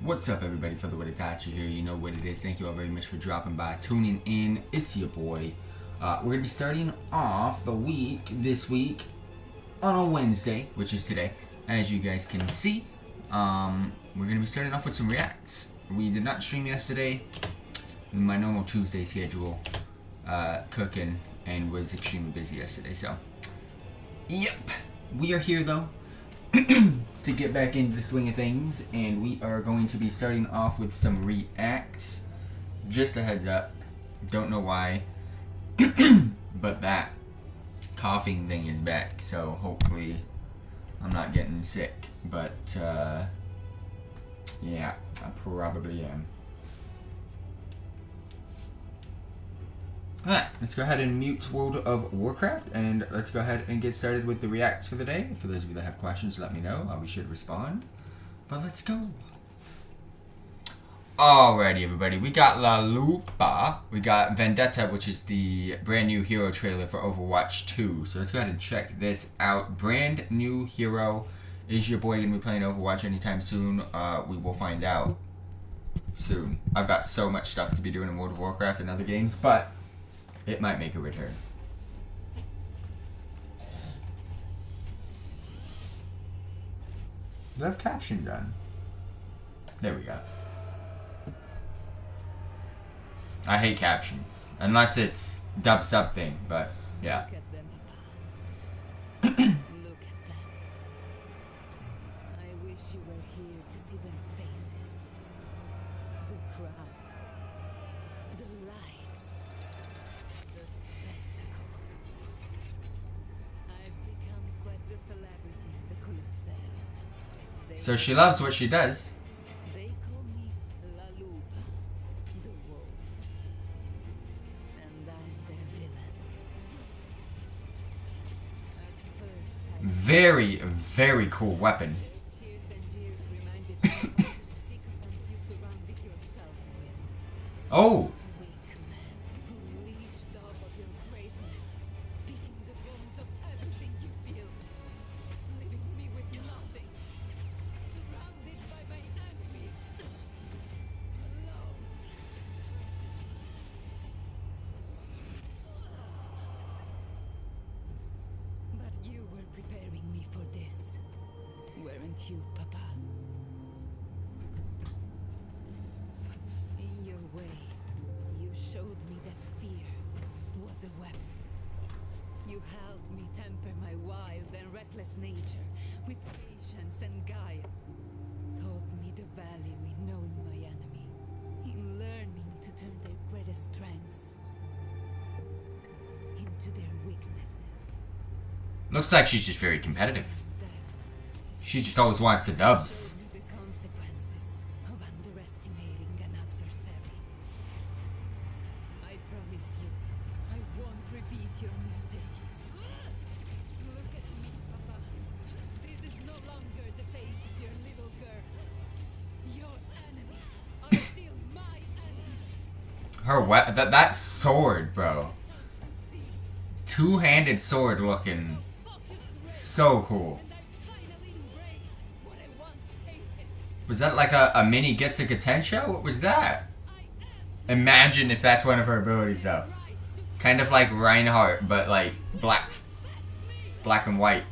What's up, everybody? FTWitachi here. You know what it is. Thank you all very much for dropping by, tuning in. It's your boy. We're going to be starting off the week this week on a Wednesday, which is today. As you guys can see, we're going to be starting off with some reacts. We did not stream yesterday. My normal Tuesday schedule, cooking, and was extremely busy yesterday. So, yep. We are here, though, to get back into the swing of things, and we are going to be starting off with some reacts. Just a heads up, don't know why, but that coughing thing is back, so hopefully I'm not getting sick, but yeah, I probably am. Alright, let's go ahead and mute World of Warcraft, and let's go ahead and get started with the reacts for the day. For those of you that have questions, let me know. I'll be sure to respond. But let's go. Alrighty, everybody. We got La Lupa. We got Vendetta, which is the brand new hero trailer for Overwatch 2. So let's go ahead and check this out. Brand new hero. Is your boy going to be playing Overwatch anytime soon? We will find out soon. I've got so much stuff to be doing in World of Warcraft and other games, but it might make a return. Do I have caption done? There we go. I hate captions. Unless it's dub sub thing, but yeah. Look at them, Papa. Look at them. I wish you were here to see their faces. The crowd. The lights. The spectacle. I've become quite the celebrity in the Colosseum. So she loves what she does. They call me La Lupa, the wolf. And I'm their villain. At first, I Very, very cool weapon. cheers and jeers reminded me of the sycophants you surrounded yourself with. Oh! Weak men who leeched off of your greatness, picking the bones of everything you built, leaving me with nothing, surrounded by my enemies, alone. But you were preparing me for this, weren't you, Papa? In your way, you showed me that fear was a weapon. You helped me temper my wild and reckless nature with patience and guile. Taught me the value in knowing my enemy, in learning to turn their greatest strengths into their weaknesses. Looks like she's just very competitive. That She just always wants the dubs. showed me the consequences of underestimating an adversary. I promise you, I won't repeat your mistakes. Look at me, Papa. This is no longer the face of your little girl. Your enemies are still my enemies. Her that sword, bro. Chance to see. Two-handed sword looking Focused so cool. and I finally embraced what I once hated. Was that like a mini Getsu Gatenshou? What was that? I am Imagine if that's one of her abilities, though. right to Kind of like Reinhardt, but like black and white.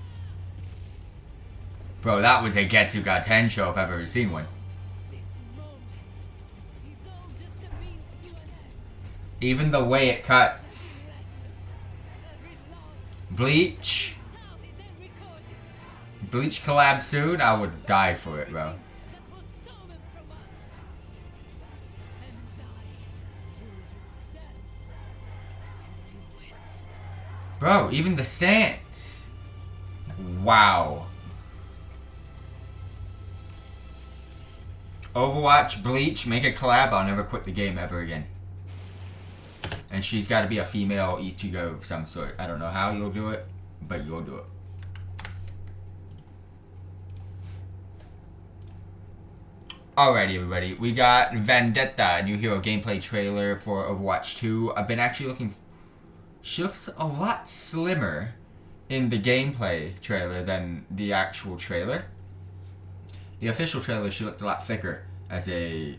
Bro, that was a Getsu Gatenshou if I've ever seen one. this moment. Is all just a means to an end. Even the way it cuts. Lesson. Every loss. Bleach. Tallied and recorded. Bleach collab soon? I would die for it, bro. That was stolen from us. And I will use them to do it. Bro, even the stance. Wow. Overwatch, Bleach, make a collab. I'll never quit the game ever again. And she's got to be a female Ichigo of some sort. I don't know how you'll do it, but you'll do it. Alrighty, everybody. We got Vendetta, new hero gameplay trailer for Overwatch 2. I've been actually looking. She looks a lot slimmer in the gameplay trailer than the actual trailer. The official trailer, she looked a lot thicker. as a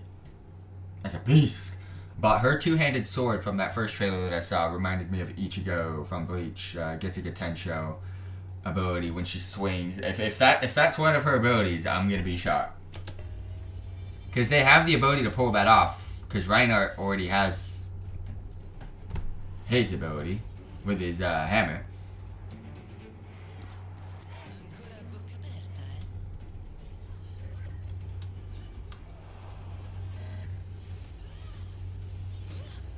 beast. But her two-handed sword from that first trailer that I saw reminded me of Ichigo from Bleach. Gets a Tensho ability when she swings. If that's one of her abilities, I'm gonna be shocked. Because they have the ability to pull that off. Because Reinhardt already has his ability with his hammer.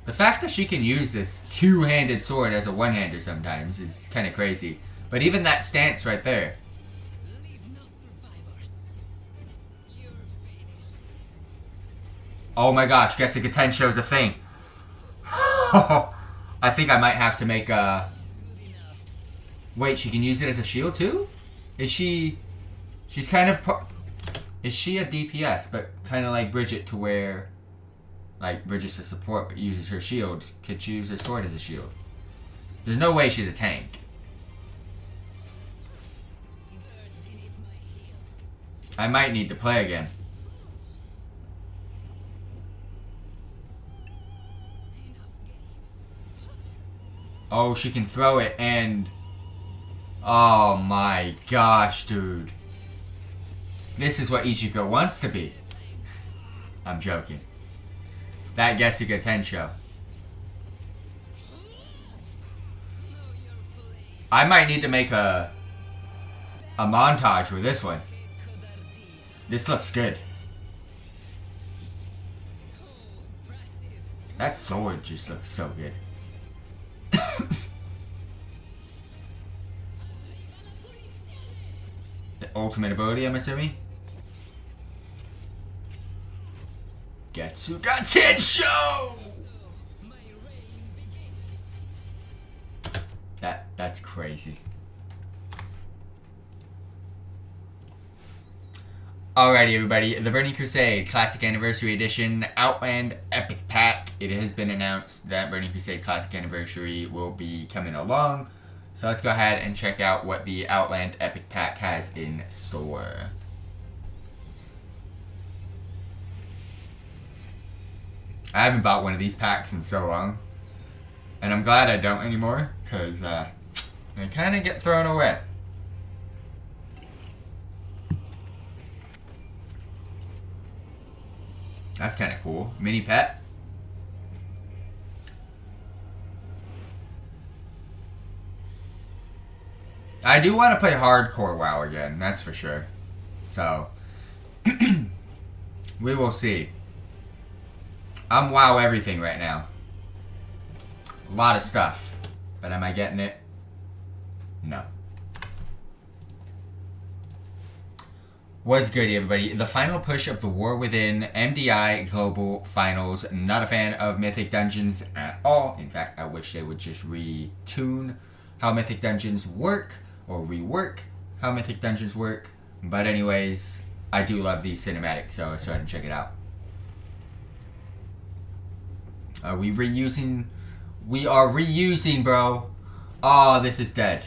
The fact that she can use this two-handed sword as a one-hander sometimes is kind of crazy. But even that stance right there. Oh my gosh, Getsuga Tensho's a thing. I think I might have to make a... Wait, she can use it as a shield too? Is she... She's kind of... Is she a DPS, but kind of like Bridget to where... Like, Bridget's a support, but uses her shield. Could she use her sword as a shield? There's no way she's a tank. I might need to play again. Oh, she can throw it and... Oh my gosh, dude. This is what Ichigo wants to be. I'm joking. That gets a good Tensho. I might need to make a montage with this one. This looks good. That sword just looks so good. The ultimate ability, I'm assuming? Getsuga Tensho! That's crazy. Alrighty, everybody. The Burning Crusade Classic Anniversary Edition Outland Epic Pack. It has been announced that Burning Crusade Classic Anniversary will be coming along. So let's go ahead and check out what the Outland Epic Pack has in store. I haven't bought one of these packs in so long. And I'm glad I don't anymore, because they kind of get thrown away. That's kind of cool. Mini pet. I do want to play hardcore WoW again, that's for sure. So, we will see. I'm WoW everything right now. A lot of stuff. But am I getting it? No. What's good, everybody? The final push of the War Within MDI Global Finals. Not a fan of Mythic Dungeons at all. In fact, I wish they would just retune how Mythic Dungeons work. Or rework how Mythic Dungeons work. But anyways, I do love these cinematics, so let's go ahead and check it out. Are we reusing? We are reusing, bro. Oh, this is dead.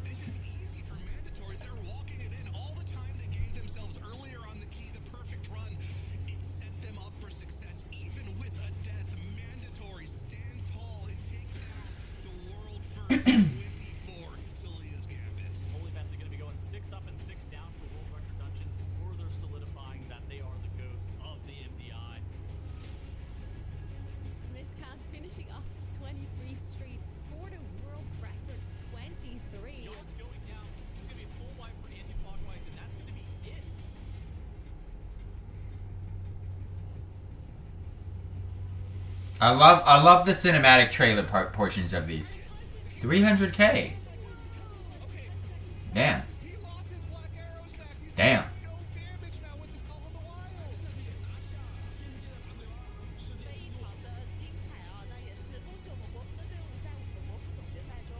This is easy for mandatory. They're walking it in all the time they gave themselves earlier on the key, the perfect run. It set them up for success, even with a death. Mandatory, stand tall and take down the world first 24 Celia's Gambit. Holy bet they're going to be going 6 up and 6 down for world record dungeons, further solidifying that they are the goats of the MDI. Riskan finishing off his 23 streets for the world records 23. Yard's going down. It's going to be a full wipe for anti-clockwise, and that's going to be it. I love the cinematic trailer portions of these. 300K. Damn. He lost his black arrow stacks. He's Damn. no damage now with his Call of the Wild. 非常的精彩啊！那也是恭喜我们国服的队伍在我们的国服总决赛中。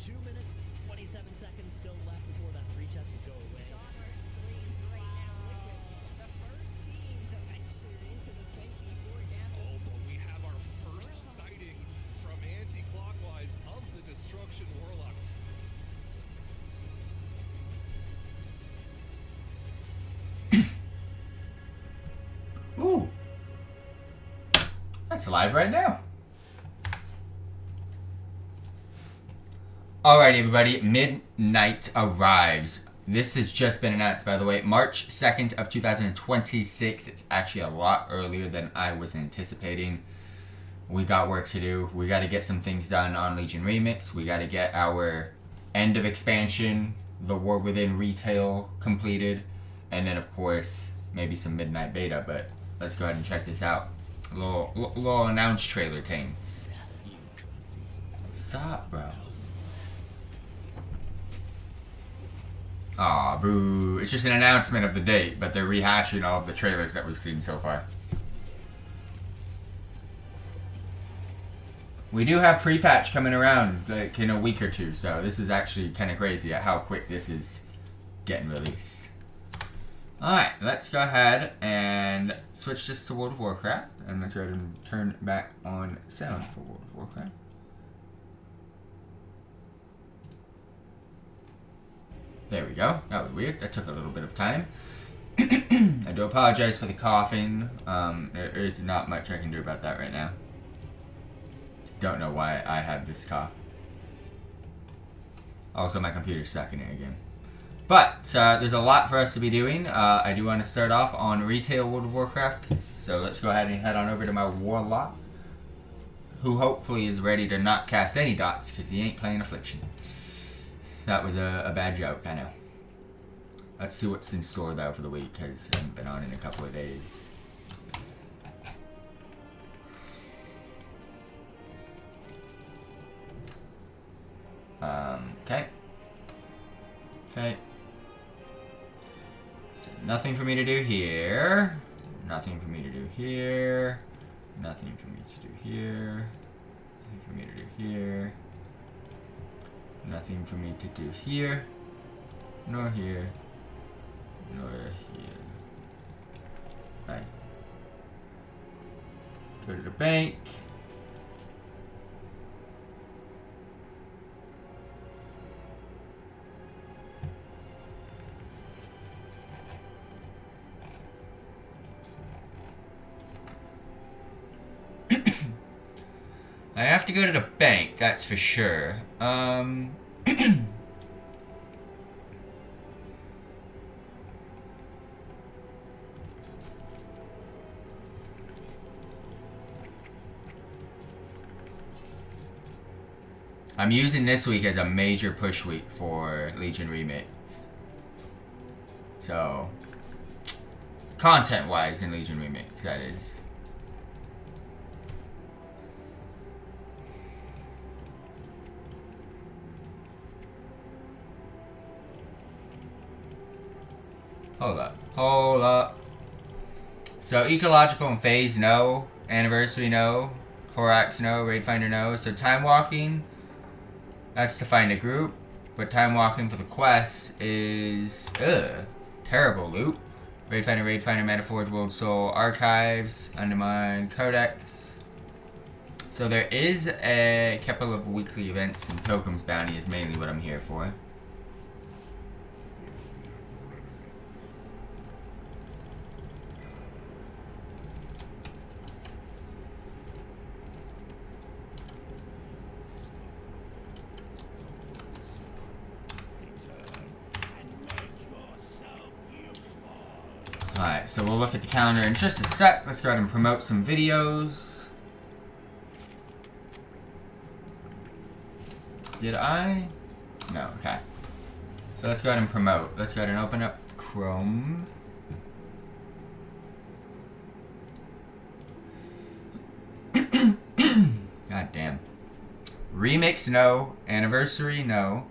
2 minutes, 27 seconds still left before that free chest will go away. It's on our screens right now. Liquid, the first team to venture into the 24 gambit. Oh, but we have our first sighting from anti-clockwise of the Destruction Warlock. That's live right now. Alright, everybody. Midnight arrives. This has just been announced, by the way. March 2nd of 2026. It's actually a lot earlier than I was anticipating. We got work to do. We got to get some things done on Legion Remix. We got to get our end of expansion, the War Within retail, completed. And then, of course, maybe some midnight beta. But let's go ahead and check this out. A little announced trailer things. Stop, bro. Aw, boo. It's just an announcement of the date, but they're rehashing all of the trailers that we've seen so far. We do have pre-patch coming around like in a week or two, so this is actually kind of crazy at how quick this is getting released. Alright, let's go ahead and switch this to World of Warcraft, and let's go ahead and turn back on sound for World of Warcraft. There we go. That was weird. That took a little bit of time. I do apologize for the coughing. There is not much I can do about that right now. Don't know why I have this cough. Also, my computer's stuck in it again. But, there's a lot for us to be doing. I do want to start off on retail World of Warcraft. So let's go ahead and head on over to my Warlock, who hopefully is ready to not cast any dots because he ain't playing Affliction. That was a bad joke, I know. Let's see what's in store, though, for the week, because I haven't been on in a couple of days. Okay. Okay. So nothing for me to do here. Nothing for me to do here. Nothing for me to do here. Nothing for me to do here. Nothing for me to do here, nor here, nor here. Nice. Go to the bank. I have to go to the bank, that's for sure. I'm using this week as a major push week for Legion Remix. So, content-wise in Legion Remix, that is. Hold up. Hold up. So, Ecological and Phase, no. Anniversary, no. Korax, no. Raid Finder, no. So, Time Walking, that's to find a group. But Time Walking for the quest is... terrible loot. Raid Finder, Metaforge, World Soul, Archives, Undermine, Codex. So, there is a couple of weekly events, and Pilgrim's Bounty is mainly what I'm here for. Alright, so we'll look at the calendar in just a sec. Let's go ahead and promote some videos. Did I? No, okay. So let's go ahead and promote. Let's go ahead and open up Chrome. God damn. Remix, no. Anniversary, no.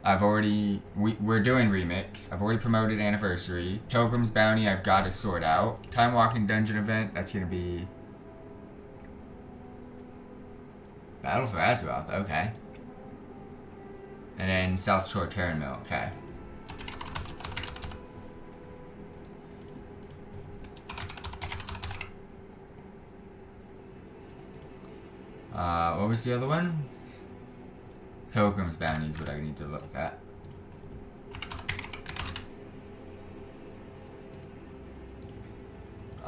We're doing Remix. I've already promoted Anniversary. Pilgrim's Bounty, I've got to sort out. Time Walking Dungeon Event, that's going to be... Battle for Azeroth, okay. And then South Shore Terran Mill, okay. What was the other one? Pilgrim's Bounty is what I need to look at.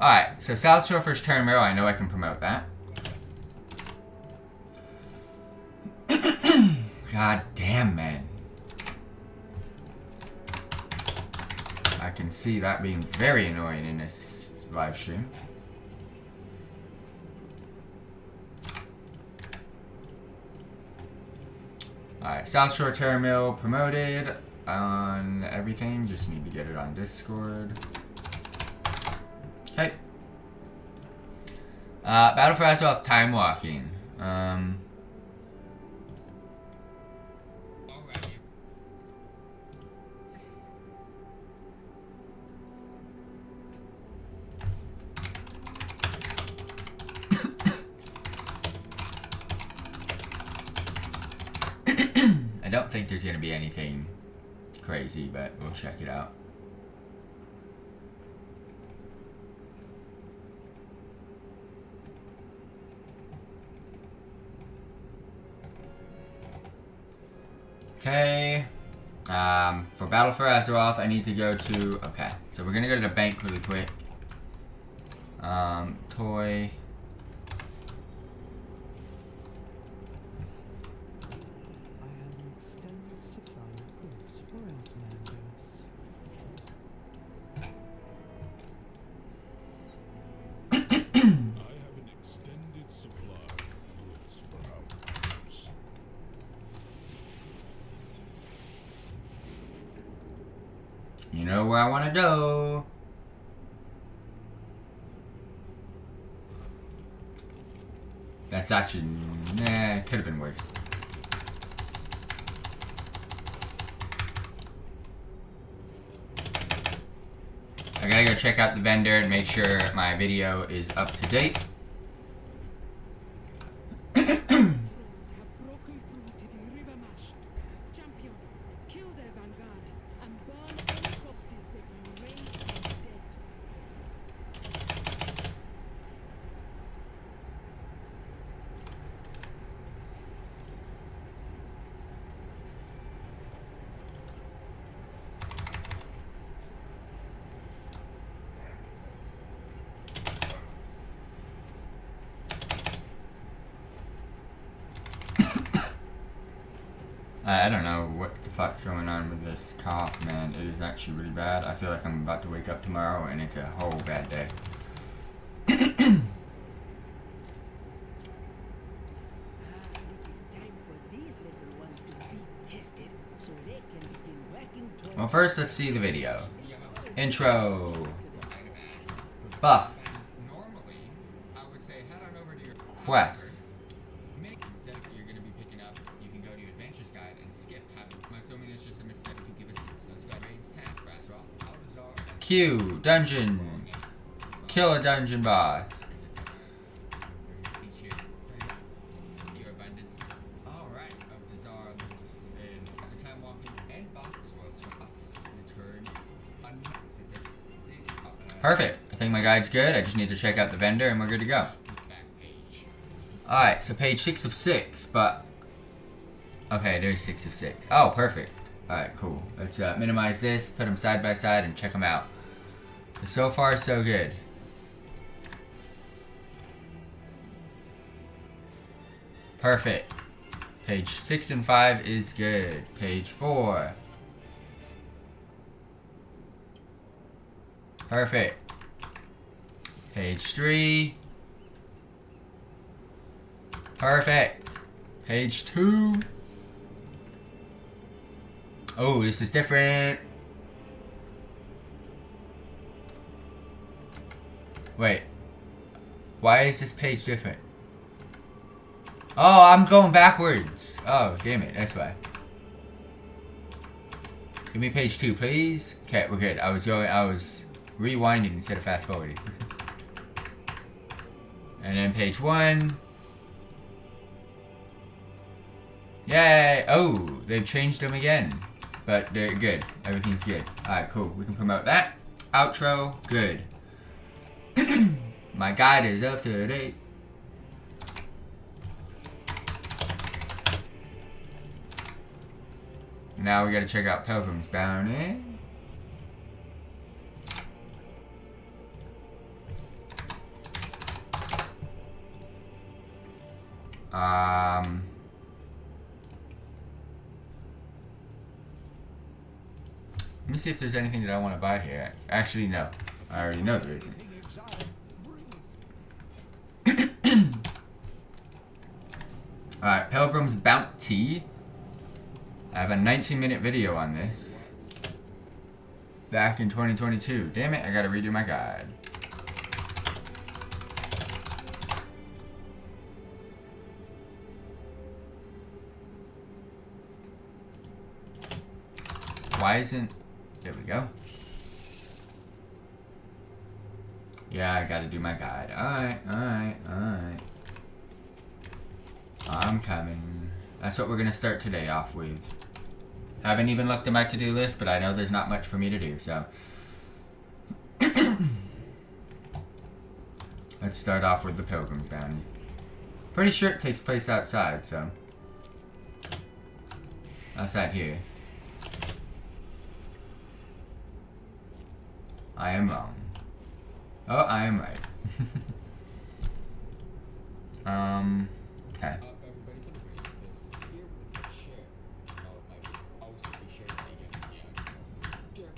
Alright, so South Shore First Terran Mill, I know I can promote that. God damn, man. I can see that being very annoying in this live stream. Alright, South Shore Terminal promoted on everything. Just need to get it on Discord. Okay. Battle for Azeroth time walking. I don't think there's going to be anything crazy, but we'll check it out. Okay. For Battle for Azeroth, I need to go to... Okay, so we're going to go to the bank really quick. Toy... You know where I want to go. That's actually... Nah, it could have been worse. I gotta go check out the vendor and make sure my video is up to date. I don't know what the fuck's going on with this cough, man. It is actually really bad. I feel like I'm about to wake up tomorrow and it's a whole bad day. It is time for these little ones to be tested so they can begin working towards... Well, first let's see the video. Intro. Buff. Normally, I would say head on over to your Quest. Instead of you're going to be picking up, you can go to your adventures guide and skip having. I'm assuming it's just a misstep to give us. So let's go raids 10 for Azeroth. How bizarre. Q. Dungeon. Kill a dungeon boss. Your abundance. Alright, of the Zards and at the time walking and box was for us. Return. Perfect. I think my guide's good. I just need to check out the vendor and we're good to go. Alright, so page 6 of 6, but... Okay, there's 6 of 6. Oh, perfect. Alright, cool. Let's minimize this, put them side by side, and check them out. So far, so good. Perfect. Page 6 and 5 is good. Page 4. Perfect. Page 3. Perfect. Page 2. Oh, this is different. Wait. Why is this page different? Oh, I'm going backwards. Oh, damn it. That's why. Give me page 2, please. Okay, we're good. I was rewinding instead of fast forwarding. And then page 1. Yay! Oh, they've changed them again. But they're good. Everything's good. Alright, cool. We can promote that. Outro, good. My guide is up to date. Now we gotta check out Pilgrim's Bounty. me see if there's anything that I want to buy here. Actually, no. I already know there isn't. Alright, Pilgrim's Bounty. I have a 19-minute video on this. Back in 2022. Damn it, I gotta redo my guide. Why isn't... There we go. Yeah, I gotta do my guide. Alright. I'm coming. That's what we're gonna start today off with. Haven't even looked at my to-do list, but I know there's not much for me to do, so. Let's start off with the Pilgrim's Bounty. Pretty sure it takes place outside, so. Outside here. I am wrong. Oh, I am right. Okay. Everybody can agree with this. Here with the share. I would also be sharing again. Yeah.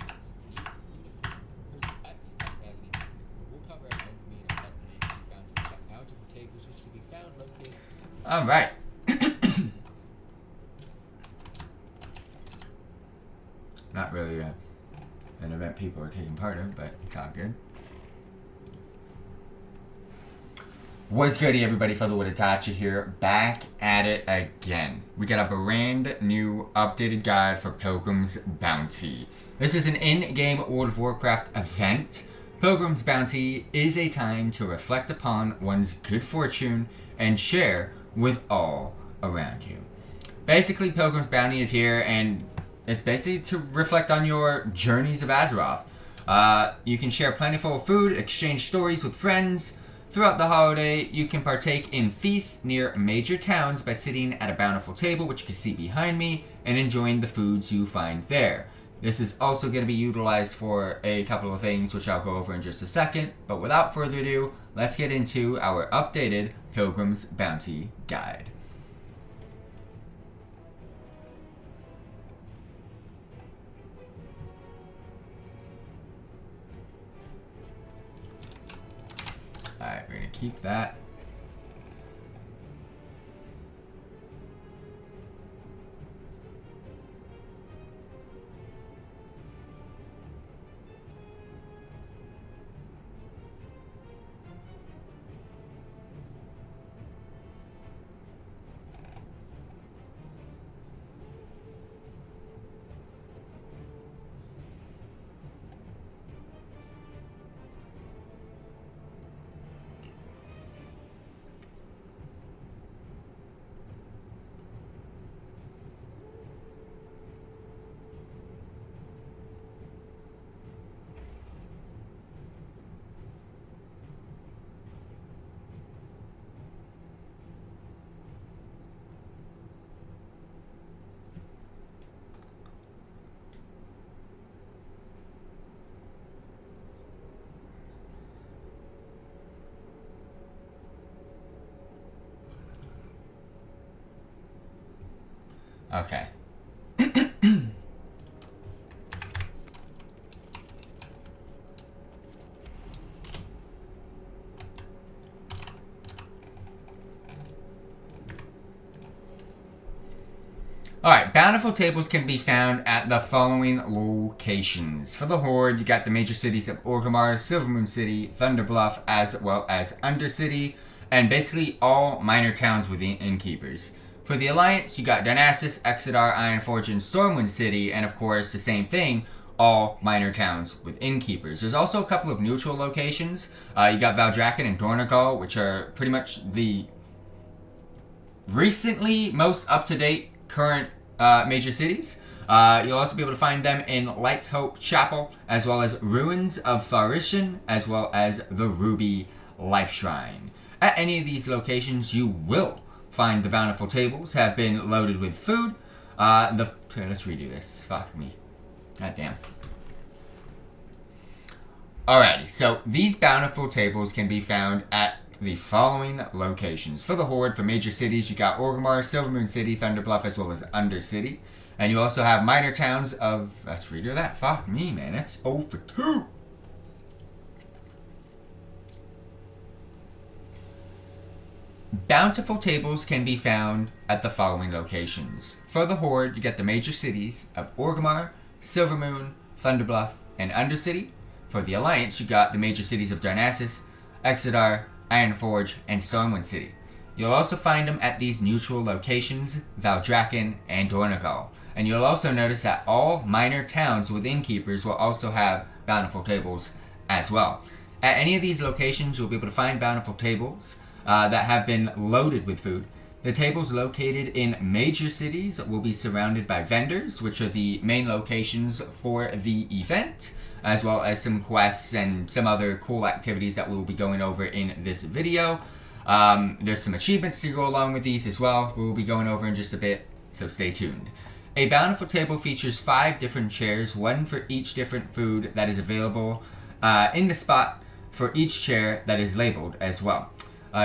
We'll cover it when we meet our bountiful tables which can be found located. Alright. Not really an event people are taking part of, but it's all good. What's good, everybody? FTWitachi here, back at it again. We got a brand new updated guide for Pilgrim's Bounty. This is an in-game World of Warcraft event. Pilgrim's Bounty is a time to reflect upon one's good fortune and share with all around you. Basically, Pilgrim's Bounty is here, and it's basically to reflect on your journeys of Azeroth. You can share plentiful food, exchange stories with friends. Throughout the holiday, you can partake in feasts near major towns by sitting at a bountiful table, which you can see behind me, and enjoying the foods you find there. This is also going to be utilized for a couple of things, which I'll go over in just a second. But without further ado, let's get into our updated Pilgrim's Bounty guide. Alright, we're going to keep that. Okay. Alright, bountiful tables can be found at the following locations. For the Horde, you got the major cities of Orgrimmar, Silvermoon City, Thunderbluff, as well as Undercity, and basically all minor towns within Innkeepers. For the Alliance, you got Darnassus, Exodar, Ironforge, and Stormwind City, and of course, the same thing, all minor towns with Innkeepers. There's also a couple of neutral locations. You got Valdrakken and Dornogal, which are pretty much the recently most up-to-date current major cities. You'll also be able to find them in Light's Hope Chapel, as well as Ruins of Farishan, as well as the Ruby Life Shrine. At any of these locations, you will find the bountiful tables have been loaded with food. Let's redo this. Fuck me. God damn. Alrighty, so these bountiful tables can be found at the following locations. For the Horde, for major cities, you got Orgrimmar, Silvermoon City, Thunderbluff, as well as Undercity. And you also have minor towns of... Let's redo that. Fuck me, man. That's 0 for 2. Bountiful tables can be found at the following locations. For the Horde, you get the major cities of Orgrimmar, Silvermoon, Thunderbluff, and Undercity. For the Alliance, you got the major cities of Darnassus, Exodar, Ironforge, and Stormwind City. You'll also find them at these neutral locations, Valdrakken and Dornogal. And you'll also notice that all minor towns with innkeepers will also have bountiful tables as well. At any of these locations, you'll be able to find bountiful tables that have been loaded with food. The tables located in major cities will be surrounded by vendors, which are the main locations for the event, as well as some quests and some other cool activities that we'll be going over in this video. There's some achievements to go along with these as well. We'll be going over in just a bit, so stay tuned. A bountiful table features 5 different chairs, one for each different food that is available in the spot for each chair that is labeled as well.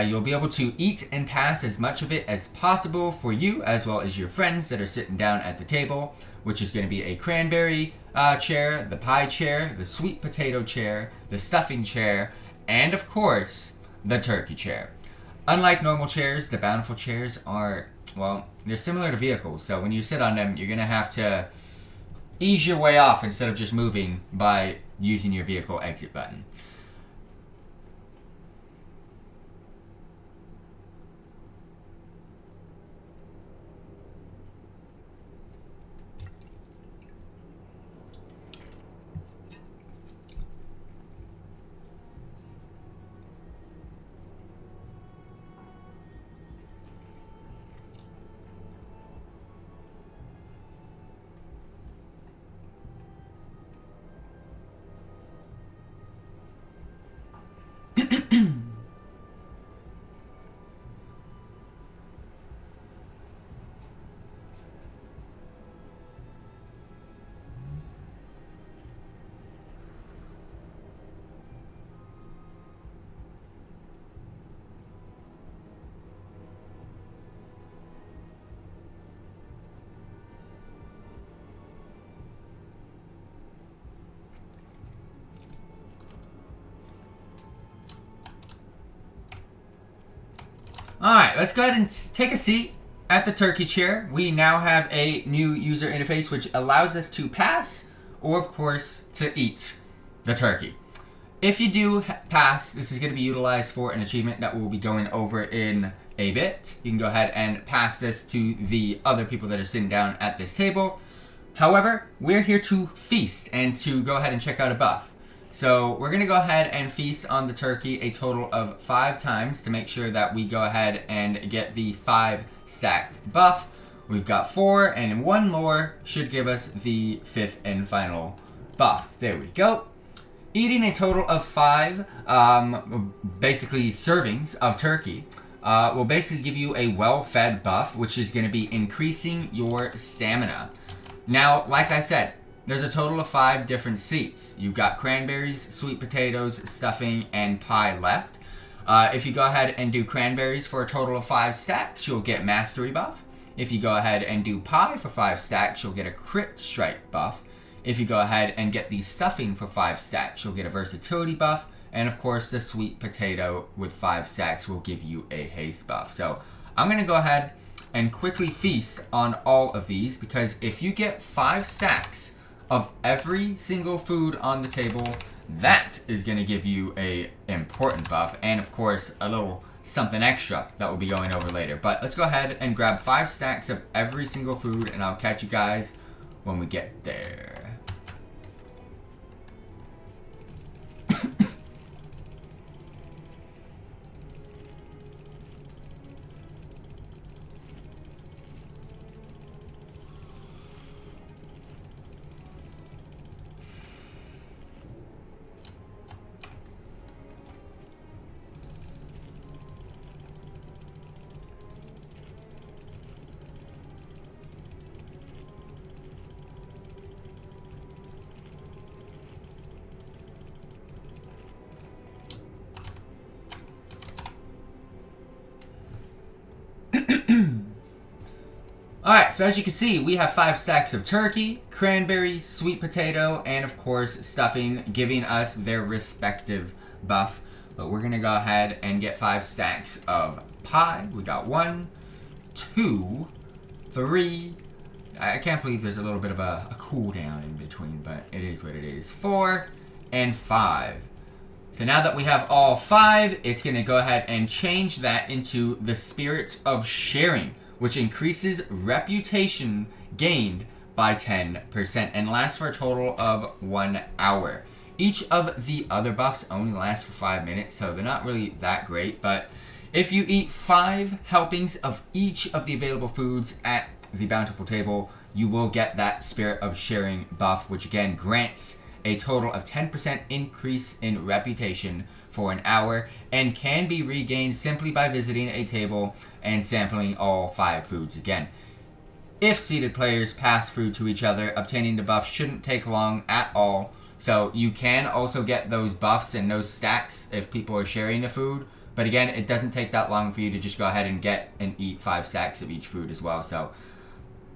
You'll be able to eat and pass as much of it as possible for you as well as your friends that are sitting down at the table, which is going to be a cranberry chair, the pie chair, the sweet potato chair, the stuffing chair, and of course, the turkey chair. Unlike normal chairs, the bountiful chairs are, well, they're similar to vehicles, so when you sit on them, you're going to have to ease your way off instead of just moving by using your vehicle exit button. Alright, let's go ahead and take a seat at the turkey chair. We now have a new user interface which allows us to pass or, of course, to eat the turkey. If you do pass, this is going to be utilized for an achievement that we'll be going over in a bit. You can go ahead and pass this to the other people that are sitting down at this table. However, we're here to feast and to go ahead and check out a buff. So we're going to go ahead and feast on the turkey a total of 5 times to make sure that we go ahead and get the 5 stacked buff. We've got 4 and 1 more should give us the 5th and final buff. There we go. Eating a total of 5 basically servings of turkey will basically give you a well-fed buff, which is going to be increasing your stamina. Now, like I said, there's a total of 5 different seats. You've got cranberries, sweet potatoes, stuffing, and pie left. If you go ahead and do cranberries for a total of 5 stacks, you'll get mastery buff. If you go ahead and do pie for 5 stacks, you'll get a crit strike buff. If you go ahead and get the stuffing for 5 stacks, you'll get a versatility buff. And of course, the sweet potato with 5 stacks will give you a haste buff. So I'm going to go ahead and quickly feast on all of these, because if you get 5 stacks of every single food on the table, that is going to give you a important buff, and of course a little something extra that we'll be going over later. But let's go ahead and grab 5 stacks of every single food, and I'll catch you guys when we get there. Alright, so as you can see, we have 5 stacks of turkey, cranberry, sweet potato, and of course stuffing, giving us their respective buff. But we're gonna go ahead and get 5 stacks of pie. We got 1, 2, 3. I can't believe there's a little bit of a cooldown in between, but it is what it is. 4 and 5. So now that we have all 5, it's gonna go ahead and change that into the Spirit of Sharing, which increases reputation gained by 10% and lasts for a total of 1 hour. Each of the other buffs only last for 5 minutes, so they're not really that great, but if you eat 5 helpings of each of the available foods at the bountiful table, you will get that Spirit of Sharing buff, which again grants a total of 10% increase in reputation for an hour and can be regained simply by visiting a table and sampling all 5 foods again. If seated players pass food to each other, obtaining the buff shouldn't take long at all. So you can also get those buffs and those stacks if people are sharing the food. But again, it doesn't take that long for you to just go ahead and get and eat 5 stacks of each food as well. So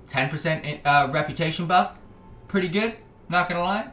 10% reputation buff, pretty good, not gonna lie.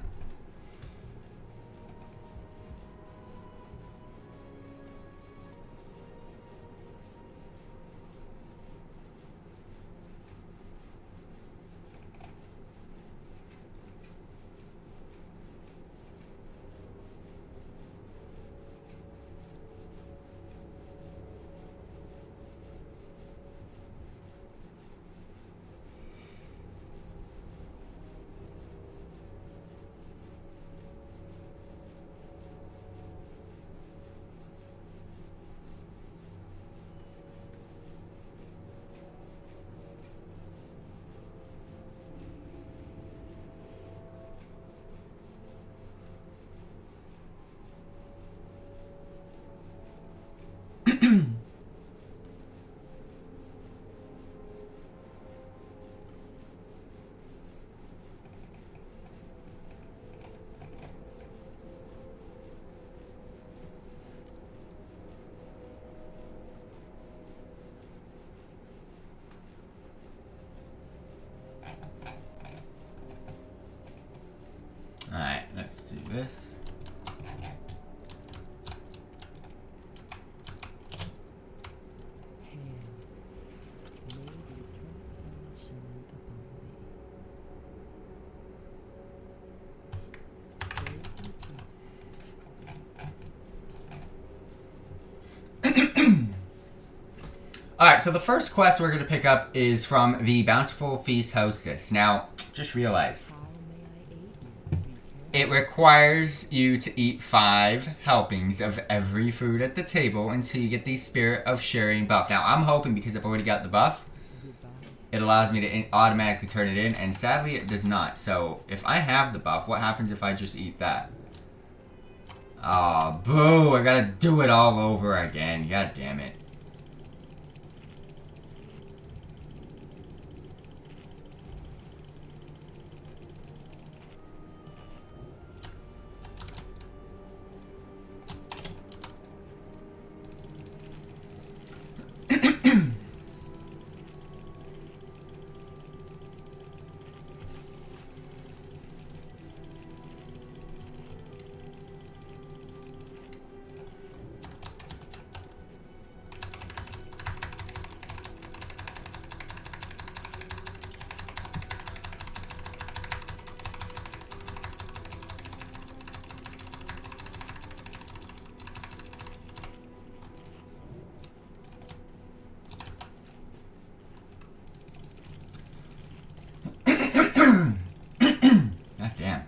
Alright, let's do this. Alright, so the first quest we're going to pick up is from the Bountiful Feast Hostess. Now, just realize, it requires you to eat 5 helpings of every food at the table until you get the Spirit of Sharing buff. Now, I'm hoping because I've already got the buff, it allows me to automatically turn it in, and sadly it does not. So, if I have the buff, what happens if I just eat that? Oh, boo! I gotta do it all over again. God damn it. God damn.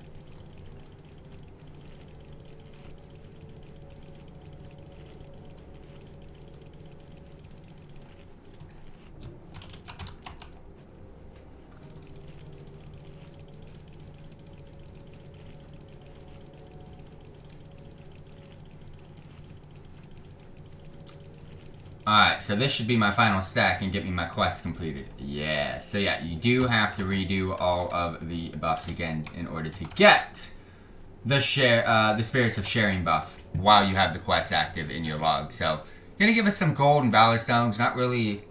Alright, so this should be my final stack and get me my quest completed. Yeah, so yeah, you do have to redo all of the buffs again in order to get the Spirits of Sharing buff while you have the quest active in your log. So, gonna give us some gold and valor stones, not really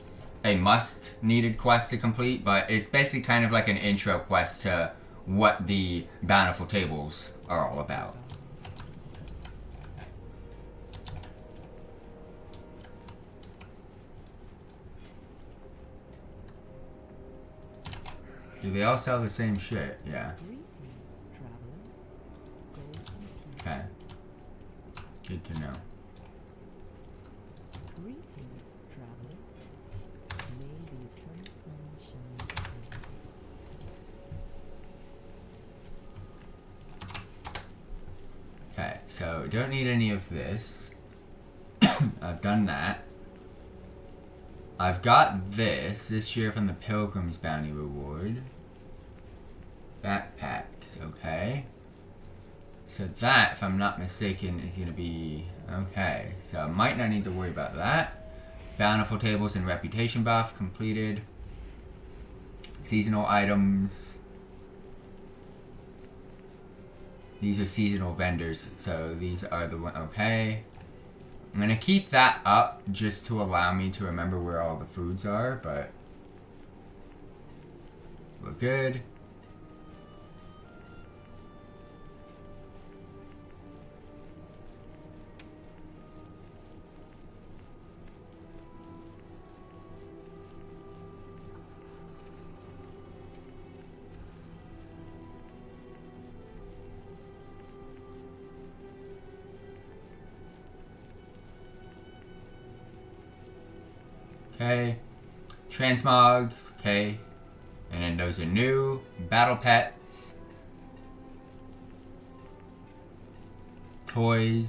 a must needed quest to complete, but it's basically kind of like an intro quest to what the Bountiful Tables are all about. Do they all sell the same shit? Yeah. Okay. Good to know. Okay, so don't need any of this. I've done that. I've got this year from the Pilgrim's Bounty Reward. Backpacks, okay. So that, if I'm not mistaken, is going to be... Okay, so I might not need to worry about that. Bountiful Tables and Reputation buff completed. Seasonal items. These are seasonal vendors, so these are the one. Okay. I'm going to keep that up just to allow me to remember where all the foods are, but we're good. Okay, transmogs, okay, and then those are new, battle pets, toys,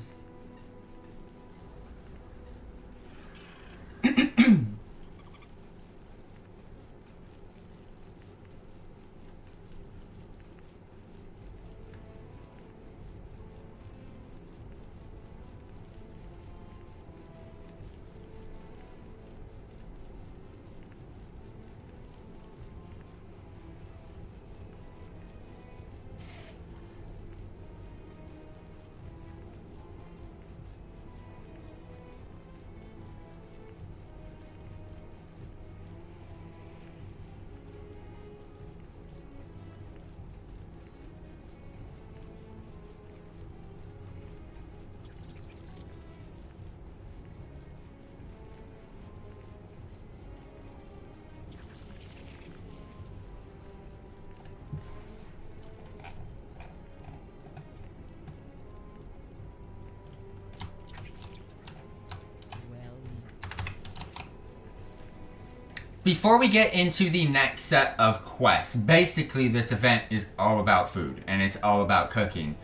Before we get into the next set of quests, basically this event is all about food, and it's all about cooking.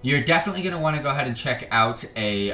You're definitely going to want to go ahead and check out a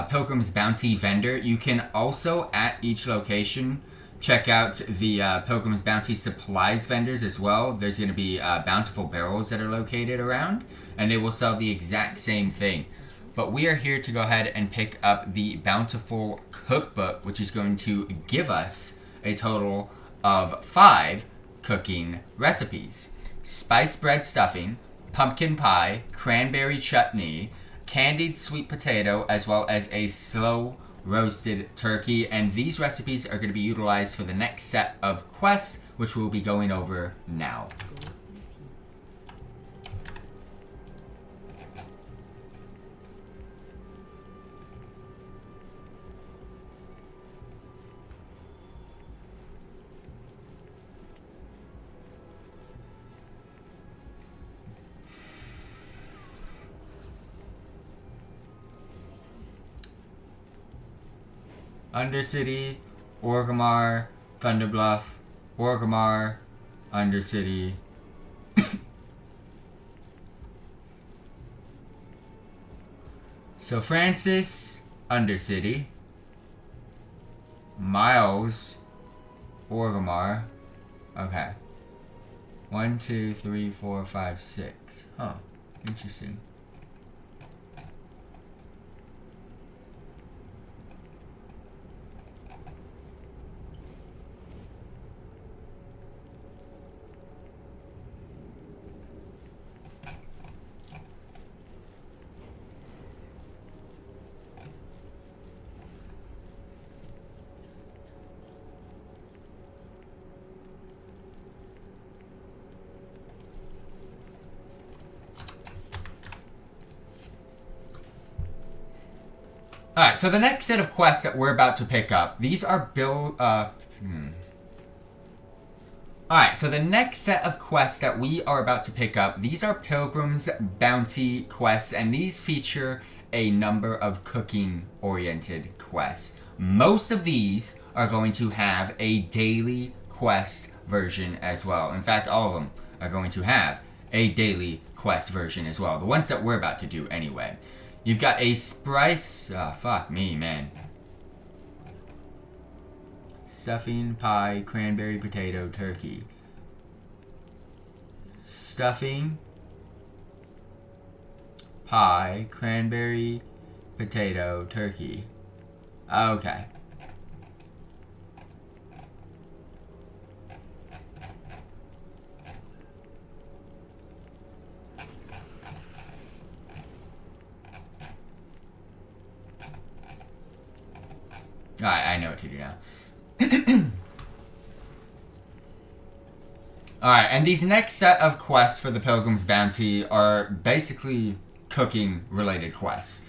Pilgrim's Bounty vendor. You can also, at each location, check out the Pilgrim's Bounty supplies vendors as well. There's going to be bountiful barrels that are located around, and they will sell the exact same thing. But we are here to go ahead and pick up the Bountiful Cookbook, which is going to give us a total of 5 cooking recipes. Spice bread stuffing, pumpkin pie, cranberry chutney, candied sweet potato, as well as a slow roasted turkey. And these recipes are going to be utilized for the next set of quests, which we'll be going over now. Undercity, Orgrimmar, Thunderbluff, Orgrimmar, Undercity. So Francis, Undercity. Miles, Orgrimmar. Okay. 1, 2, 3, 4, 5, 6. Huh. Interesting. Alright, so the next set of quests that we're about to pick up, these are Alright, so the next set of quests that we are about to pick up, these are Pilgrim's Bounty quests, and these feature a number of cooking-oriented quests. Most of these are going to have a daily quest version as well. In fact, all of them are going to have a daily quest version as well. The ones that we're about to do anyway. You've got a spice... Oh, fuck me, man. Stuffing, pie, cranberry, potato, turkey. Stuffing, pie, cranberry, potato, turkey. Okay. Alright, I know what to do now. Alright, and these next set of quests for the Pilgrim's Bounty are basically cooking-related quests.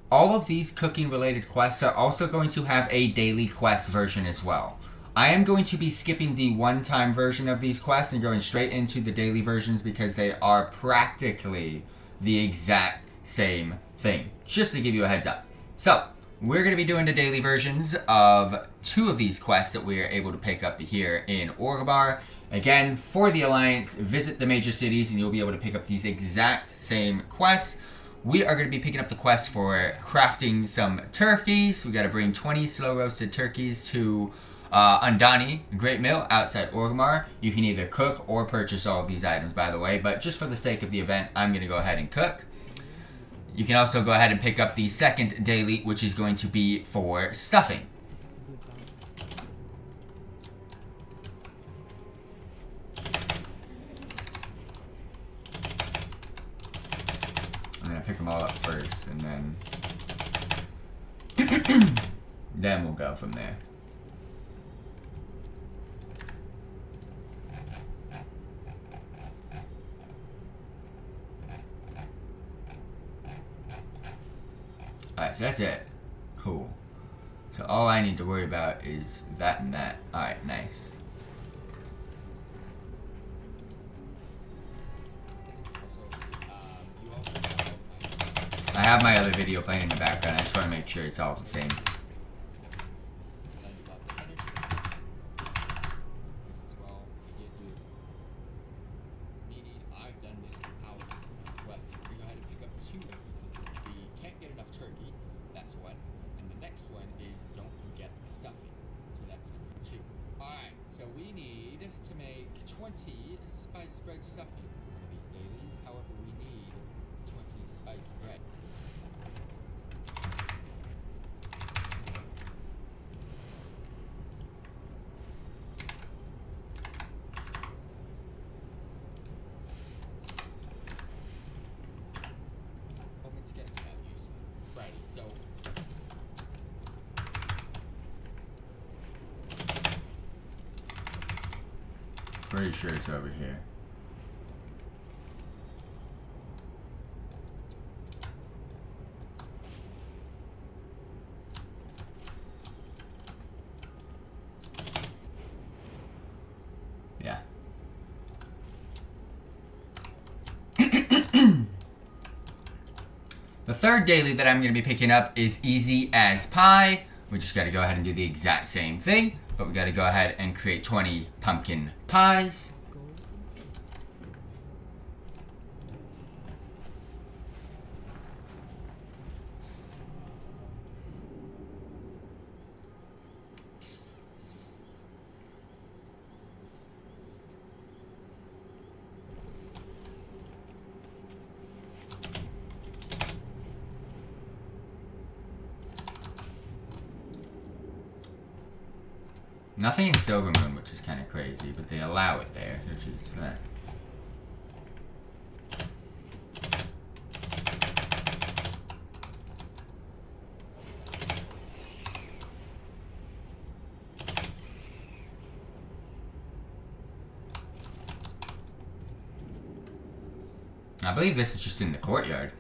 All of these cooking-related quests are also going to have a daily quest version as well. I am going to be skipping the one-time version of these quests and going straight into the daily versions because they are practically the exact same thing. Just to give you a heads up. So, we're going to be doing the daily versions of 2 of these quests that we are able to pick up here in Orgrimmar. Again, for the Alliance, visit the major cities and you'll be able to pick up these exact same quests. We are going to be picking up the quest for crafting some turkeys. We got to bring 20 slow roasted turkeys to Undani, the Great Mill outside Orgrimmar. You can either cook or purchase all of these items, by the way, but just for the sake of the event, I'm going to go ahead and cook. You can also go ahead and pick up the second daily, which is going to be for stuffing. I'm going to pick them all up first, and then we'll go from there. Alright, so that's it. Cool. So all I need to worry about is that and that. Alright, nice. I have my other video playing in the background. I just want to make sure it's all the same. Pretty sure it's over here. Yeah. The third daily that I'm going to be picking up is Easy as Pie. We just got to go ahead and do the exact same thing, but we got to go ahead and create 20 pumpkin pies. Nothing in Silvermoon, which is kind of crazy, but they allow it there, which is that. I believe this is just in the courtyard.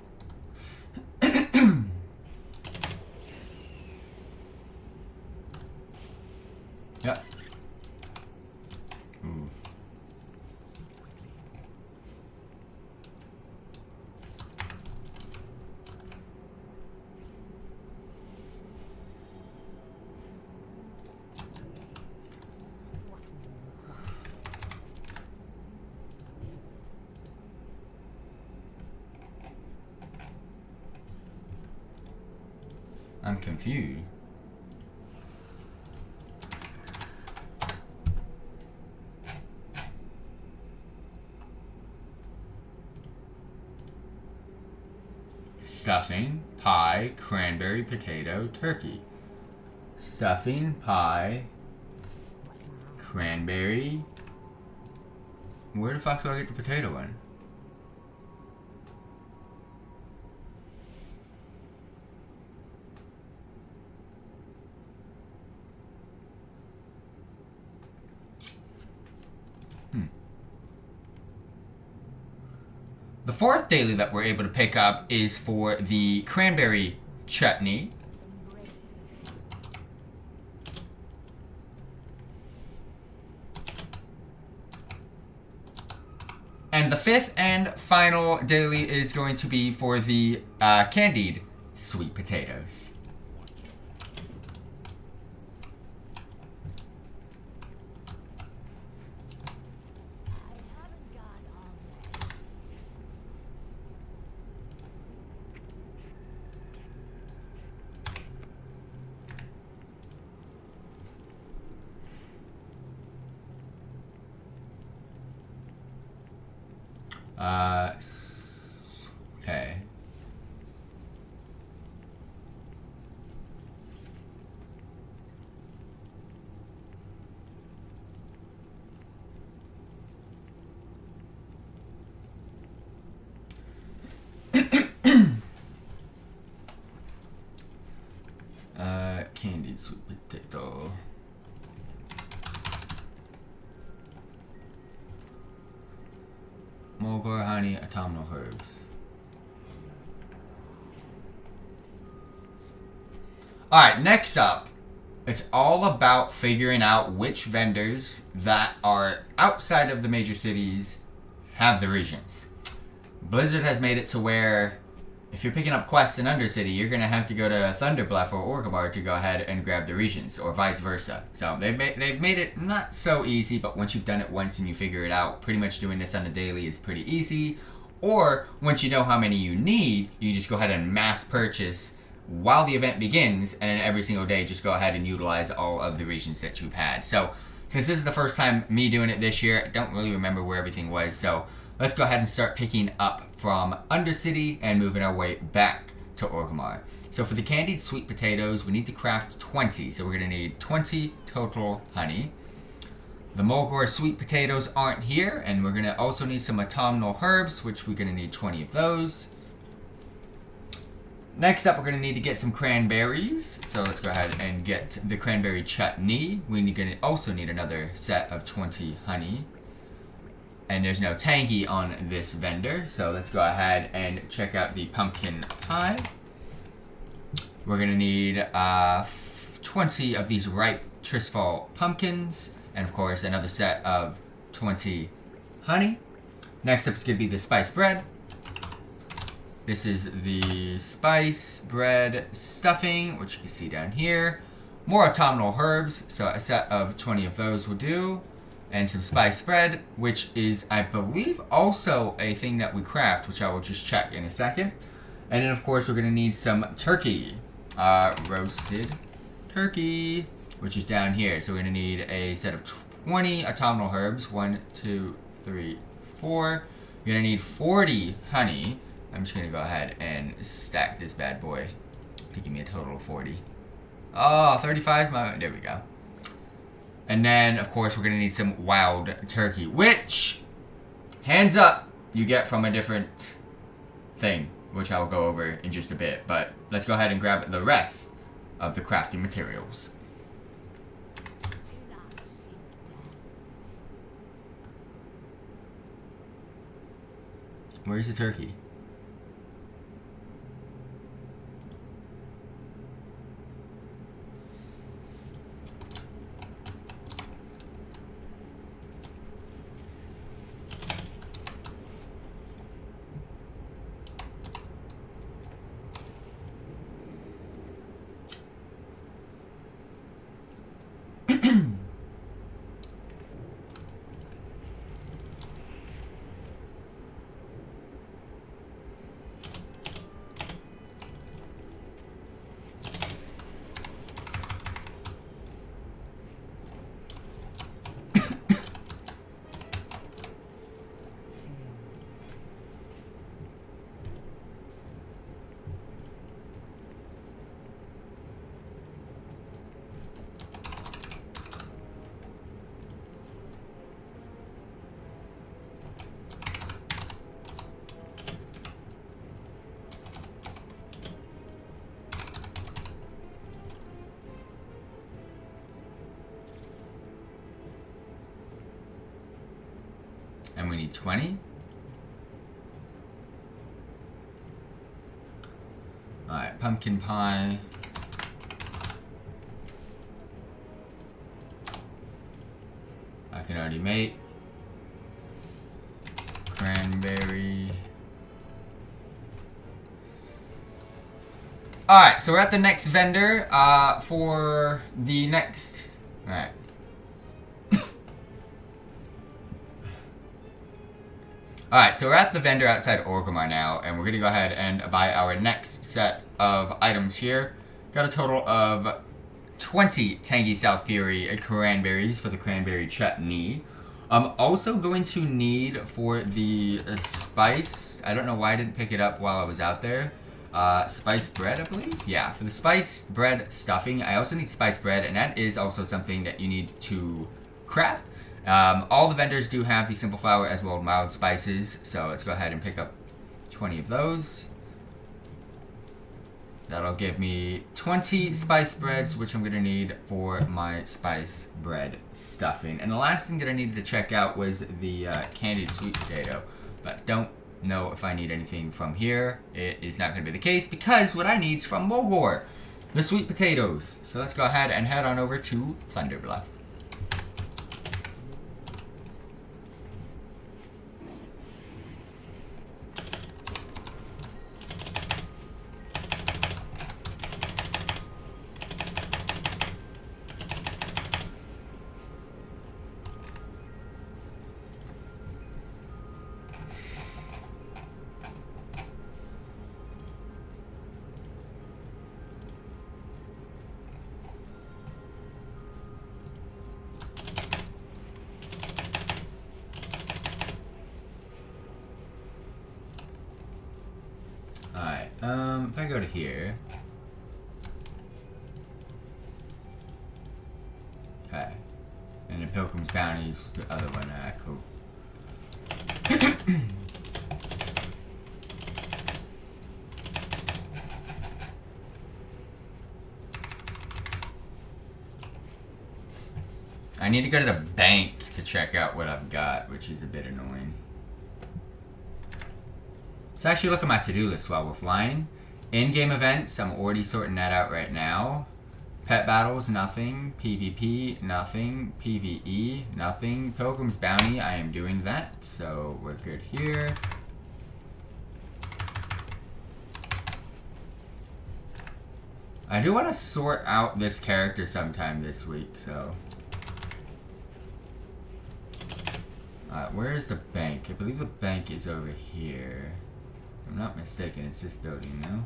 I'm confused. Stuffing, pie, cranberry, potato, turkey. Stuffing, pie, cranberry. Where the fuck do I get the potato one? The fourth daily that we're able to pick up is for the cranberry chutney. And the fifth and final daily is going to be for the candied sweet potatoes. Okay. Candied sweet potato. Mulgar, honey, autumnal herbs. Alright, next up, it's all about figuring out which vendors that are outside of the major cities have the regions. Blizzard has made it to where if you're picking up quests in Undercity, you're going to have to go to Thunderbluff or Orgrimmar to go ahead and grab the regions, or vice versa. So they've made it not so easy, but once you've done it once and you figure it out, pretty much doing this on a daily is pretty easy. Or once you know how many you need, you just go ahead and mass purchase while the event begins, and then every single day just go ahead and utilize all of the regions that you've had. So since this is the first time me doing it this year, I don't really remember where everything was, so let's go ahead and start picking up from Undercity and moving our way back to Orgrimmar. So for the candied sweet potatoes, we need to craft 20. So we're going to need 20 total honey. The Mulgar sweet potatoes aren't here, and we're going to also need some autumnal herbs, which we're going to need 20 of those. Next up, we're going to need to get some cranberries. So let's go ahead and get the cranberry chutney. We're going to also need another set of 20 honey. And there's no tangy on this vendor, so let's go ahead and check out the pumpkin pie. We're going to need 20 of these ripe Trisfall pumpkins, and of course another set of 20 honey. Next up is going to be the spice bread. This is the spice bread stuffing, which you can see down here. More autumnal herbs, so a set of 20 of those will do. And some spice bread, which is, I believe, also a thing that we craft, which I will just check in a second. And then, of course, we're going to need some turkey. Roasted turkey, which is down here. So we're going to need a set of 20 autumnal herbs. 1, 2, 3, 4. You're going to need 40 honey. I'm just going to go ahead and stack this bad boy to give me a total of 40. Oh, 35 is my... There we go. And then, of course, we're going to need some wild turkey, which, hands up, you get from a different thing, which I will go over in just a bit. But let's go ahead and grab the rest of the crafting materials. Where's the turkey? And we need 20. Alright, pumpkin pie. I can already make. Cranberry. Alright, so we're at the next vendor for the next. Alright. Alright, so we're at the vendor outside Orgrimmar now, and we're going to go ahead and buy our next set of items here. Got a total of 20 Tangy South Fury cranberries for the cranberry chutney. I'm also going to need for the spice, I don't know why I didn't pick it up while I was out there, spiced bread, I believe? Yeah, for the spiced bread stuffing, I also need spiced bread, and that is also something that you need to craft. All the vendors do have the simple flour as well as mild spices, so let's go ahead and pick up 20 of those. That'll give me 20 spice breads, which I'm going to need for my spice bread stuffing. And the last thing that I needed to check out was the candied sweet potato. But don't know if I need anything from here. It is not going to be the case because what I need is from Mogor, the sweet potatoes. So let's go ahead and head on over to Thunderbluff. Alright, if I go to here. Okay. And the Pilgrim's Bounty's the other one. Alright, cool. I need to go to the bank to check out what I've got, which is a bit annoying. Let's actually look at my to-do list while we're flying. In-game events, I'm already sorting that out right now. Pet battles, nothing. PvP, nothing. PvE, nothing. Pilgrim's Bounty, I am doing that, so we're good here. I do want to sort out this character sometime this week, so. Where is the bank? I believe the bank is over here. If I'm not mistaken, it's this building, no?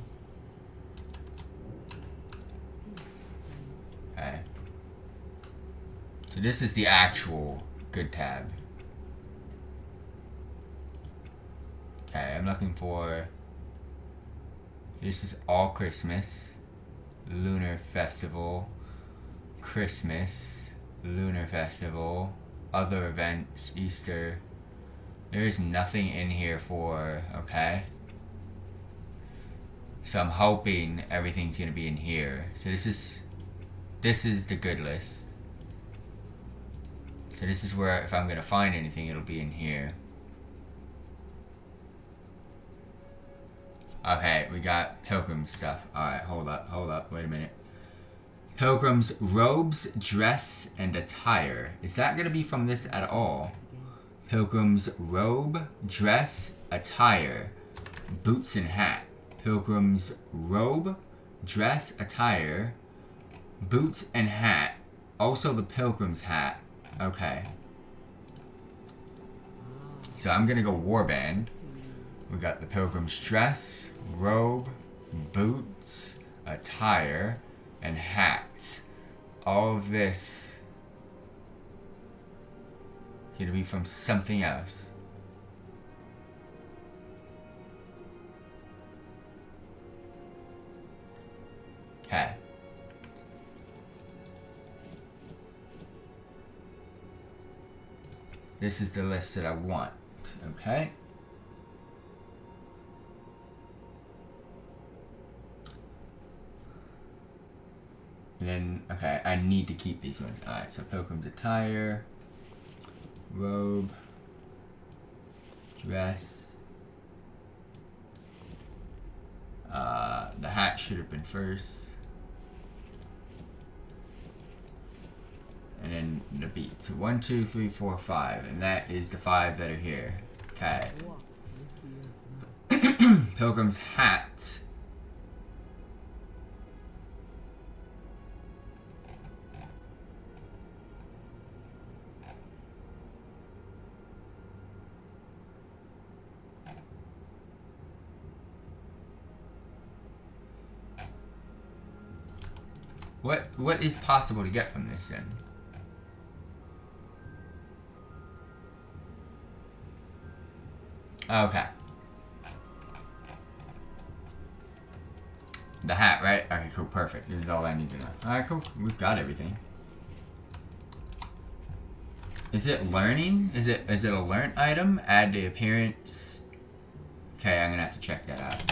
Okay. So this is the actual good tab. Okay, I'm looking for... This is all Christmas. Lunar Festival. Christmas. Lunar Festival. Other events. Easter. There is nothing in here for... Okay. So I'm hoping everything's gonna be in here. So this is the good list. So this is where if I'm gonna find anything, it'll be in here. Okay, we got Pilgrim stuff. Alright, hold up, wait a minute. Pilgrim's robes, dress, and attire. Is that gonna be from this at all? Pilgrim's robe, dress, attire, boots and hat. Pilgrim's robe, dress, attire, boots and hat. Also the Pilgrim's hat. Okay. So I'm gonna go warband. We got the Pilgrim's dress, robe, boots, attire, and hat. All of this is gonna be from something else. Okay. This is the list that I want. Okay. And then, okay, I need to keep these ones. Alright, so Pilgrim's attire, robe, Dress. The hat should have been first. And then the beat. So 1, 2, 3, 4, 5. And that is the 5 that are here. Okay. Pilgrim's hat. What is possible to get from this then? Okay. The hat, right? Okay, cool, perfect. This is all I need to know. Alright, cool. We've got everything. Is it learning? Is it a learned item? Add the appearance. Okay, I'm gonna have to check that out.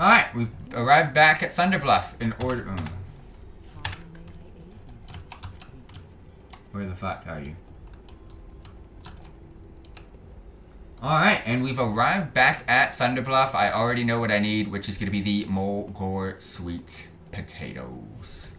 Alright, we've arrived back at Thunderbluff in order. Where the fuck are you? Alright, and we've arrived back at Thunderbluff. I already know what I need, which is going to be the Mulgore sweet potatoes.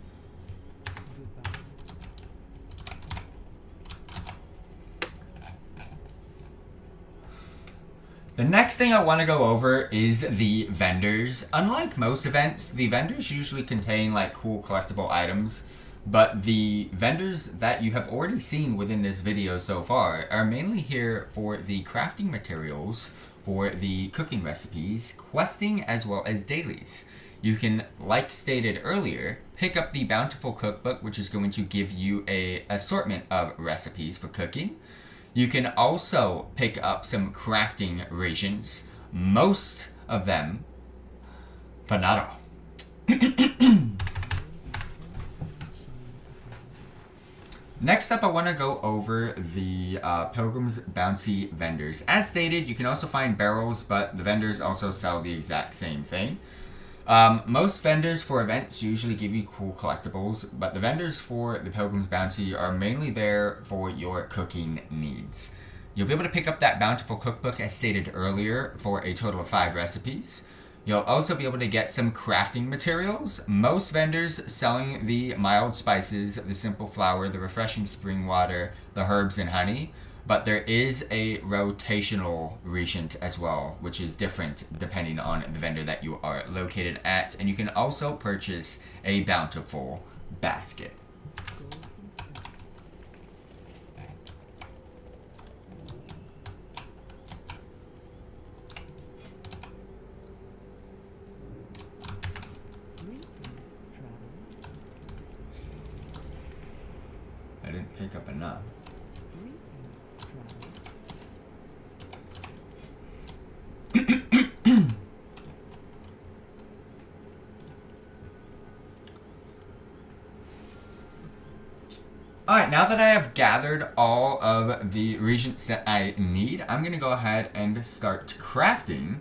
The next thing I want to go over is the vendors. Unlike most events, the vendors usually contain like cool collectible items, but the vendors that you have already seen within this video so far are mainly here for the crafting materials, for the cooking recipes, questing, as well as dailies. You can, like stated earlier, pick up the Bountiful Cookbook, which is going to give you an assortment of recipes for cooking. You can also pick up some crafting rations, most of them, but not all. Next up, I want to go over the Pilgrim's Bounty vendors. As stated, you can also find barrels, but the vendors also sell the exact same thing. Most vendors for events usually give you cool collectibles, but the vendors for the Pilgrim's Bounty are mainly there for your cooking needs. You'll be able to pick up that Bountiful Cookbook as stated earlier for a total of 5 recipes. You'll also be able to get some crafting materials. Most vendors selling the mild spices, the simple flour, the refreshing spring water, the herbs and honey. But there is a rotational regent as well, which is different depending on the vendor that you are located at. And you can also purchase a Bountiful basket. I didn't pick up enough. Alright, now that I have gathered all of the regents that I need, I'm going to go ahead and start crafting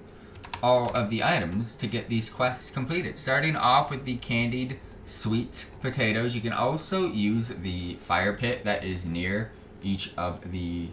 all of the items to get these quests completed. Starting off with the candied sweet potatoes. You can also use the fire pit that is near each of the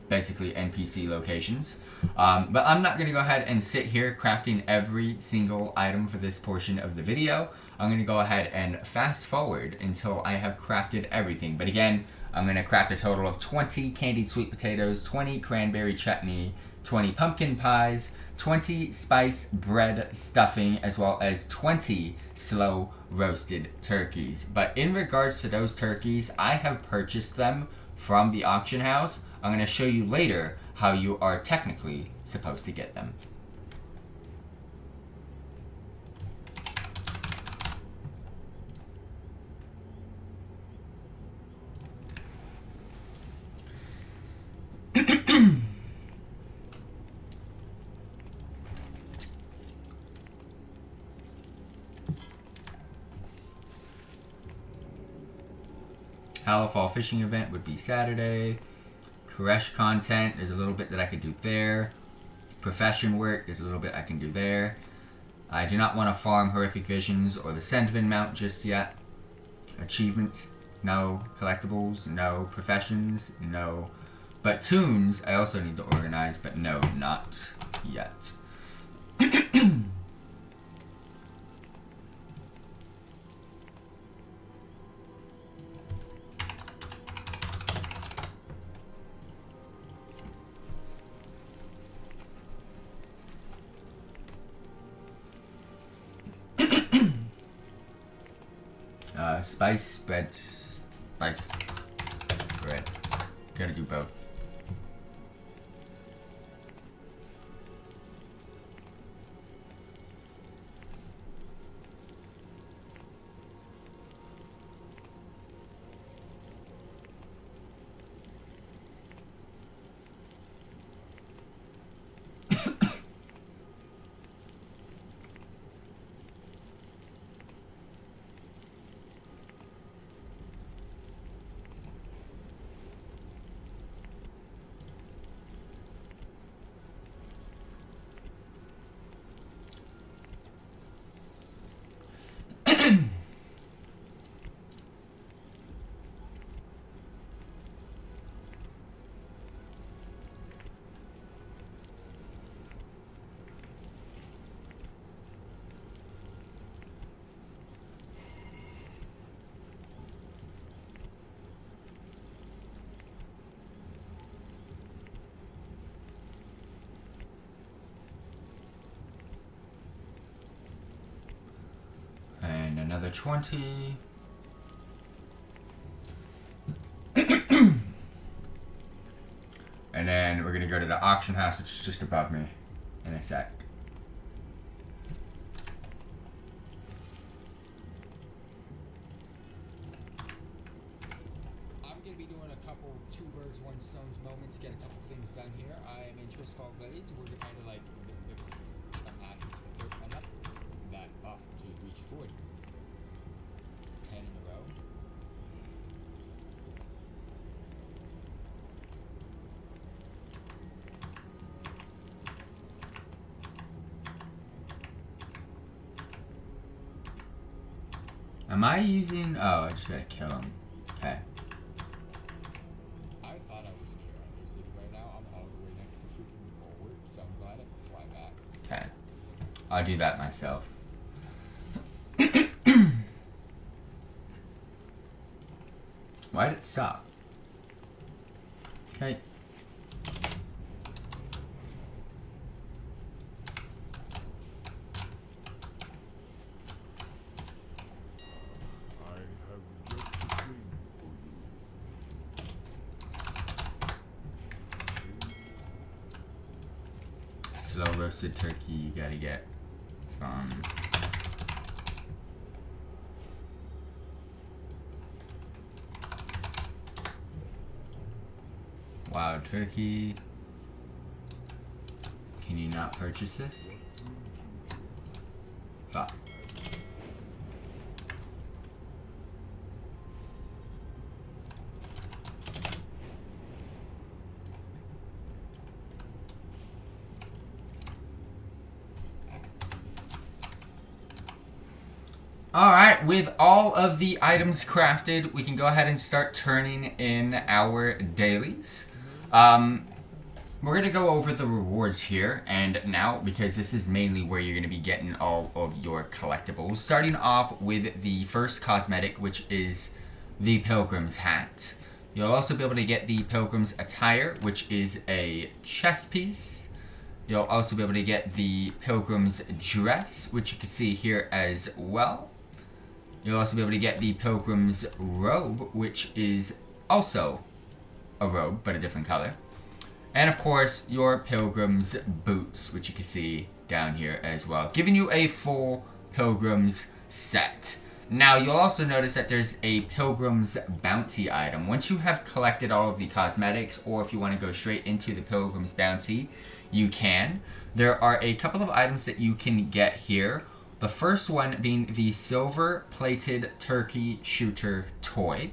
basically NPC locations. But I'm not going to go ahead and sit here crafting every single item for this portion of the video. I'm going to go ahead and fast forward until I have crafted everything. But again, I'm going to craft a total of 20 candied sweet potatoes, 20 cranberry chutney, 20 pumpkin pies, 20 spice bread stuffing, as well as 20 slow roasted turkeys. But in regards to those turkeys, I have purchased them from the auction house. I'm going to show you later how you are technically supposed to get them. Hallowfall fishing event would be Saturday. Koresh content, there's a little bit that I could do there. Profession work, there's a little bit I can do there. I do not want to farm Horrific Visions or the Sendvin mount just yet. Achievements, No. Collectibles? No. Professions? No. But tunes, I also need to organize, but no, not yet. Spice bread, spice bread. Gotta do both. And another 20. And then we're gonna go to the auction house, which is just above me, in a sec. I'm gonna be doing a couple two birds, one stones moments, get a couple things done here. I am in Tristfall Blades. We're kind of like the passes for third one up. That off to reach 40. 10 in a row. Am I using... Oh, I just gotta kill him. Okay. I thought I was near Under City right now. I'm all the way next to freaking Bulwark, so I'm glad I can fly back. Okay. I'll do that myself. Why did it stop? Okay. Slow roasted turkey you gotta get from wild turkey. Can you not purchase this? Fuck. Alright, with all of the items crafted, we can go ahead and start turning in our dailies. We're going to go over the rewards here and now, because this is mainly where you're going to be getting all of your collectibles. Starting off with the first cosmetic, which is the Pilgrim's Hat. You'll also be able to get the Pilgrim's Attire, which is a chest piece. You'll also be able to get the Pilgrim's Dress, which you can see here as well. You'll also be able to get the Pilgrim's Robe, which is also a robe, but a different color. And of course, your Pilgrim's Boots, which you can see down here as well, giving you a full Pilgrim's set. Now, you'll also notice that there's a Pilgrim's Bounty item. Once you have collected all of the cosmetics, or if you want to go straight into the Pilgrim's Bounty, you can. There are a couple of items that you can get here. The first one being the silver-plated turkey shooter toy.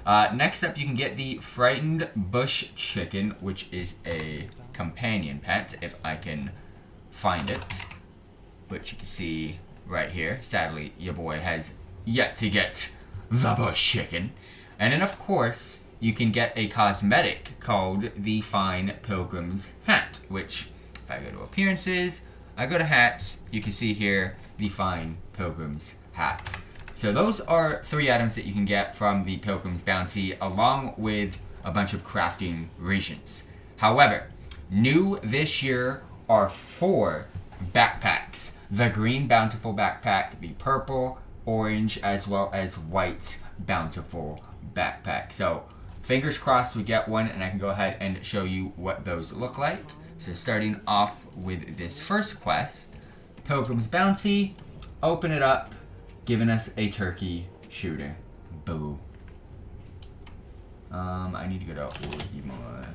Next up, you can get the frightened bush chicken, which is a companion pet, if I can find it. Which you can see right here. Sadly, your boy has yet to get the bush chicken. And then, of course, you can get a cosmetic called the Fine Pilgrim's Hat, which, if I go to Appearances, I go to Hats, you can see here, the Fine Pilgrim's Hat. So those are 3 items that you can get from the Pilgrim's Bounty, along with a bunch of crafting rations. However, new this year are 4 backpacks. The green Bountiful backpack, the purple, orange, as well as white Bountiful backpack. So, fingers crossed we get one, and I can go ahead and show you what those look like. So starting off with this first quest, Pilgrim's Bounty, open it up, giving us a turkey shooter. Boo. I need to go to Orihimura.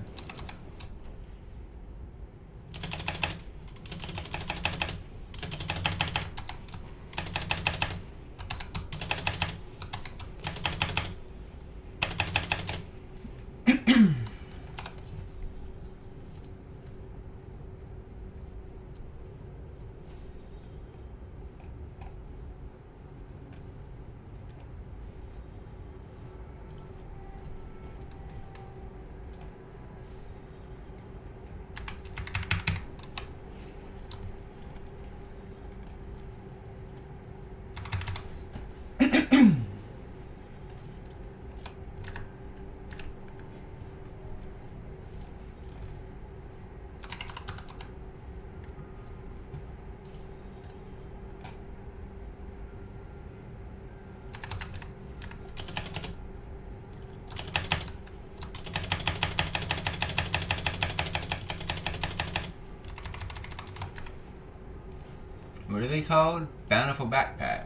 What are they called? Bountiful backpack.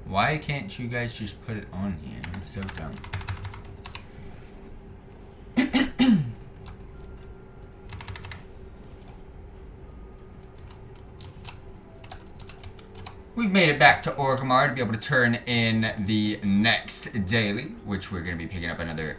Why can't you guys just put it on here? It's so dumb. We've made it back to Orgrimmar to be able to turn in the next daily, which we're going to be picking up another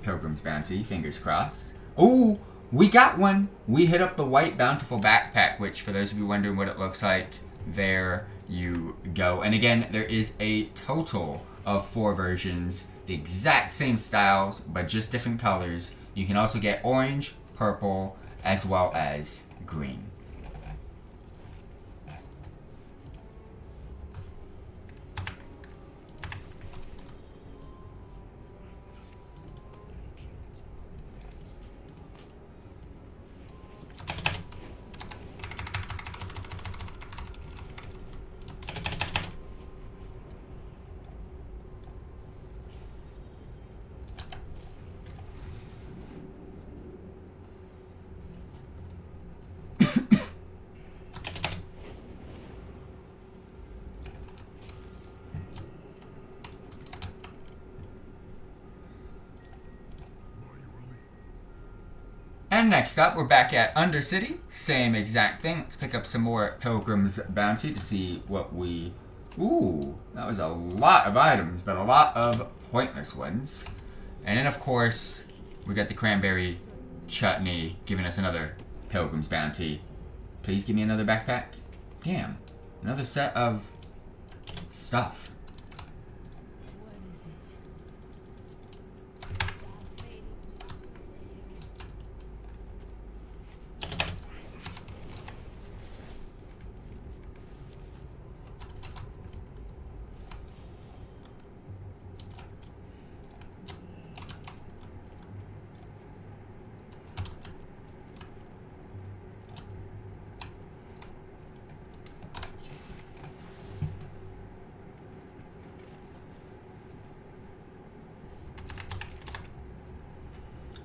Pilgrim's Bounty, fingers crossed. Ooh, we got one! We hit up the white Bountiful backpack, which for those of you wondering what it looks like, there you go. And again, there is a total of 4 versions, the exact same styles, but just different colors. You can also get orange, purple, as well as green. And next up, we're back at Undercity. Same exact thing. Let's pick up some more Pilgrim's Bounty to see what we... Ooh, that was a lot of items, but a lot of pointless ones. And then, of course, we got the Cranberry Chutney giving us another Pilgrim's Bounty. Please give me another backpack. Damn, another set of stuff.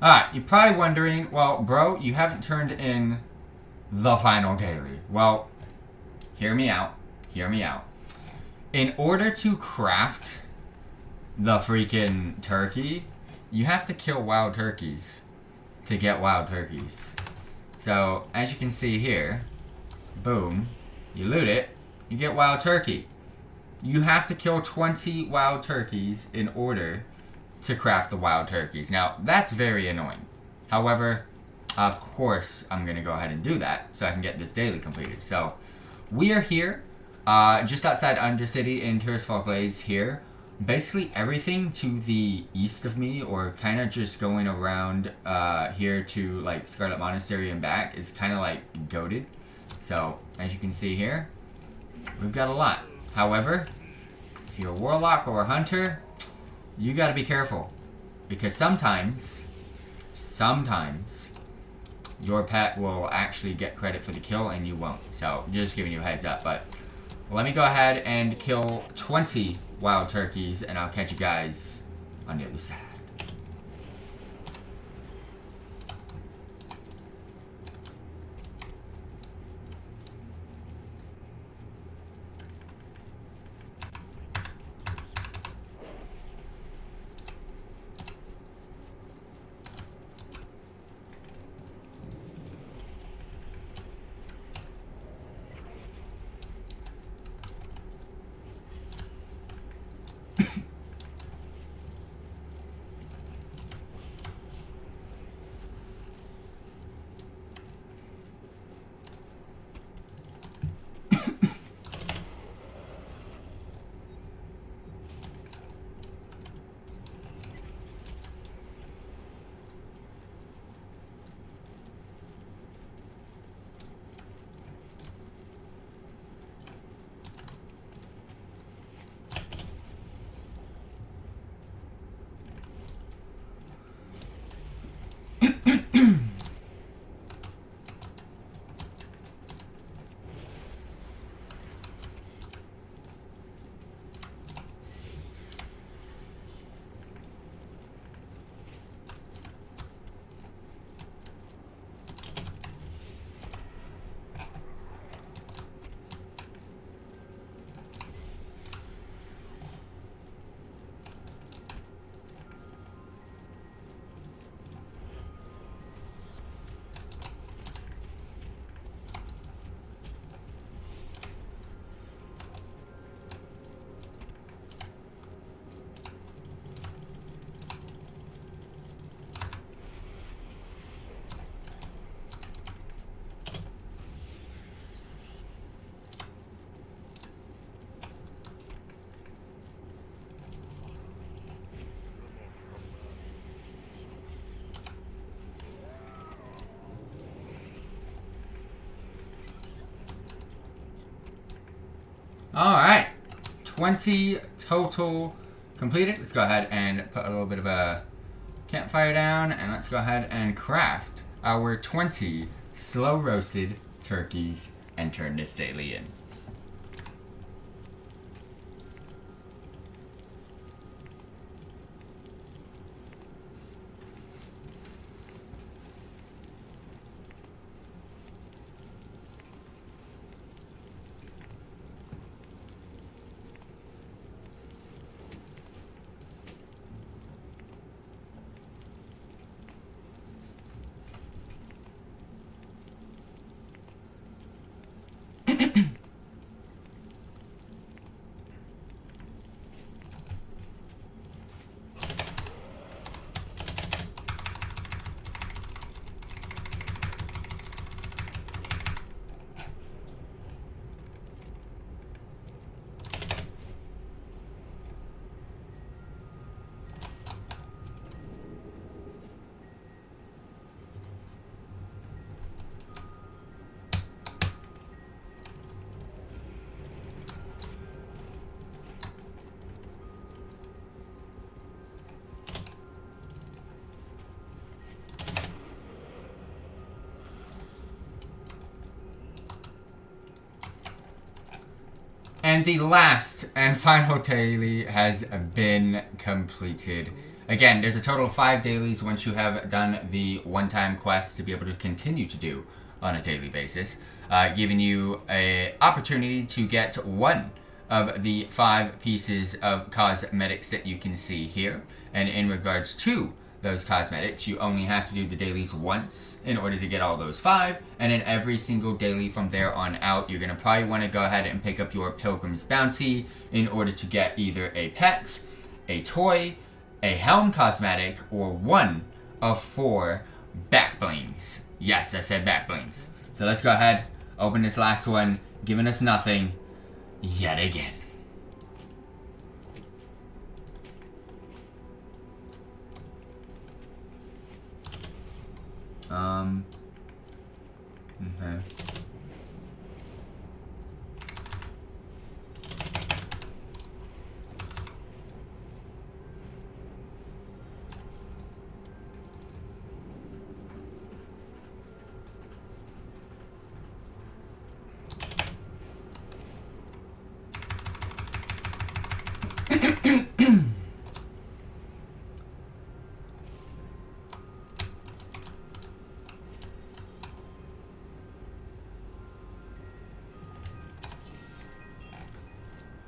Alright, you're probably wondering, well, bro, you haven't turned in the final daily. Well, hear me out. Hear me out. In order to craft the freaking turkey, you have to kill wild turkeys to get wild turkeys. So, as you can see here, boom, you loot it, you get wild turkey. You have to kill 20 wild turkeys in order to craft the wild turkeys. Now, that's very annoying. However, of course I'm going to go ahead and do that so I can get this daily completed. So we are here just outside Undercity in Tirisfal Glades here. Basically everything to the east of me, or kind of just going around here to like Scarlet Monastery and back, is kind of like goated. So as you can see here, we've got a lot. However, if you're a warlock or a hunter, you got to be careful, because sometimes your pet will actually get credit for the kill and you won't. So just giving you a heads up. But let me go ahead and kill 20 wild turkeys, and I'll catch you guys on the other side. Alright, 20 total completed. Let's go ahead and put a little bit of a campfire down, and let's go ahead and craft our 20 slow roasted turkeys and turn this daily in. And the last and final daily has been completed. Again, there's a total of 5 dailies once you have done the one-time quests to be able to continue to do on a daily basis, giving you an opportunity to get one of the 5 pieces of cosmetics that you can see here. And in regards to those cosmetics, you only have to do the dailies once in order to get all those 5, and in every single daily from there on out, you're going to probably want to go ahead and pick up your Pilgrim's Bounty in order to get either a pet, a toy, a helm cosmetic, or one of 4 back blings. Yes, I said backblings. So let's go ahead, open this last one, giving us nothing yet again. Okay.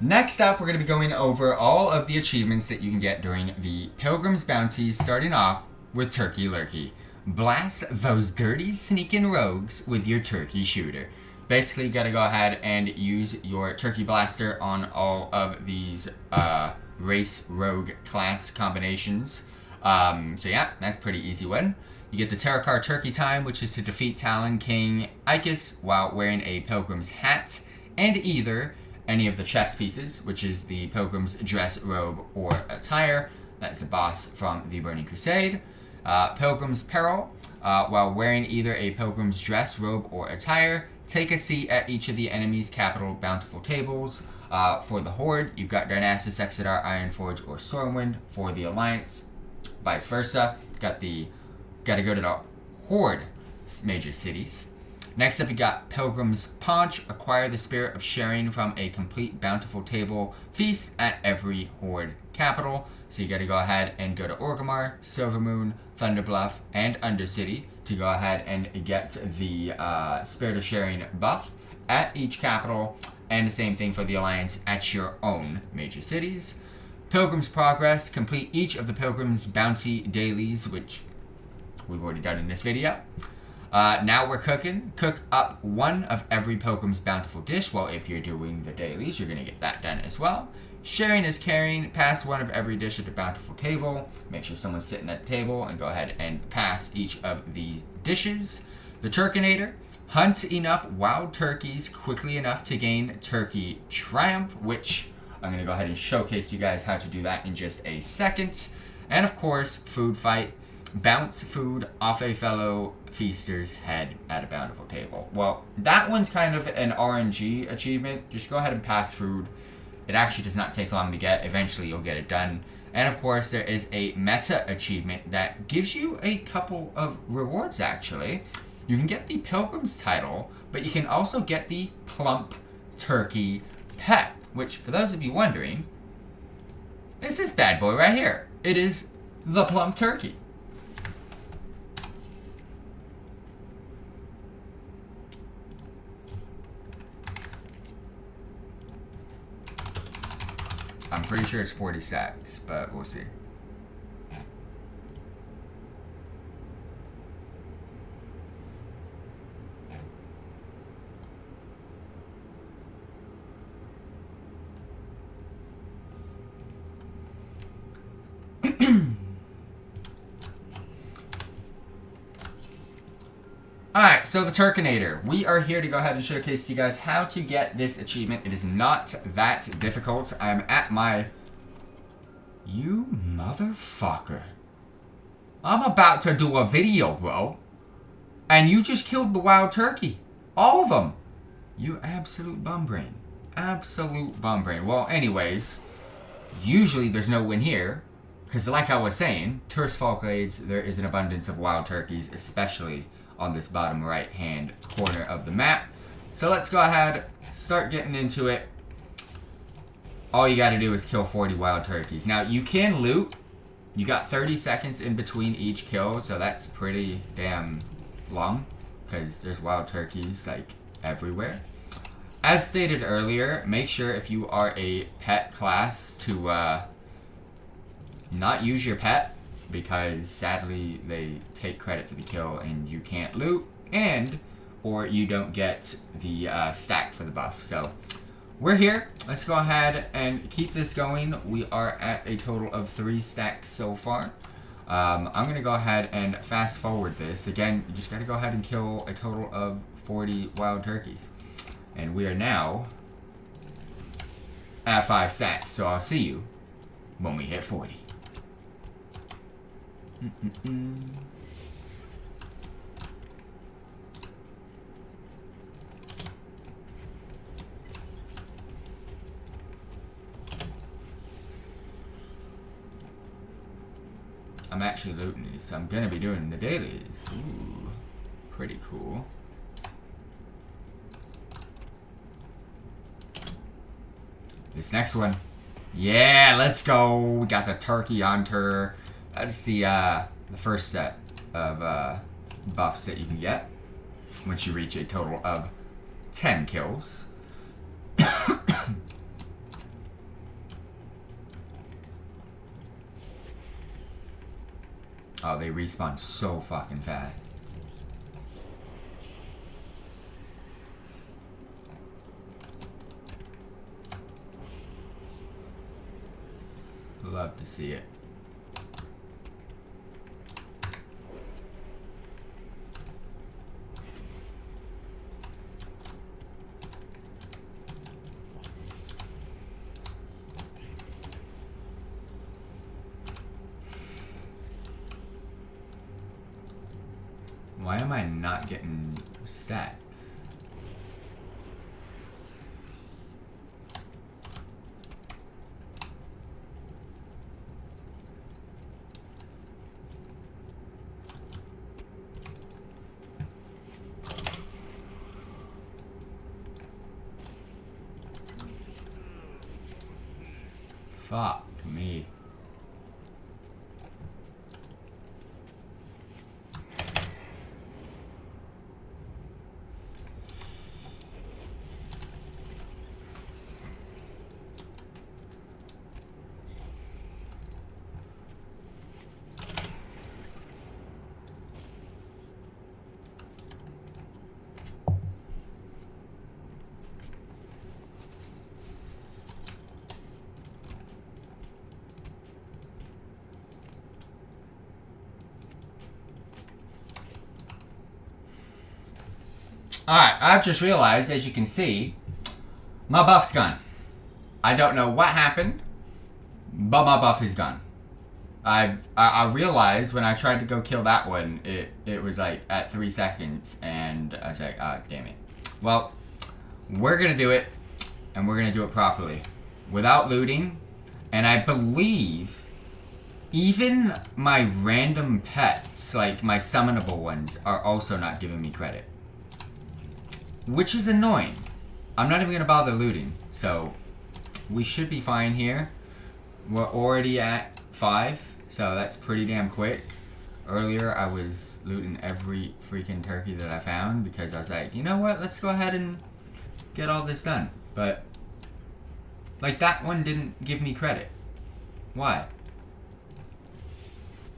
Next up, we're going to be going over all of the achievements that you can get during the Pilgrim's Bounty, starting off with Turkey Lurkey. Blast those dirty sneaking rogues with your turkey shooter. Basically, you got to go ahead and use your turkey blaster on all of these race rogue class combinations. So yeah, that's a pretty easy one. You get the Terakar Turkey Time, which is to defeat Talon King Icus while wearing a Pilgrim's hat, and either any of the chess pieces, which is the Pilgrim's dress, robe, or attire. That's a boss from the Burning Crusade. Pilgrim's Peril, while wearing either a Pilgrim's dress, robe, or attire, take a seat at each of the enemy's capital bountiful tables. For the Horde, you've got Darnassus, Exeter, Ironforge, or Stormwind. For the Alliance, vice versa. Got to go to the Horde major cities. Next up, you got Pilgrim's Paunch. Acquire the spirit of sharing from a complete bountiful table feast at every Horde capital. So you got to go ahead and go to Orgrimmar, Silvermoon, Thunderbluff, and Undercity to go ahead and get the spirit of sharing buff at each capital, and the same thing for the Alliance at your own major cities. Pilgrim's Progress. Complete each of the Pilgrim's Bounty dailies, which we've already done in this video. Now we're cooking. Cook up one of every Pilgrim's Bountiful dish. Well, if you're doing the dailies, you're going to get that done as well. Sharing is caring. Pass one of every dish at the bountiful table. Make sure someone's sitting at the table and go ahead and pass each of these dishes. The Turkinator. Hunt enough wild turkeys quickly enough to gain Turkey Triumph, which I'm going to go ahead and showcase you guys how to do that in just a second. And of course, Food Fight. Bounce food off a fellow feaster's head at a bountiful table. Well, that one's kind of an RNG achievement. Just go ahead and pass food. It actually does not take long to get. Eventually, you'll get it done. And of course, there is a meta achievement that gives you a couple of rewards, actually. You can get the Pilgrim's title, but you can also get the Plump Turkey Pet, which, for those of you wondering, is this bad boy right here. It is the Plump Turkey. I'm pretty sure it's 40 stacks, but we'll see. Alright, so the Turkinator. We are here to go ahead and showcase to you guys how to get this achievement. It is not that difficult. I'm at my... You motherfucker. I'm about to do a video, bro. And you just killed the wild turkey. All of them. You absolute bum brain. Absolute bum brain. Well, anyways, usually there's no win here. Because like I was saying, Terse Falkglades, there is an abundance of wild turkeys, especially on this bottom right hand corner of the map. So let's go ahead, start getting into it. All you gotta do is kill 40 wild turkeys. Now you can loot. You got 30 seconds in between each kill, so that's pretty damn long, because there's wild turkeys like everywhere. As stated earlier, make sure if you are a pet class to not use your pet, because sadly they take credit for the kill and you can't loot, and or you don't get the stack for the buff. So we're here. Let's go ahead and keep this going. We are at a total of 3 stacks so far. I'm going to go ahead and fast forward this. Again, you just got to go ahead and kill a total of 40 wild turkeys. And we are now at 5 stacks. So I'll see you when we hit 40. I'm actually looting these, so I'm gonna be doing the dailies. Ooh, pretty cool. This next one, yeah, let's go. We got the turkey hunter. That's the first set of buffs that you can get once you reach a total of 10 kills. Oh, they respawn so fucking fast. Love to see it. Why am I not getting stacks? Fuck me. Alright, I've just realized, as you can see, my buff's gone. I don't know what happened, but my buff is gone. I realized when I tried to go kill that one, it was like at 3 seconds, and I was like, oh, damn it. Well, we're gonna do it, and we're gonna do it properly. Without looting, and I believe even my random pets, like my summonable ones, are also not giving me credit. Which is annoying. I'm not even going to bother looting. So, we should be fine here. We're already at 5. So, that's pretty damn quick. Earlier, I was looting every freaking turkey that I found. Because I was like, you know what? Let's go ahead and get all this done. But, like, that one didn't give me credit. Why?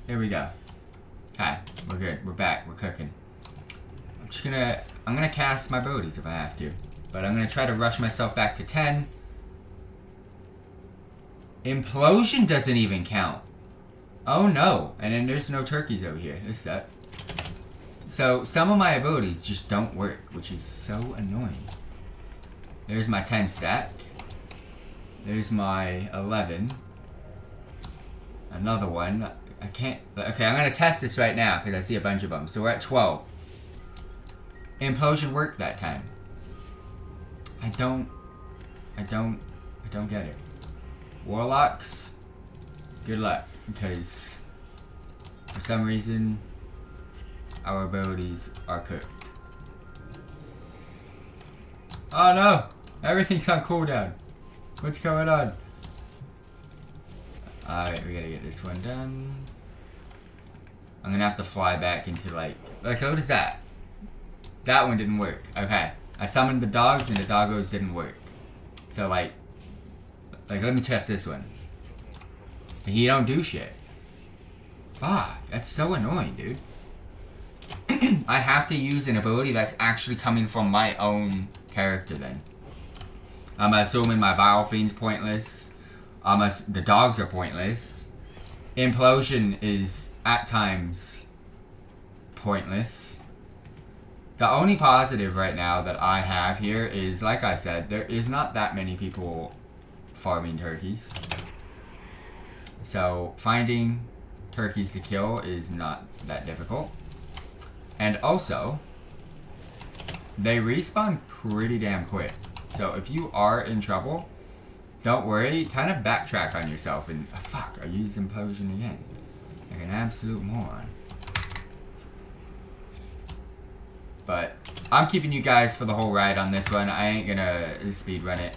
There we go. Okay, we're good. We're back. We're cooking. I'm gonna cast my abilities if I have to. But I'm gonna try to rush myself back to 10. Implosion doesn't even count. Oh no. And then there's no turkeys over here. This sucks. So some of my abilities just don't work, which is so annoying. There's my 10 stack. There's my 11. Another one. I can't. Okay, I'm gonna test this right now because I see a bunch of them. So we're at 12. Implosion worked that time. I don't get it. Warlocks, good luck, because for some reason our abilities are cooked. Oh no! Everything's on cooldown. What's going on? Alright, we gotta get this one done. I'm gonna have to fly back into like so what is that? That one didn't work. Okay. I summoned the dogs and the doggos didn't work. So like let me test this one. He don't do shit. Fuck, that's so annoying, dude. I have to use an ability that's actually coming from my own character then. I'm assuming my Vile Fiend's pointless. The dogs are pointless. implosion is at times pointless. The only positive right now that I have here is, like I said, there is not that many people farming turkeys. So finding turkeys to kill is not that difficult. And also, they respawn pretty damn quick. So if you are in trouble, don't worry, kind of backtrack on yourself and, oh, fuck, I used implosion again. Like an absolute moron. But I'm keeping you guys for the whole ride on this one. I ain't gonna speedrun it.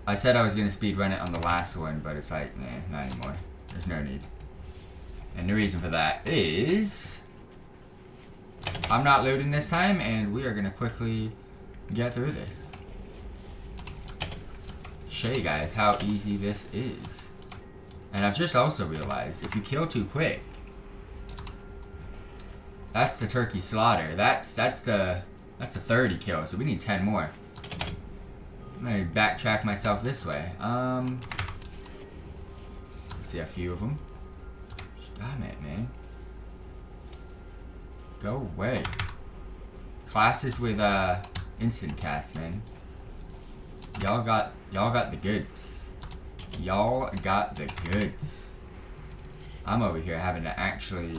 I said I was gonna speedrun it on the last one, but it's like, nah, not anymore. There's no need. And the reason for that is I'm not loading this time, and we are gonna quickly get through this. Show you guys how easy this is. And I've just also realized if you kill too quick, that's the turkey slaughter. That's the 30 kills. So we need 10 more. I'm gonna backtrack myself this way. See a few of them. Damn it, man. Go away. Classes with instant cast, man. Y'all got the goods. Y'all got the goods. I'm over here having to actually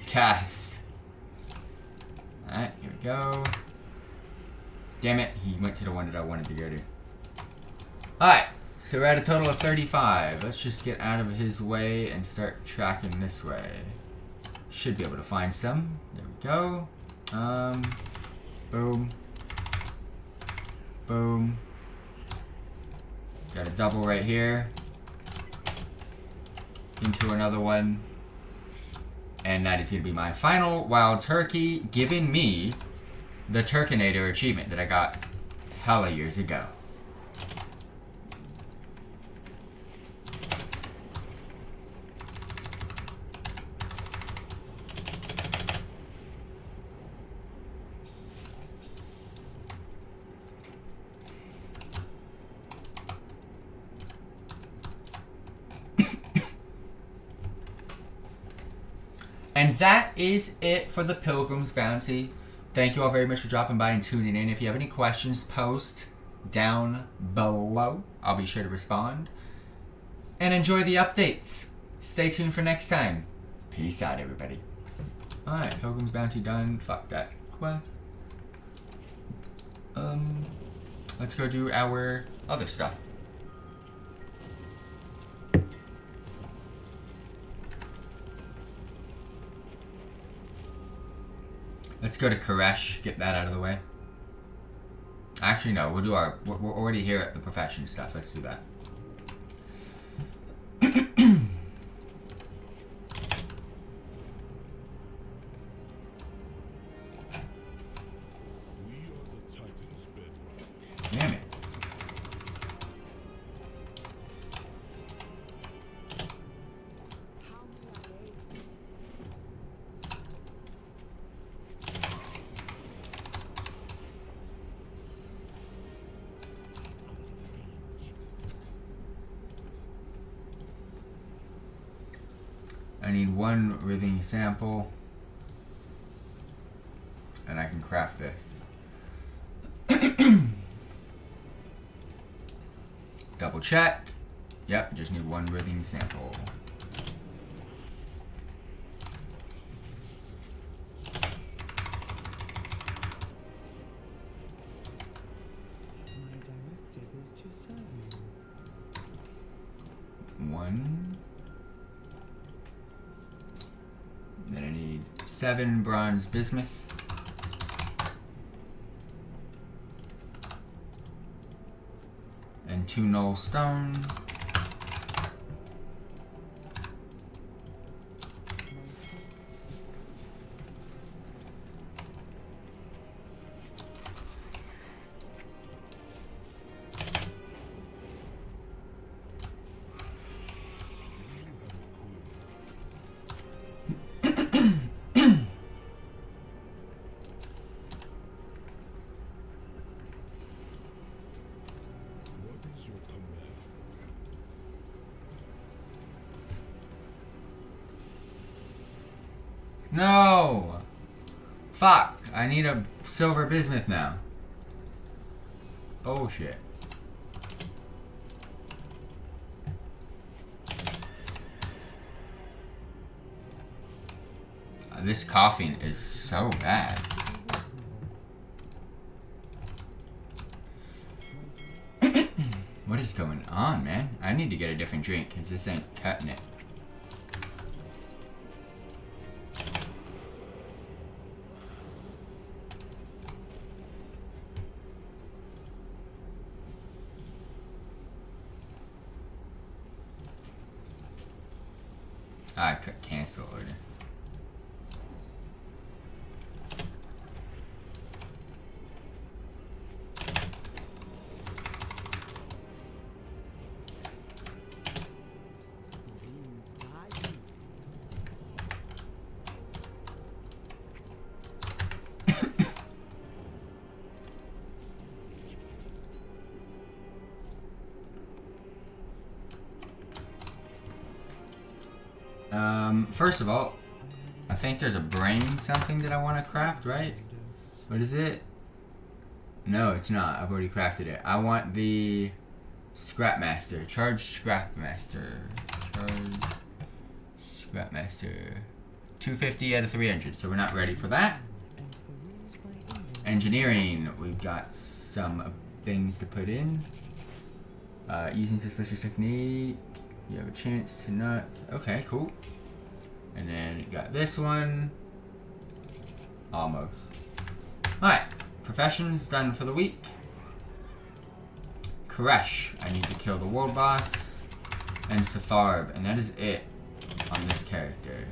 cast. Alright, here we go. Damn it, he went to the one that I wanted to go to. Alright, so we're at a total of 35. Let's just get out of his way and start tracking this way. Should be able to find some. There we go. Boom. Boom. Got a double right here. Into another one. And that is going to be my final wild turkey, giving me the Turkinator achievement that I got hella years ago. And that is it for the Pilgrim's Bounty. Thank you all very much for dropping by and tuning in. If you have any questions, post down below. I'll be sure to respond. And enjoy the updates. Stay tuned for next time. Peace out, everybody. Alright, Pilgrim's Bounty done. Fuck that quest. Let's go do our other stuff. Let's go to Koresh, get that out of the way. Actually, no, we'll do our... We're already here at the profession stuff. Let's do that. Damn it. I need one breathing sample, and I can craft this. Double check. Yep, just need one breathing sample. One. Then I need 7 bronze bismuth. And 2 null stone. Fuck! I need a silver bismuth now. Bullshit. This coughing is so bad. What is going on, man? I need to get a different drink because this ain't cutting it. I could cancel order. First of all, I think there's a brain something that I want to craft, right? What is it? No, it's not. I've already crafted it. I want the Scrapmaster. Charge Scrapmaster. Charge Scrapmaster. 250 out of 300, so we're not ready for that. Engineering. We've got some things to put in. Using suspicious technique. You have a chance to not... Okay, cool. And then you got this one. Almost. Alright. Professions done for the week. Koresh. I need to kill the world boss. And Safarb. And that is it on this character.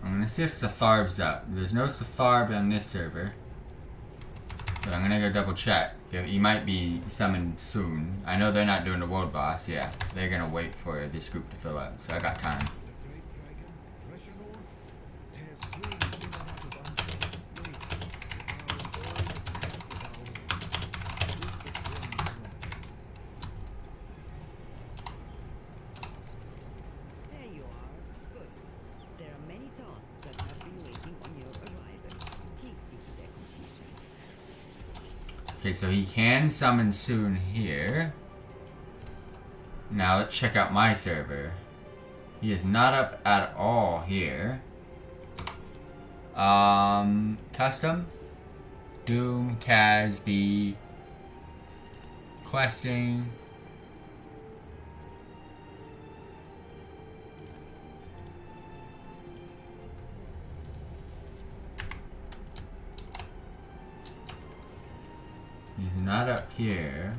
I'm gonna see if Safarb's up. There's no Safarb on this server. But I'm gonna go double check. He might be summoned soon. I know they're not doing the world boss, yeah. They're gonna wait for this group to fill up, so I got time. Okay, so he can summon soon here. Now let's check out my server. He is not up at all here. Custom. Doom, Casby. Questing. He's not up here.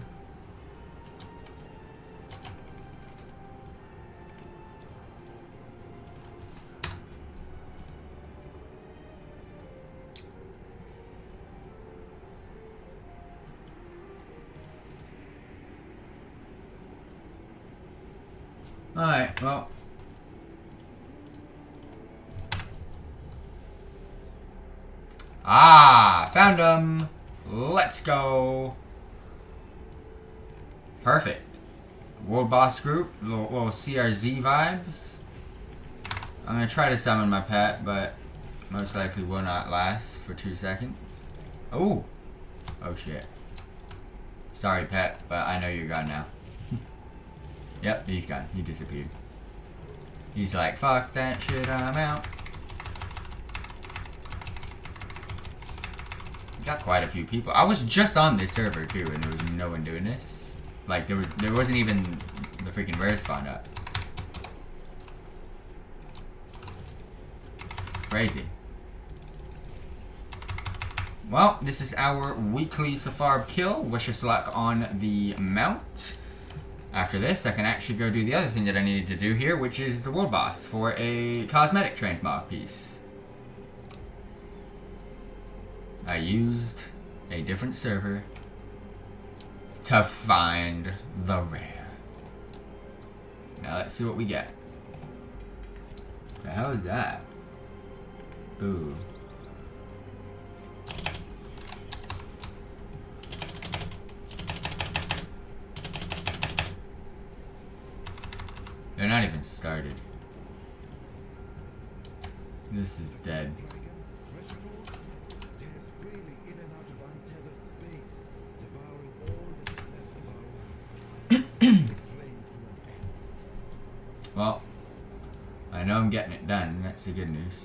Alright, well. Ah, found him. Let's go. Perfect. World boss group. Little CRZ vibes. I'm gonna try to summon my pet, but most likely will not last for 2 seconds. Oh. Oh shit. Sorry, pet, but I know you're gone now. Yep, he's gone. He disappeared. He's like, fuck that shit, I'm out. Got quite a few people. I was just on this server too, and there was no one doing this. Like there wasn't even the freaking rare spawn up. Crazy. Well, this is our weekly Safarb kill. Wish us luck on the mount. After this, I can actually go do the other thing that I needed to do here, which is the world boss for a cosmetic transmog piece. I used a different server to find the rare. Now let's see what we get. The hell is that? Ooh. They're not even started. This is dead. Well, I know I'm getting it done. That's the good news.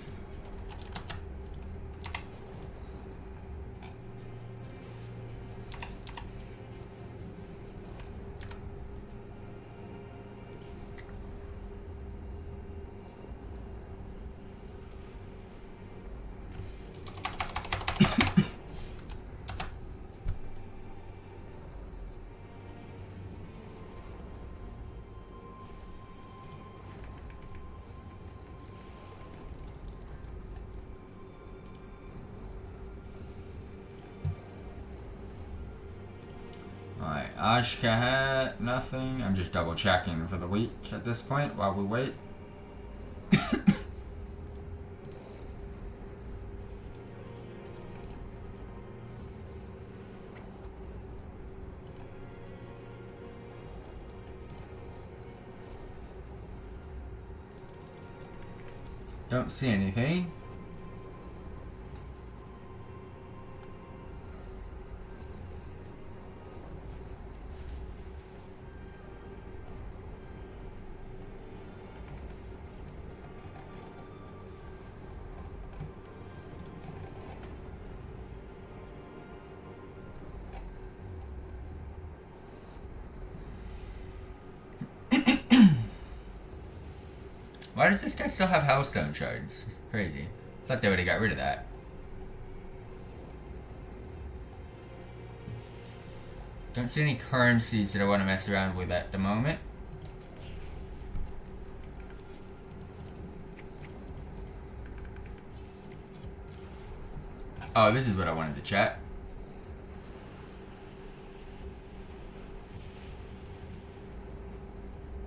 Alright, Ashkahat, nothing. I'm just double checking for the week at this point while we wait. Don't see anything. Why does this guy still have Hellstone shards? Crazy. I thought they would have got rid of that. Don't see any currencies that I want to mess around with at the moment. Oh, this is what I wanted to chat.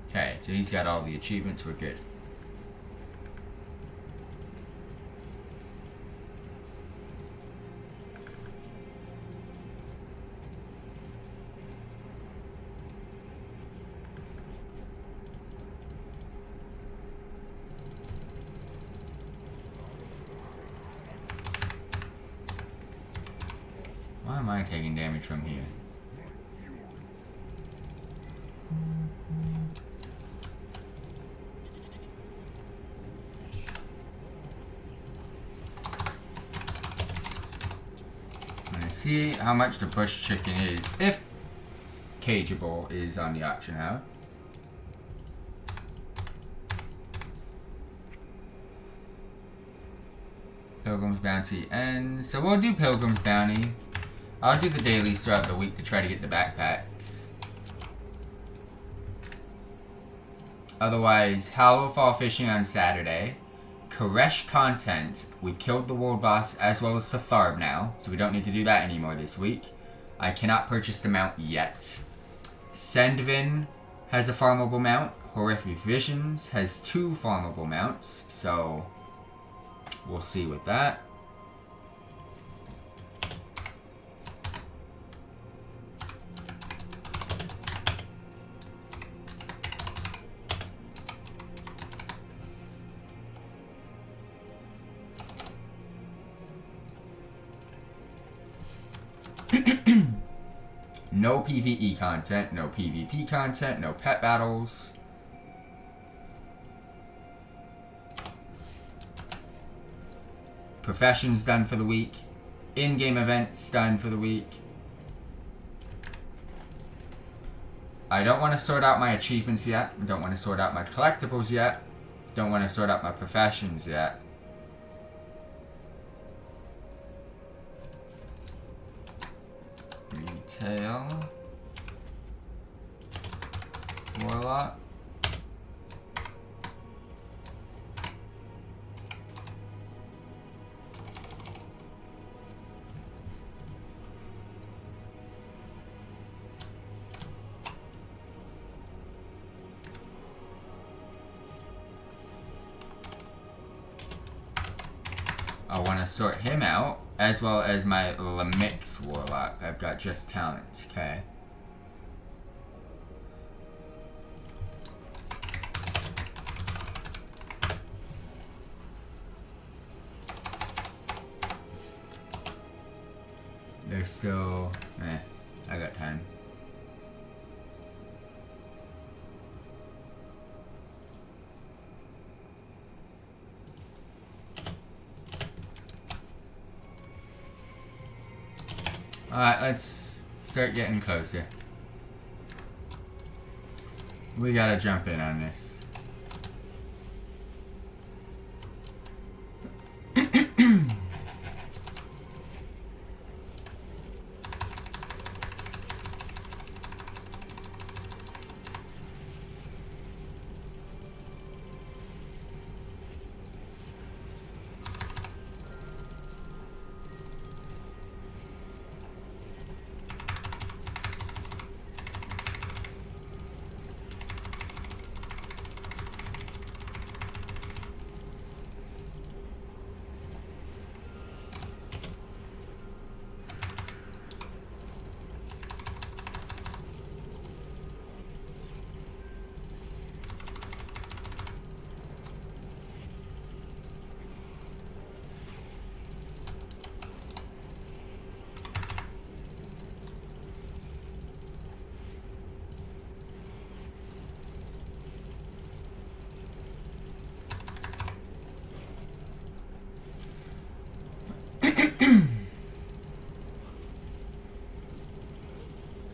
Okay, so he's got all the achievements, we're good. Why am I taking damage from here? I'm gonna see how much the bush chicken is, if cageable is on the auction house. Pilgrim's Bounty ends, so we'll do Pilgrim's Bounty. I'll do the dailies throughout the week to try to get the backpacks. Otherwise, Hallowfall fishing on Saturday. Koresh content. We've killed the world boss as well as Satharb now, so we don't need to do that anymore this week. I cannot purchase the mount yet. Sendvin has a farmable mount. Horrific Visions has 2 farmable mounts, so we'll see with that. No PvE content, no PvP content, no pet battles. Professions done for the week. In-game events done for the week. I don't want to sort out my achievements yet. I don't want to sort out my collectibles yet. Don't want to sort out my professions yet. Tail. Warlock. I want to sort him out, as well as my Lemix Warlock. I've got just talents, okay. They're still... I got time. Alright, let's start getting closer. We gotta jump in on this.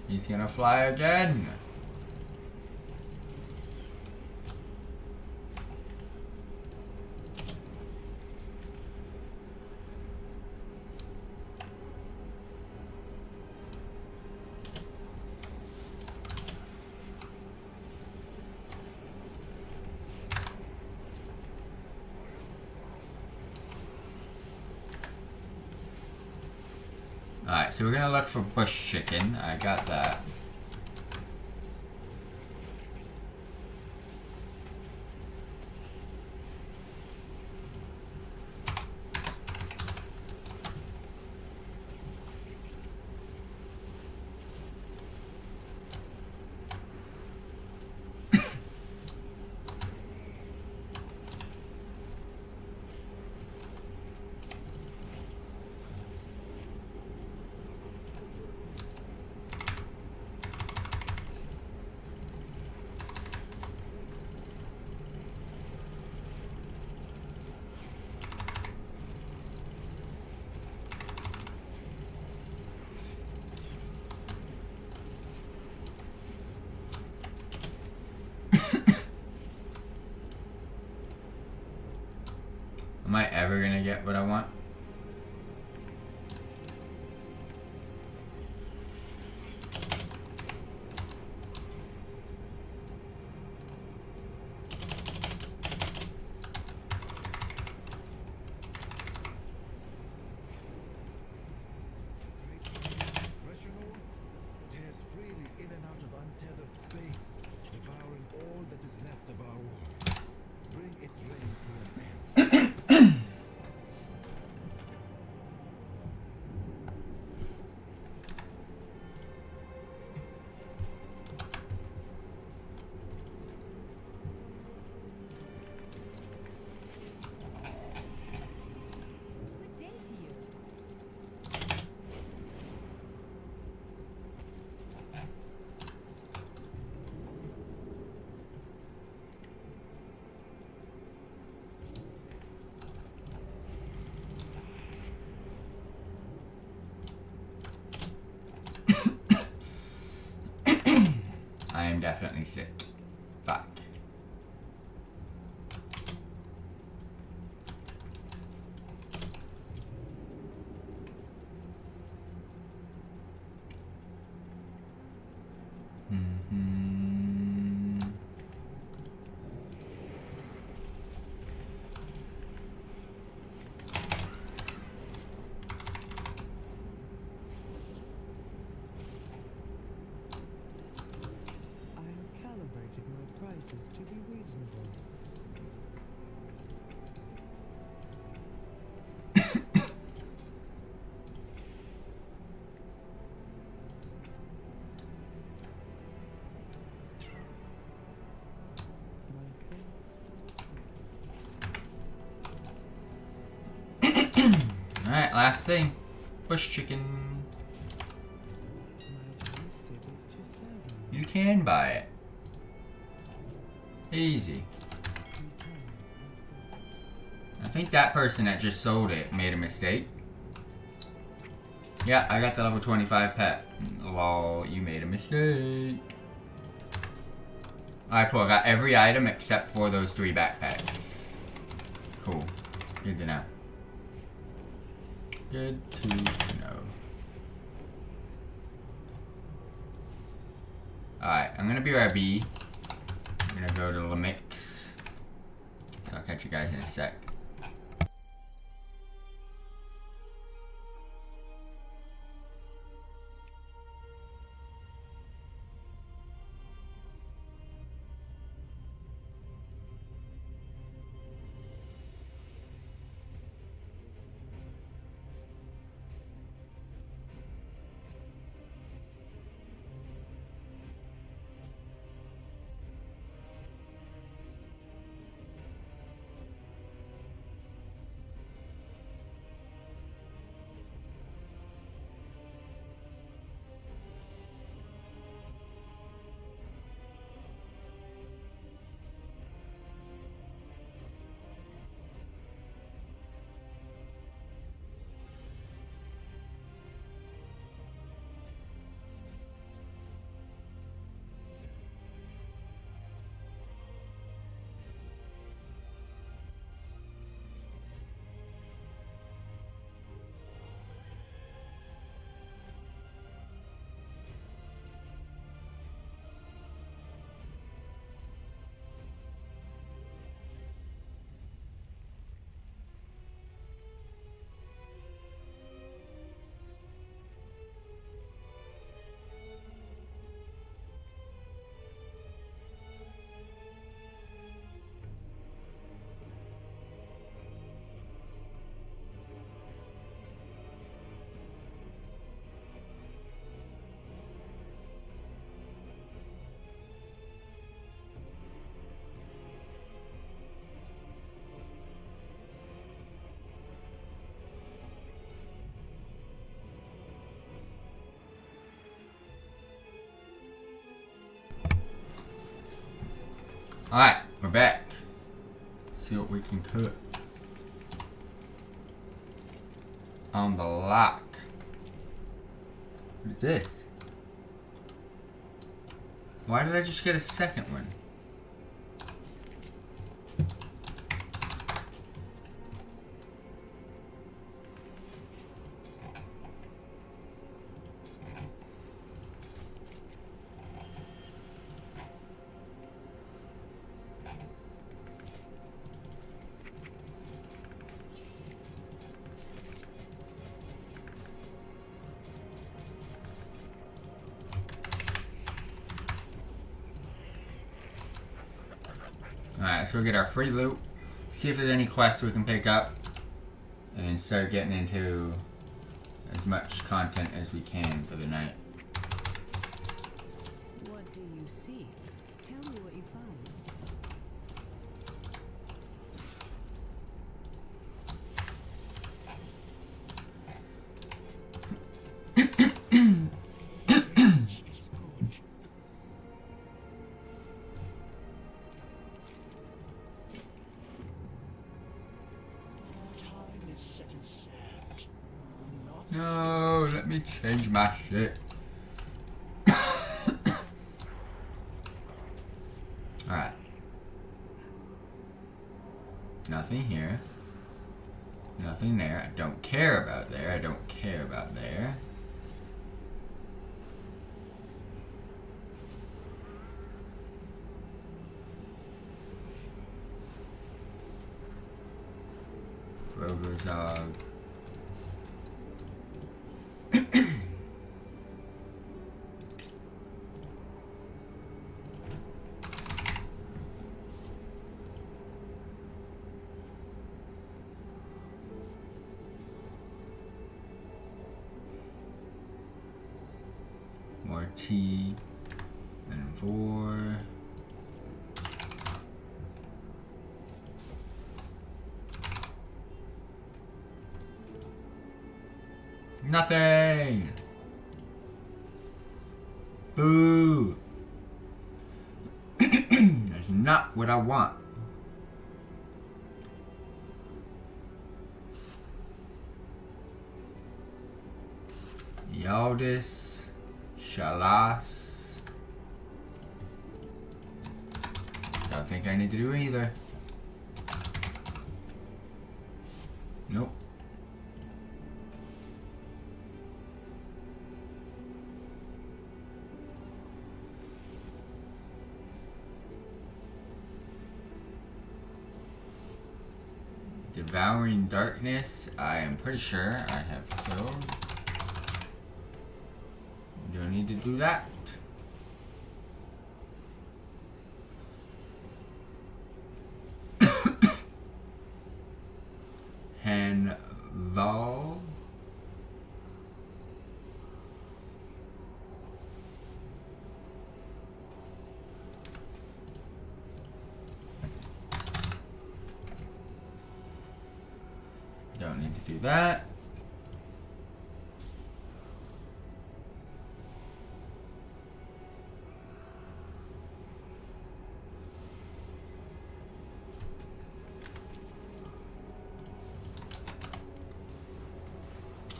He's gonna fly again. Alright, so we're gonna look for bush chicken. I got that. Am I ever gonna get what I want? tears freely in and out of untethered space, devouring all that is left of our world. Bring its reign to an end. Good day to you. I am definitely sick. Fuck. last thing. Bush chicken. You can buy it. Easy. I think that person that just sold it made a mistake. Yeah, I got the level 25 pet. Lol, you made a mistake. Alright, cool. I got every item except for those 3 backpacks. Cool. Good to know. Good to know. Alright, I'm gonna be RB. I'm gonna go to Lemix. So I'll catch you guys in a sec. Alright, we're back. Let's see what we can cook. On the lock. What is this? Why did I just get a second one? Alright, so we'll get our free loot, see if there's any quests we can pick up, and then start getting into as much content as we can for the night. What do you see? Tell me what you found. No, let me change my shit. Alright. Nothing here. Nothing there. I don't care about there. I don't care about there. Rogozog. More tea and 4. Nothing. Boo. That's not what I want. Yaldis. Shalas. Don't think I need to do either. Nope. Devouring Darkness, I am pretty sure I have killed. Don't need to do that. Hanval. Don't need to do that.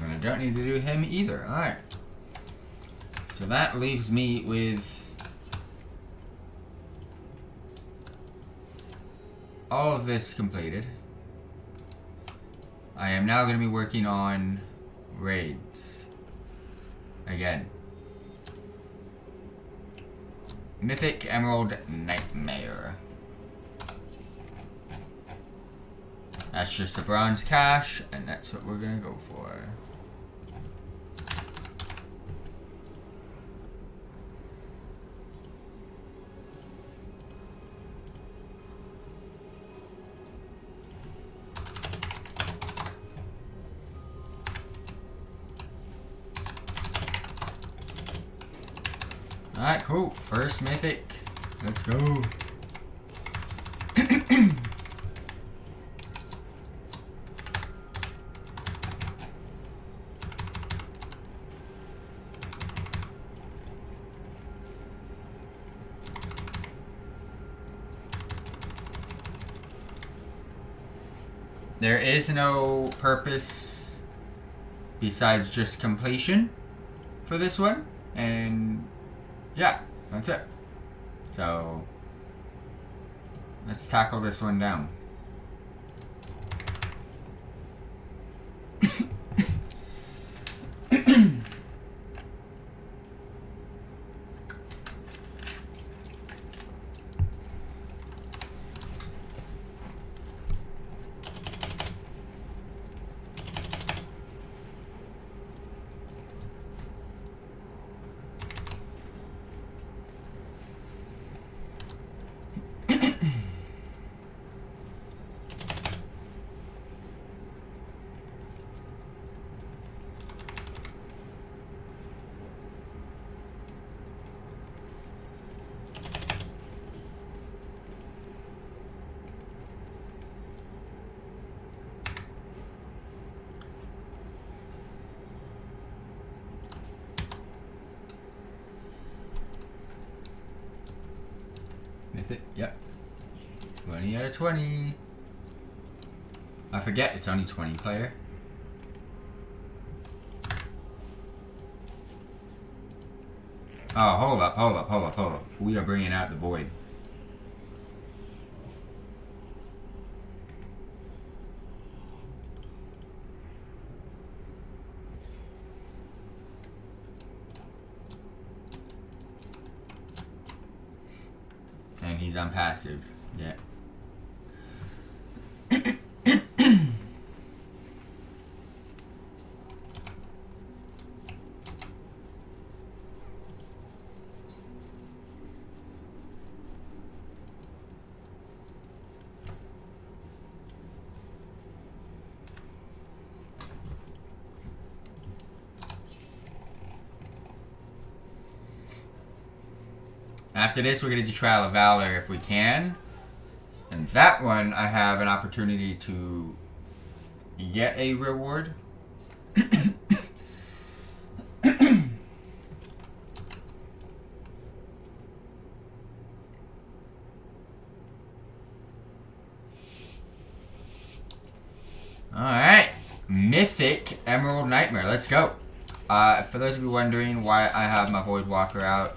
And I don't need to do him either. Alright. So that leaves me with all of this completed. I am now going to be working on raids. Again. Mythic Emerald Nightmare. That's just a bronze cache, and that's what we're going to go for. Alright, cool. First mythic. Let's go. There is no purpose besides just completion for this one, and yeah, that's it. So let's tackle this one down. Mythic, yep. 20 out of 20. I forget it's only 20 player. Oh, hold up. We are bringing out the void. And he's on passive. Yeah. After this, we're going to do Trial of Valor if we can. And that one, I have an opportunity to get a reward. old nightmare. Let's go. For those of you wondering why I have my Void Walker out,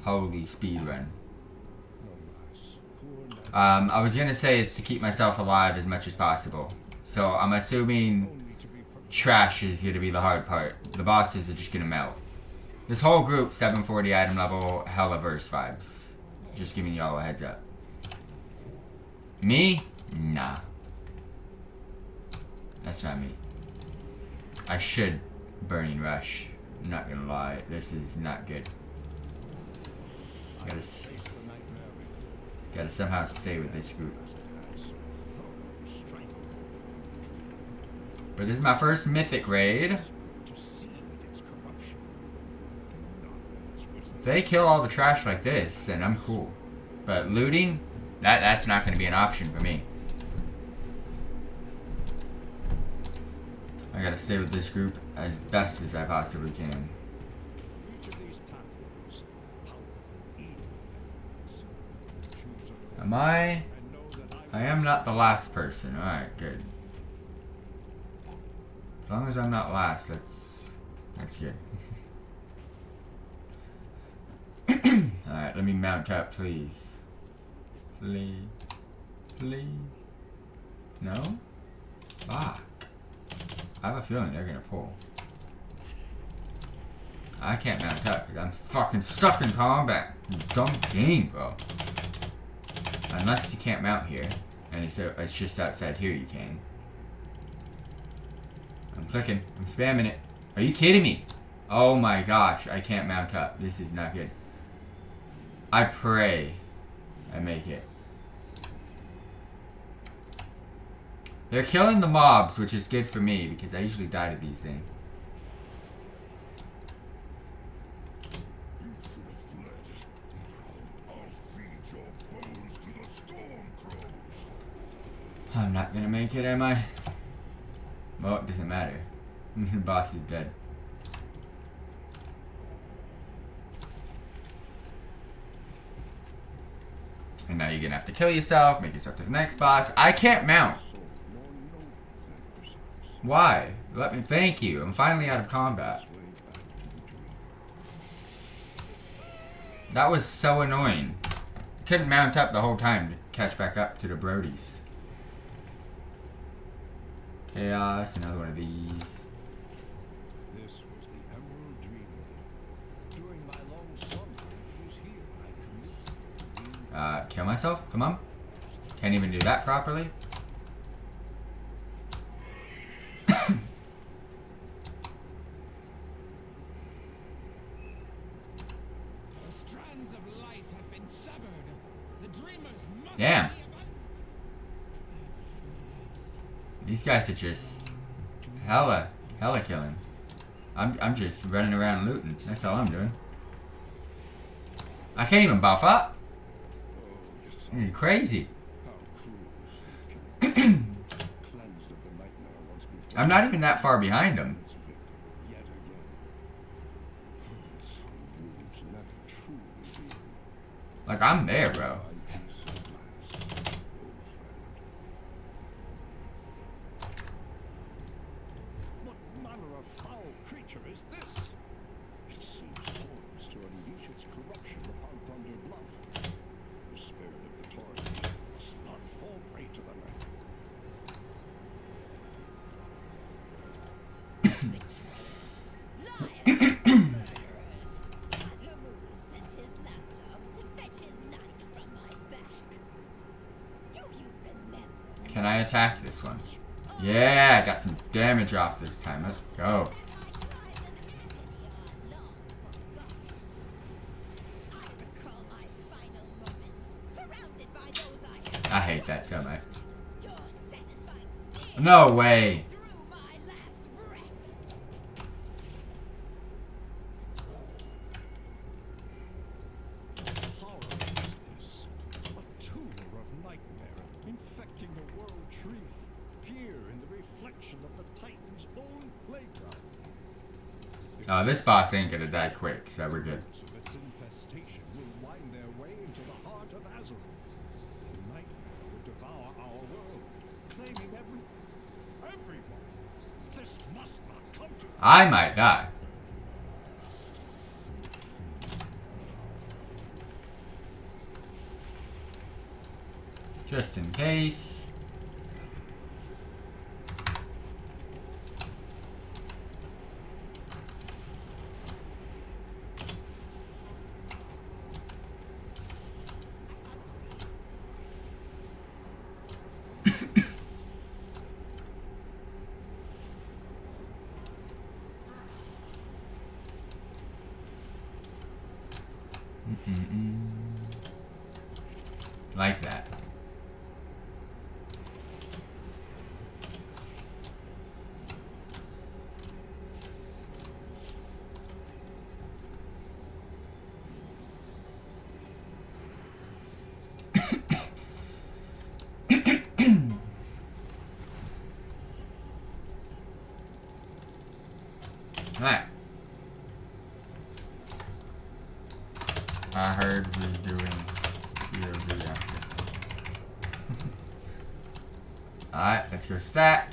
holy speed run. I was gonna say it's to keep myself alive as much as possible. So I'm assuming trash is gonna be the hard part. The bosses are just gonna melt. This whole group, 740 item level, hella verse vibes. Just giving y'all a heads up. Me? Nah. That's not me. I should Burning Rush. I'm not gonna lie, this is not good. Gotta somehow stay with this group. But this is my first mythic raid. If they kill all the trash like this, then I'm cool. But looting, that's not gonna be an option for me. I gotta stay with this group as best as I possibly can. Am I am not the last person. Alright, good. As long as I'm not last, that's good. Alright, let me mount up, please. Please. Please. No? Fuck. I have a feeling they're gonna pull. I can't mount up because I'm fucking stuck in combat. Dumb game, bro. Unless you can't mount here. And it's just outside here you can. I'm clicking. I'm spamming it. Are you kidding me? Oh my gosh. I can't mount up. This is not good. I pray I make it. They're killing the mobs, which is good for me because I usually die to these things. I'm not gonna make it, am I? Well, it doesn't matter. The boss is dead. And now you're gonna have to kill yourself, make yourself to the next boss. I can't mount. Why? Let me. Thank you. I'm finally out of combat. That was so annoying. Couldn't mount up the whole time to catch back up to the Brodies. Chaos, another one of these. This was the Emerald Dream. During my long slumber, it was here I commuted. Kill myself? Come on. Can't even do that properly. The strands of life have been severed. The dreamers must Damn. be These guys are just hella killing. I'm just running around looting. That's all I'm doing. I can't even buff up. You're crazy. I'm not even that far behind them. Like, I'm there, bro. What manner of foul creature is this? It seems poised to unleash its corruption upon Thunder Bluff. The spirit of the torrent must not fall prey to the night. Can I attack this one? Yeah, I got some damage off this time. Let's go. I hate that so much. No way. Horror is this? A tumor of nightmare infecting the world tree. Here in the reflection of the Titan's own playground. Oh, this boss ain't gonna die quick, so we're good. Roots of its infestation will wind their way into the heart of Azeroth. I might die. Just in case. Like that. Alright. I heard we're doing POV after. Alright, let's go stack.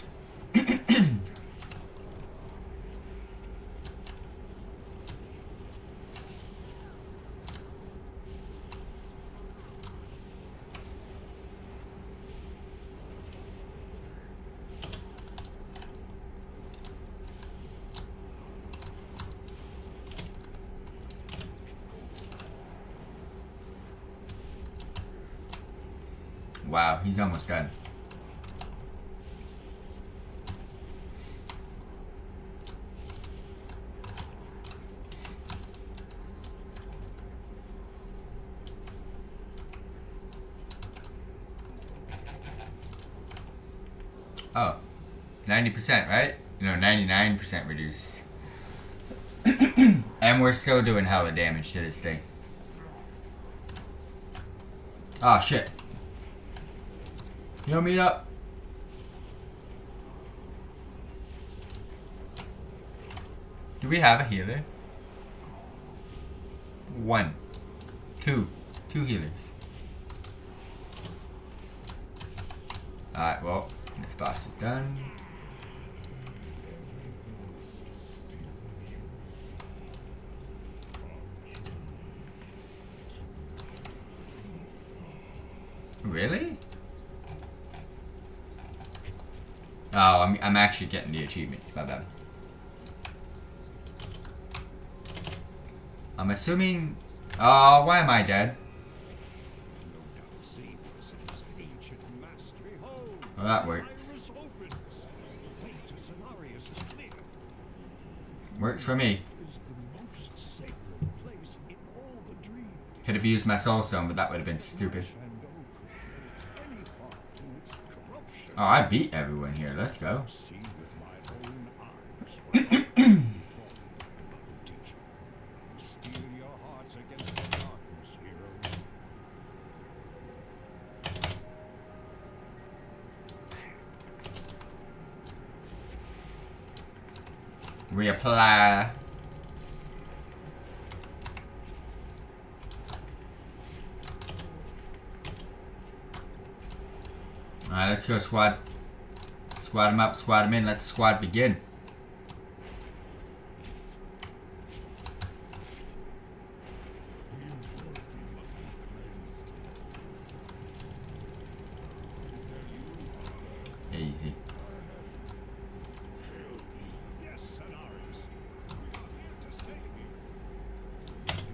Wow, he's almost done. Oh, 90%, right? No, 99% reduce. And we're still doing hella damage to this thing. Oh, shit. Heal me up. Do we have a healer? 1. 2. 2 healers. Alright, well, this boss is done. Really? Oh, I'm actually getting the achievement. My bad. I'm assuming... Oh, why am I dead? Well, that works. Works for me. Could have used my soul stone, but that would have been stupid. Oh, I beat everyone here. Let's go. Reapply. Alright, let's go, squad. Squad them up, squad them in. Let the squad begin. Easy.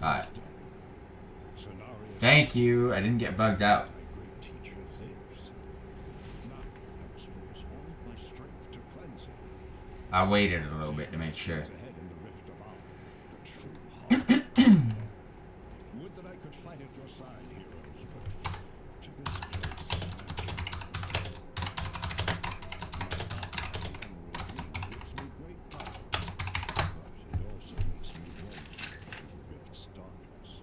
Alright. Thank you. I didn't get bugged out. I waited a little bit to make sure. Would that I could fight at your side, heroes, but to this place, gives me great power, but it also makes me wonder of the rift's darkness.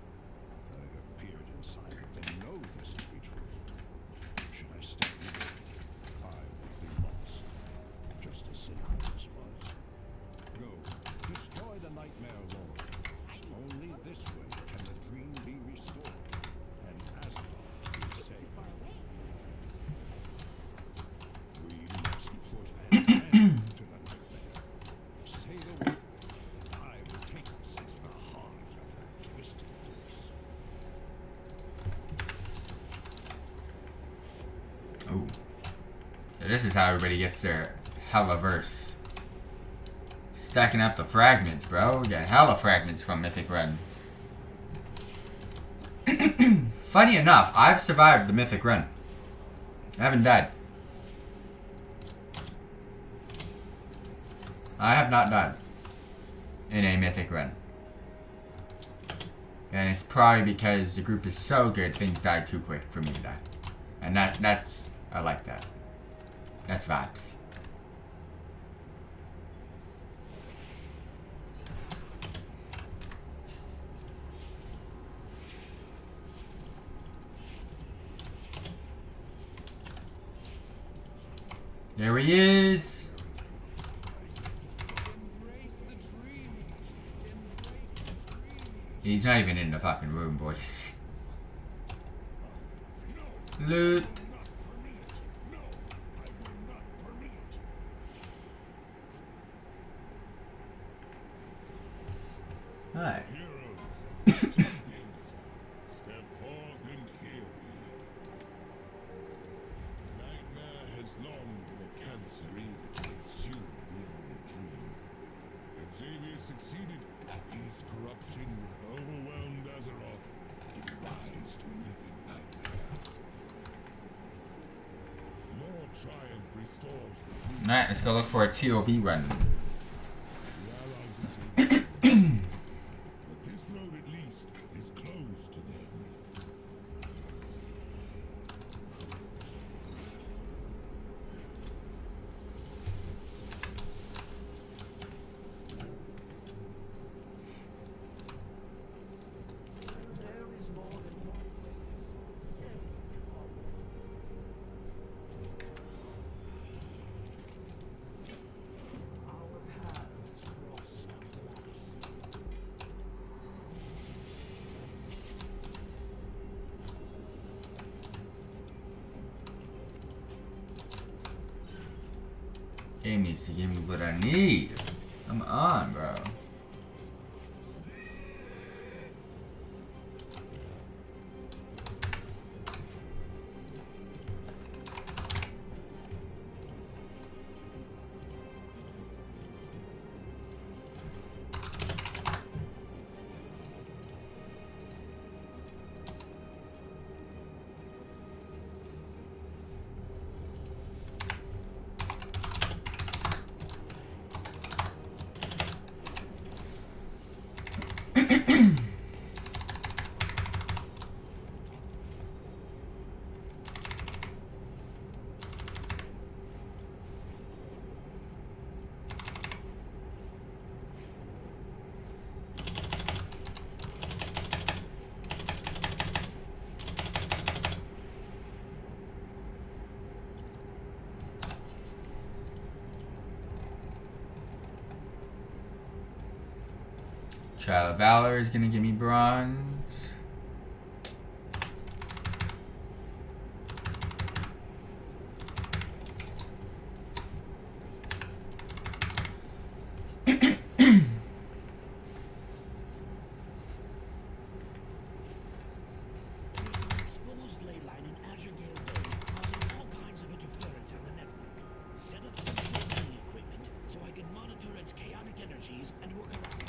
I have peered inside it and know this to be true. Should I stay here, I would be lost, just as Sinai's was. Go, destroy the Nightmare Lord. Only this way can the dream be restored, and Azeroth be saved. We must put an end to the nightmare. Say the word, So this is how everybody gets their hella verse. Stacking up the fragments, bro. We got hella fragments from Mythic runs. Funny enough, I've survived the Mythic run. I haven't died. I have not died in a Mythic run. And it's probably because the group is so good, things die too quick for me to die. And that's, I like that. That's vibes. There he is. He's not even in the fucking room, boys. Loot. Hi. Step forth and hear me. Nightmare has long been a cancer eager to consume the dream. But Xavier succeeded. His corruption with overwhelmed Azeroth gave rise to a living nightmare. Your triumph restores the dream. Alright, let's go look for a TOB run. The allies of Xavier. But this road at least is closed to them. Game needs to give me what I need. Come on, bro. Trial of Valor is gonna give me bronze. Exposed ley line in Azure Gale Bay, causing all kinds of interference on the network. Set up some training equipment so I can monitor its chaotic energies and work around it.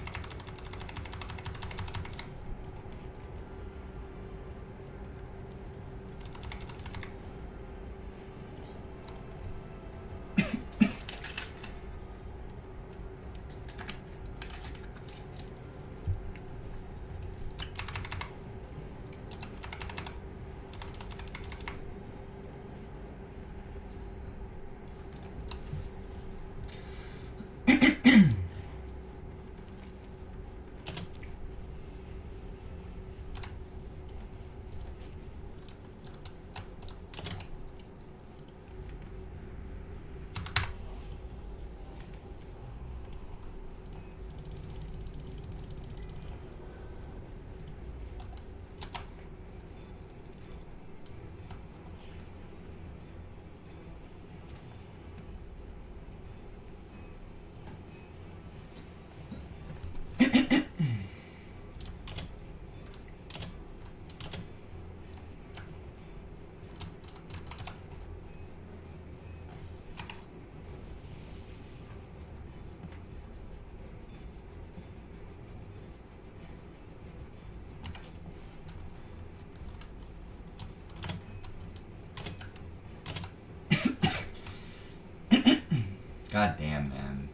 God damn, man.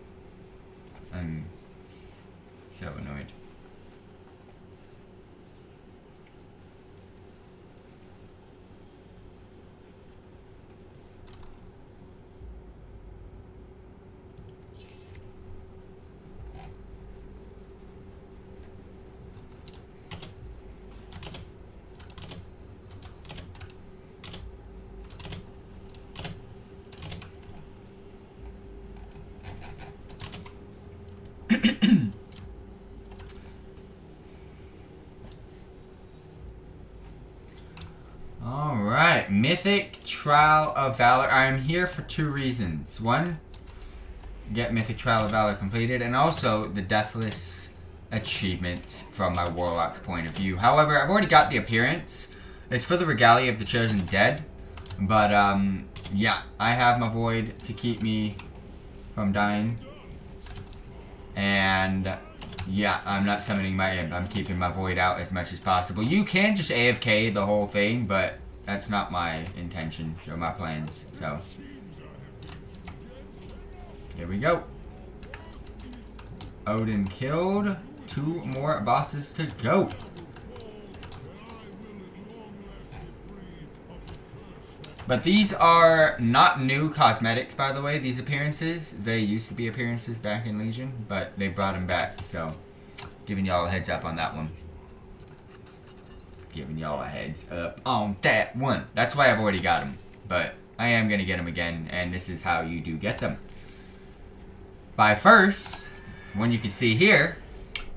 I'm so annoyed. Alright, Mythic Trial of Valor. I am here for 2 reasons. 1, get Mythic Trial of Valor completed, and also the Deathless achievement from my Warlock's point of view. However, I've already got the appearance. It's for the Regalia of the Chosen Dead. But, yeah, I have my Void to keep me from dying. And yeah, I'm not summoning my Imp. I'm keeping my Void out as much as possible. You can just AFK the whole thing, but that's not my intentions or my plans. So, here we go. Odin killed. 2 more bosses to go. But these are not new cosmetics, by the way, these appearances. They used to be appearances back in Legion, but they brought them back, so giving y'all a heads up on that one. Giving y'all a heads up on that one. That's why I've already got them, but I am going to get them again, and this is how you do get them. By first, when you can see here,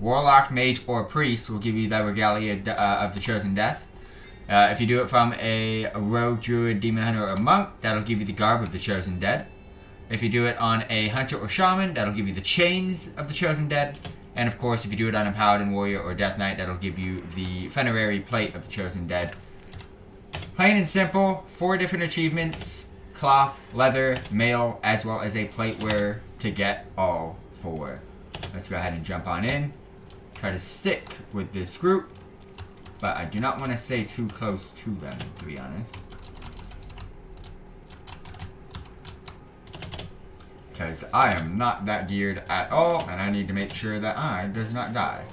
Warlock, Mage, or Priest will give you the Regalia of the Chosen Death. If you do it from a Rogue, Druid, Demon Hunter, or Monk, that'll give you the Garb of the Chosen Dead. If you do it on a Hunter or Shaman, that'll give you the Chains of the Chosen Dead. And of course, if you do it on a Paladin, Warrior, or Death Knight, that'll give you the Funerary Plate of the Chosen Dead. Plain and simple, 4 different achievements, cloth, leather, mail, as well as a plate wearer to get all 4. Let's go ahead and jump on in. Try to stick with this group. But I do not want to stay too close to them, to be honest. Because I am not that geared at all, and I need to make sure that I does not die.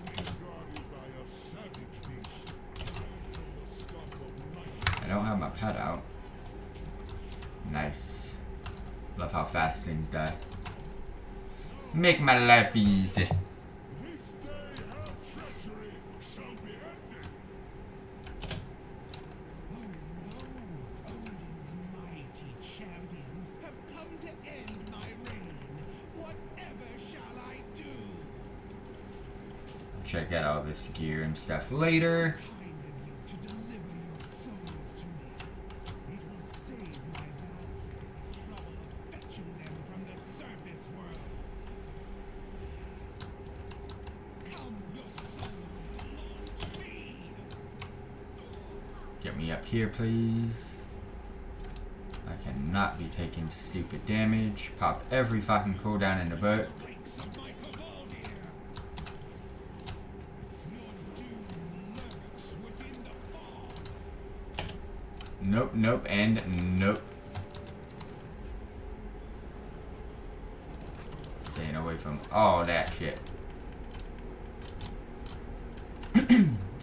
I don't have my pet out. Nice. Love how fast things die. Make my life easy. Check out all this gear and stuff later. Get me up here, please. I cannot be taking stupid damage. Pop every fucking cooldown in the book. Nope, nope, and nope. Staying away from all that shit.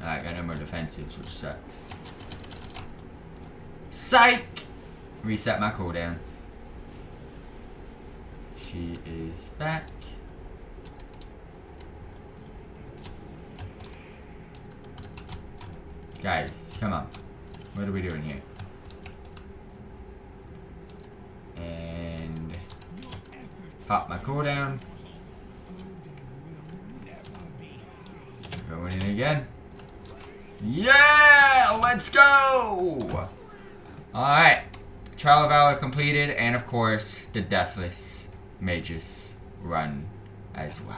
I got no more defensives, which sucks. Psych! Reset my cooldowns. She is back. Guys, come on. What are we doing here? And pop my cooldown. Going in again. Yeah! Let's go! Alright. Trial of Valor completed, and of course, the Deathless Mages run as well.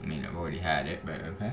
I mean, I've already had it, but okay.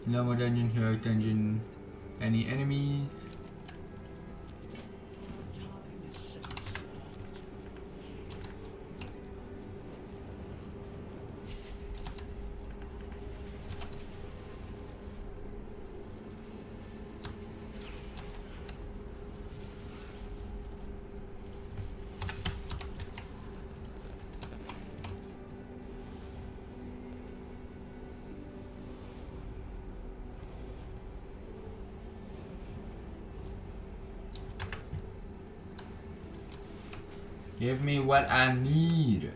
No more dungeon, heroic dungeon. Any enemies? Give me what I need.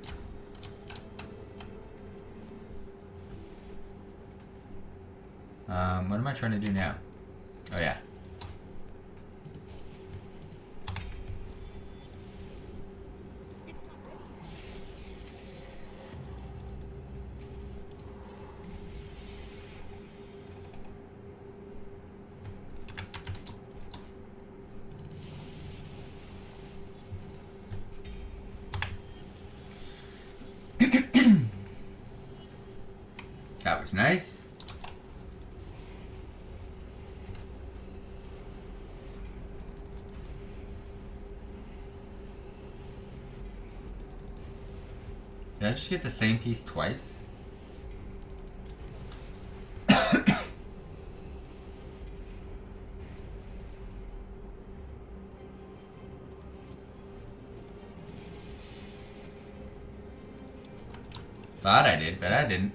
What am I trying to do now? Oh yeah. That was nice. Did I just get the same piece twice? Thought I did, but I didn't.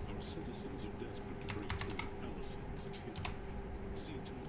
Our citizens are desperate to break through Allison's tyranny. See to it.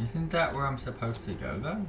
Isn't that where I'm supposed to go, though?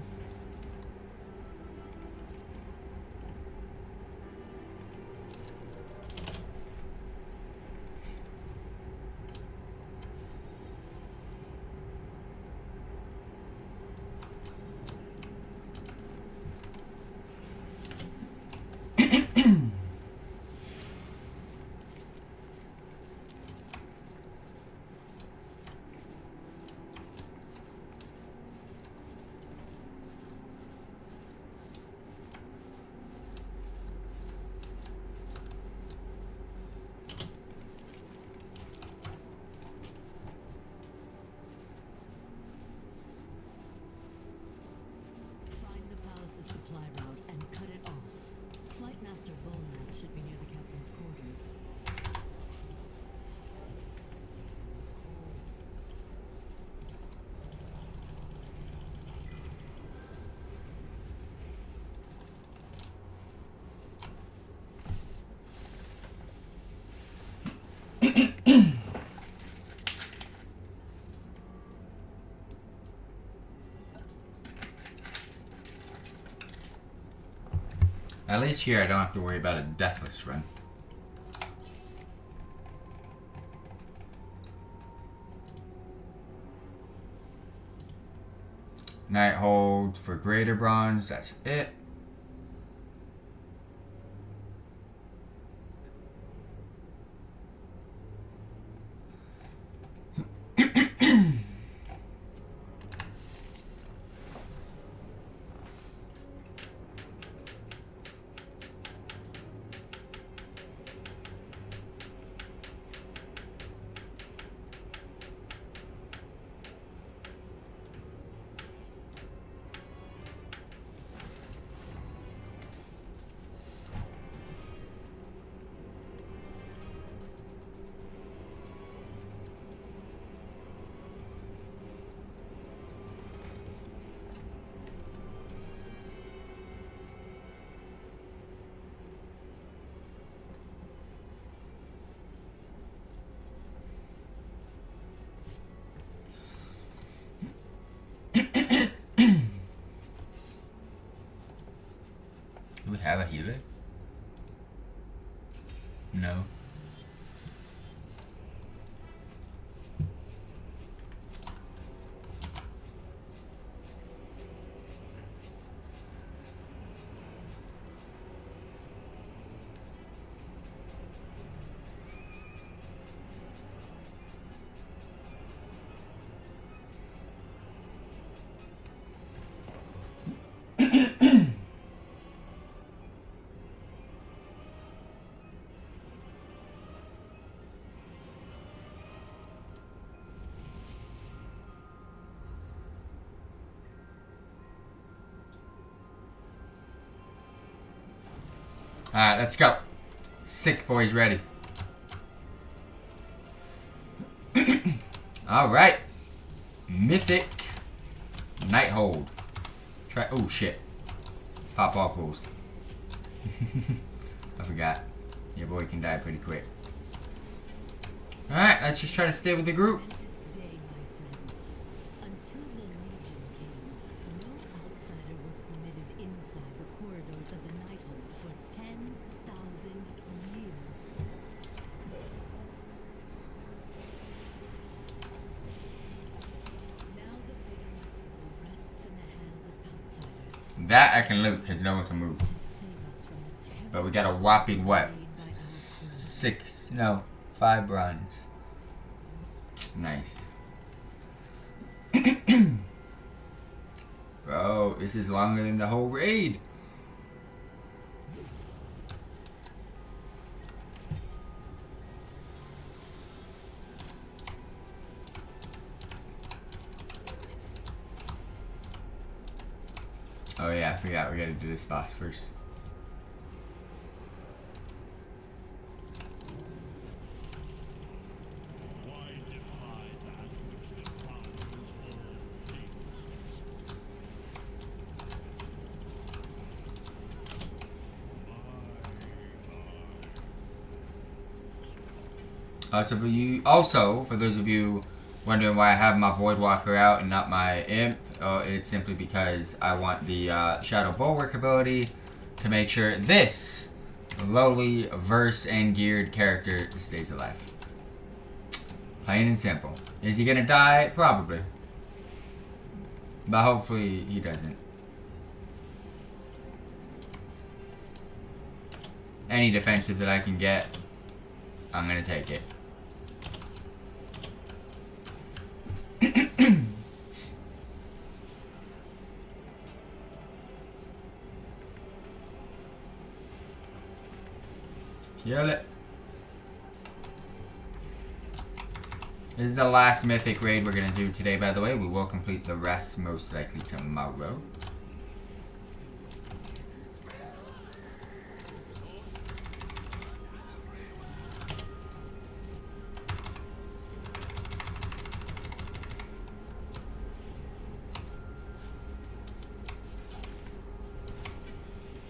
least here I don't have to worry about a deathless run. Night hold for greater bronze, that's it. Do we have a healer? No. Alright, let's go. Sick boys ready. Alright. Mythic Night Hold. Try. Oh shit. Pop all closed. I forgot. Your boy can die pretty quick. Alright, let's just try to stay with the group. Day, my friends. Until the Legion came, no outsider was permitted inside the corridors of the Nighthold for 10,000 years. Now the fate rests in the hands of outsiders That I can loot because no one can move. to save us from the terror But we got a whopping what? made by our 6, no, 5 bronze. Nice. Bro, this is longer than the whole raid. Oh yeah, I forgot we gotta do this boss first. Why defy that which defines all things? For those of you wondering why I have my Void Walker out and not my Imp, it's simply because I want the Shadow Bulwark ability to make sure this lowly verse and geared character stays alive. Plain and simple. Is he gonna die? Probably. But hopefully he doesn't. Any defensive that I can get, I'm gonna take it. Kill it. This is the last mythic raid we're gonna do today, by the way. We will complete the rest most likely tomorrow.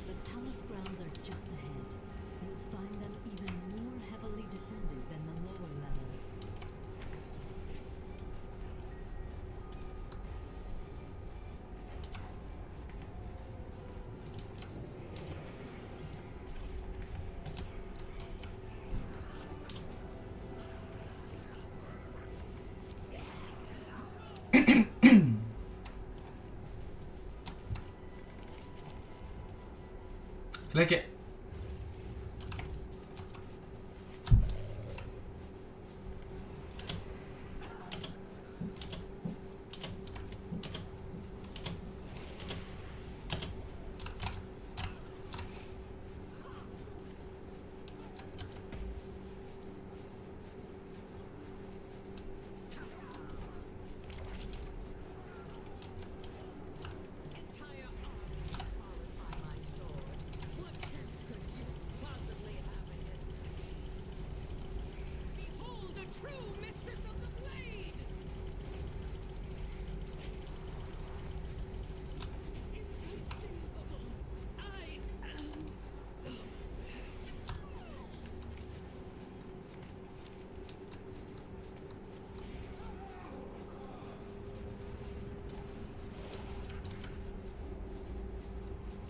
The palace grounds are just ahead. You'll find them even more heavily defended than the lower levels. Click it. Entire army followed by my sword. What chance could you possibly have against me? Behold the true mistress of the blade! Inconceivable. I am...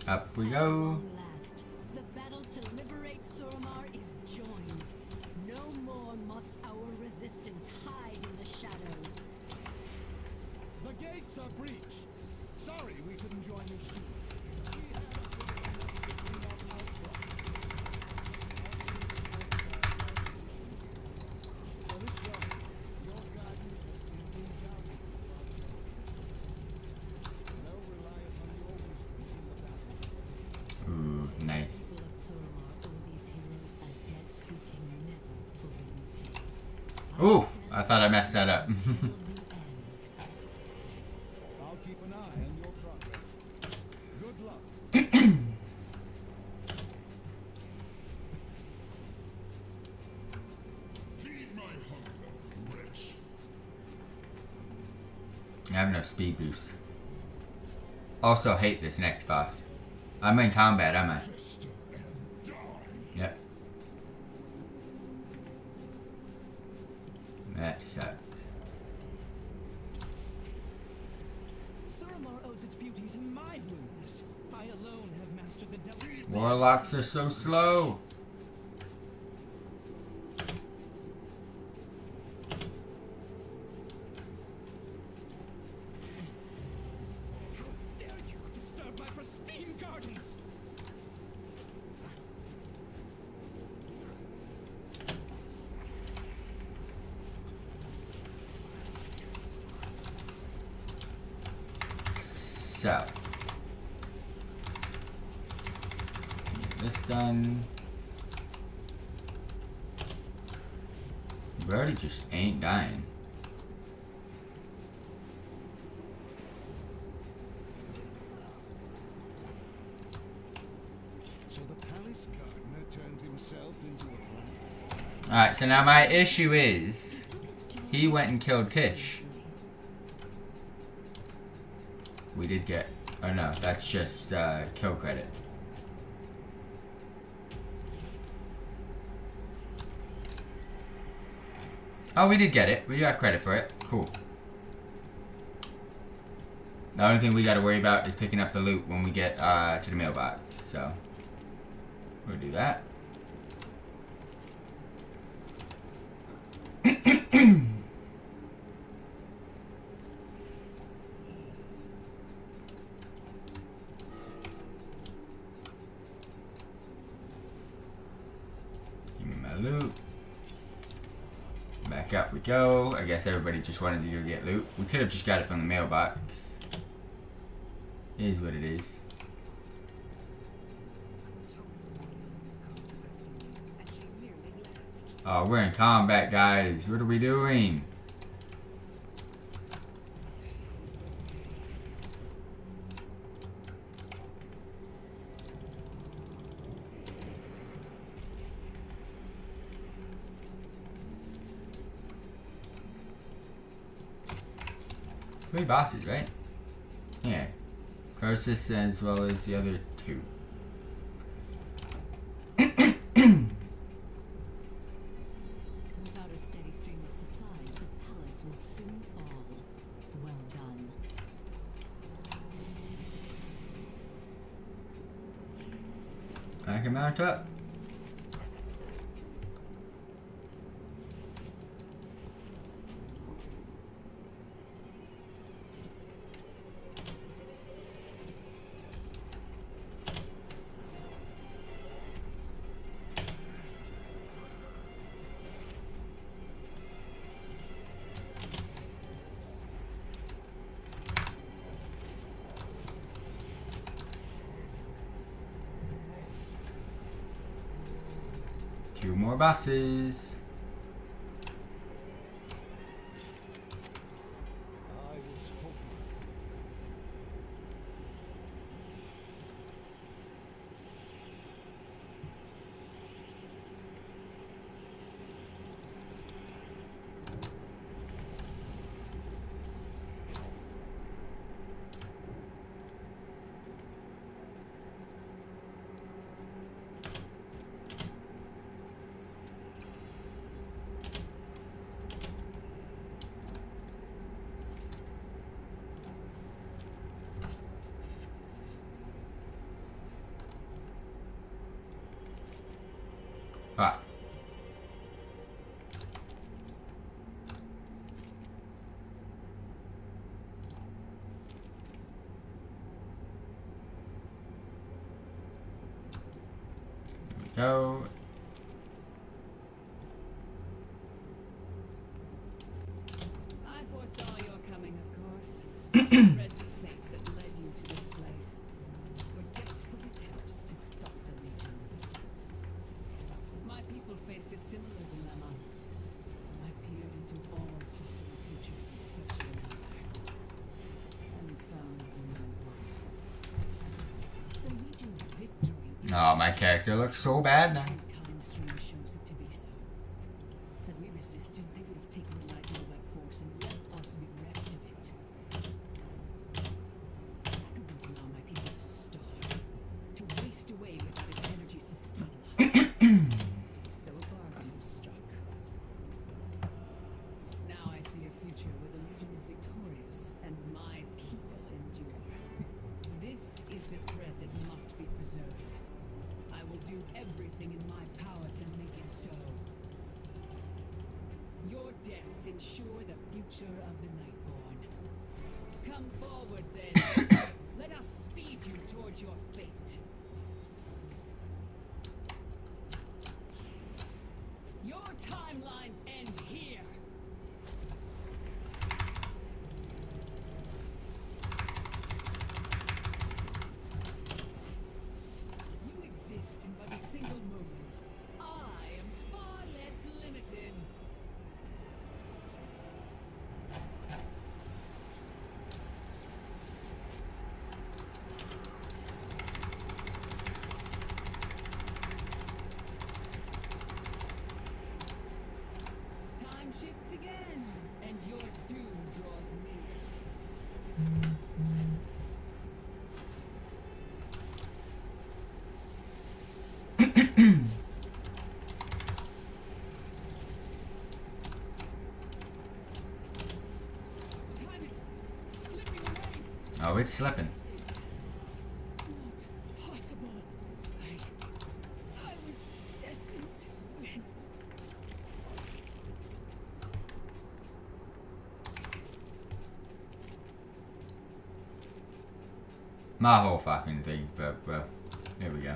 Up we At go. long last, the battle to liberate Suramar is joined. No more must our resistance hide in the shadows. The gates are breached. Sorry we couldn't join you sooner. We had a bit of an out front. For this job, your guidance has been invaluable. Now rely upon your wisdom in the battle. Ooh, nice. People of Suramar owe these heroes a debt we can never fully repay. Ooh, I thought I messed that up. Till the end. I'll keep an eye on your progress. Good luck. Feed my hunger, wretch. I have no speed boost. Also hate this next boss. I'm in combat, am I? Fester and die. Yep. That sucks. Suramar owes its beauty to my wounds. I alone have mastered the delicate. Warlocks are so slow. How dare you disturb my pristine gardens! So. Get this done. Brody just ain't dying. So the palace gardener turned himself into a plant. Alright, so now my issue is he went and killed Tish. We did get... Oh no, that's just kill credit. Oh, we did get it. We got credit for it. Cool. The only thing we gotta worry about is picking up the loot when we get to the mailbox. So, we'll do that. Give me my loot. Back up we go. I guess everybody just wanted to go get loot. We could have just got it from the mailbox. It is what it is. And she merely left. Oh, we're in combat, guys. What are we doing? Three bosses, right? Yeah. Croesus as well as the other two. Without a steady stream of supplies, the palace will soon fall. Well done. I can mount up. 2 more bosses. I was hoping. Ah. There we go. I foresaw your coming, of course. Read the fate that led you to this place. Your desperate attempt to stop the Legion. My people faced a similar dilemma. I peered into all possible futures in search of an answer. And found only one. The Legion's victory. Oh, my character looks so bad now. Time stream shows it to be so. Had we resisted, they would have taken the light by force and left us bereft of it. I won't allow my people to starve, to waste away without its energy sustaining us. So a bargain was struck. Now I see a future where the Legion is victorious and my people endure. This is the thread that must be preserved. I will do everything in my power to make it so. Your deaths ensure the future of the Nightborn. Come forward, then. Let us speed you towards your fate. Your timelines end here. You exist in but a single moment. I am far less limited. Time shifts again, and your doom draws near. Time is slipping away. Oh, it's slipping. Not possible. I was destined to win. My whole fucking thing, but well, here we go.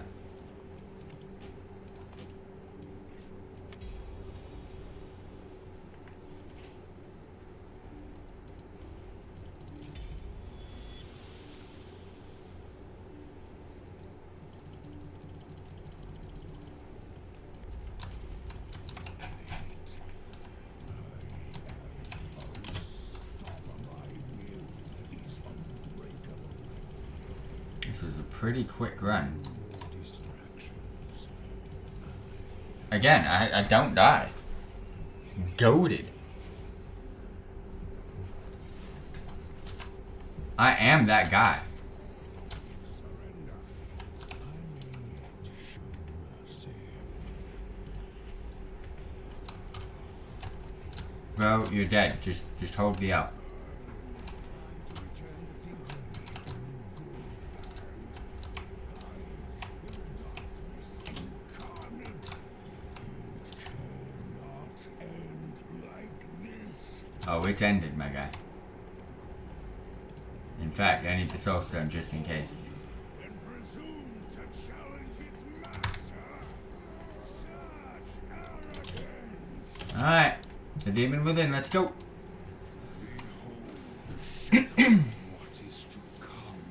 This was a pretty quick run. Again, I don't die. Goated. I am that guy. Bro, you're dead. Just hold me up. Oh, it's ended, my guy. In fact, I need the soul stone just in case. And presume to challenge its master. Such arrogance. Alright. The demon within, let's go. Behold the shadow of what is to come.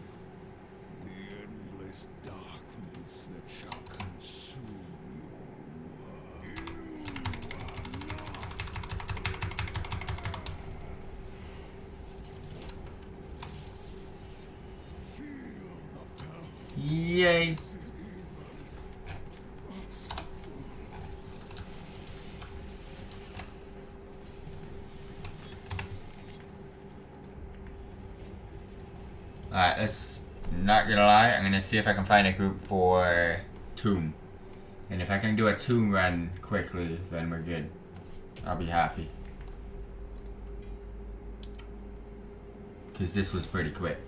The endless darkness that shall consume your Yay. Alright, let's not gonna lie, I'm gonna see if I can find a group for Tomb. And if I can do a Tomb run quickly, then we're good. I'll be happy. Because this was pretty quick.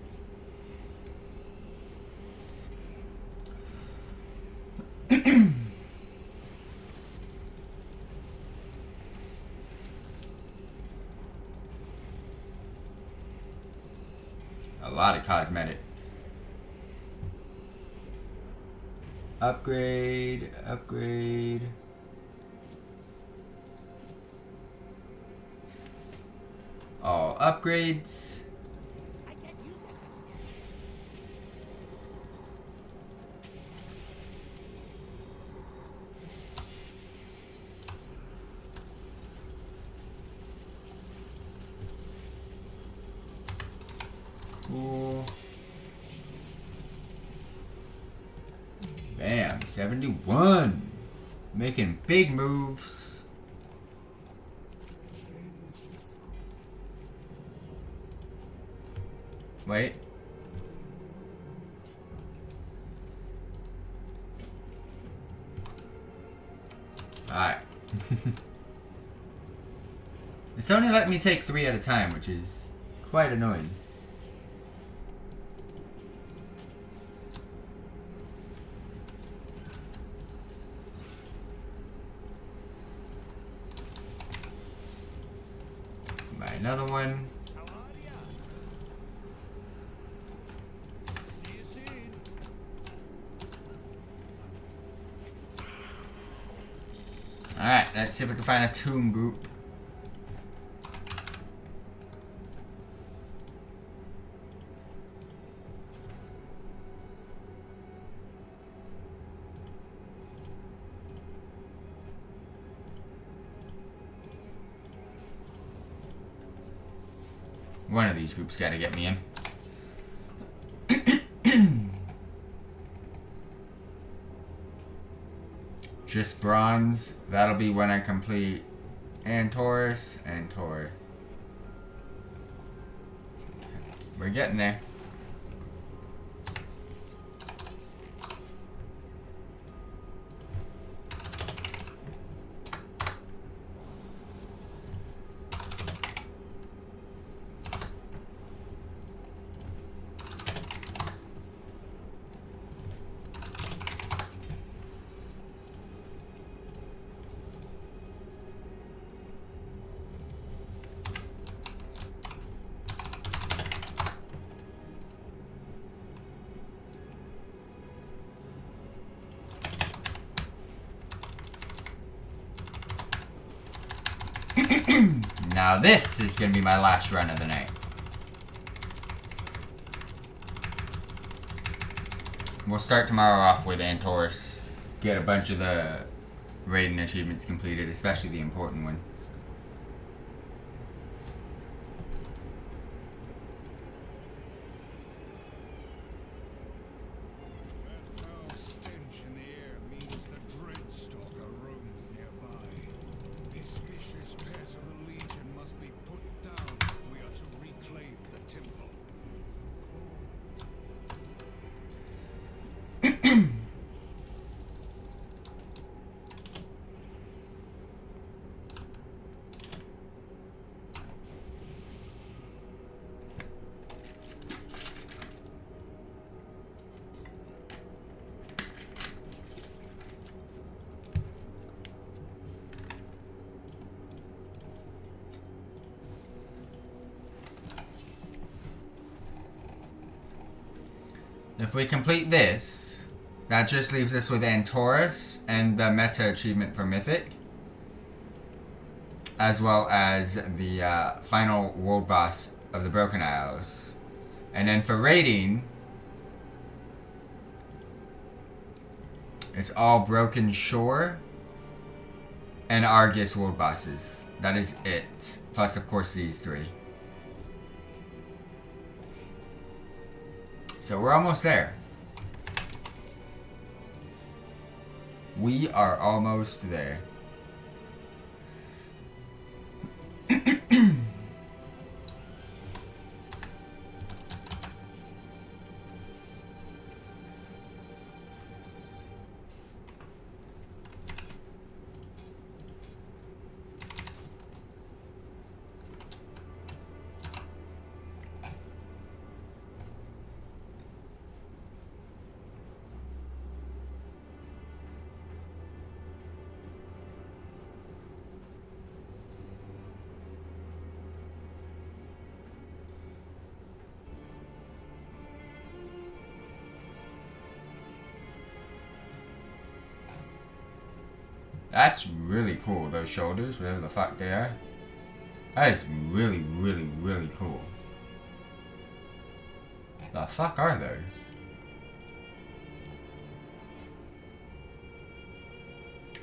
A lot of cosmetics. Upgrade, upgrade. All upgrades. Cool. Bam, 71. Making big moves. Wait. Alright. It's only letting me take 3 at a time, which is quite annoying. Buy another one. How are ya? See you soon. Alright, let's see if we can find a tomb group. One of these groups gotta get me in. Just bronze. That'll be when I complete Antaurus and Tor. We're getting there. Now this is gonna be my last run of the night. We'll start tomorrow off with Antaurus. Get a bunch of the raiding achievements completed, especially the important ones. That foul stench in the air means the Dreadstalker roams nearby. This vicious pet of the Legion must be put down if we are to reclaim the temple. If we complete this, that just leaves us with Antaurus and the meta achievement for Mythic, as well as the final world boss of the Broken Isles. And then for raiding, it's all Broken Shore and Argus world bosses. That is it. Plus, of course, these 3. So we're almost there. We are almost there. That's really cool, those shoulders, whatever the fuck they are. That is really, really, really cool. The fuck are those?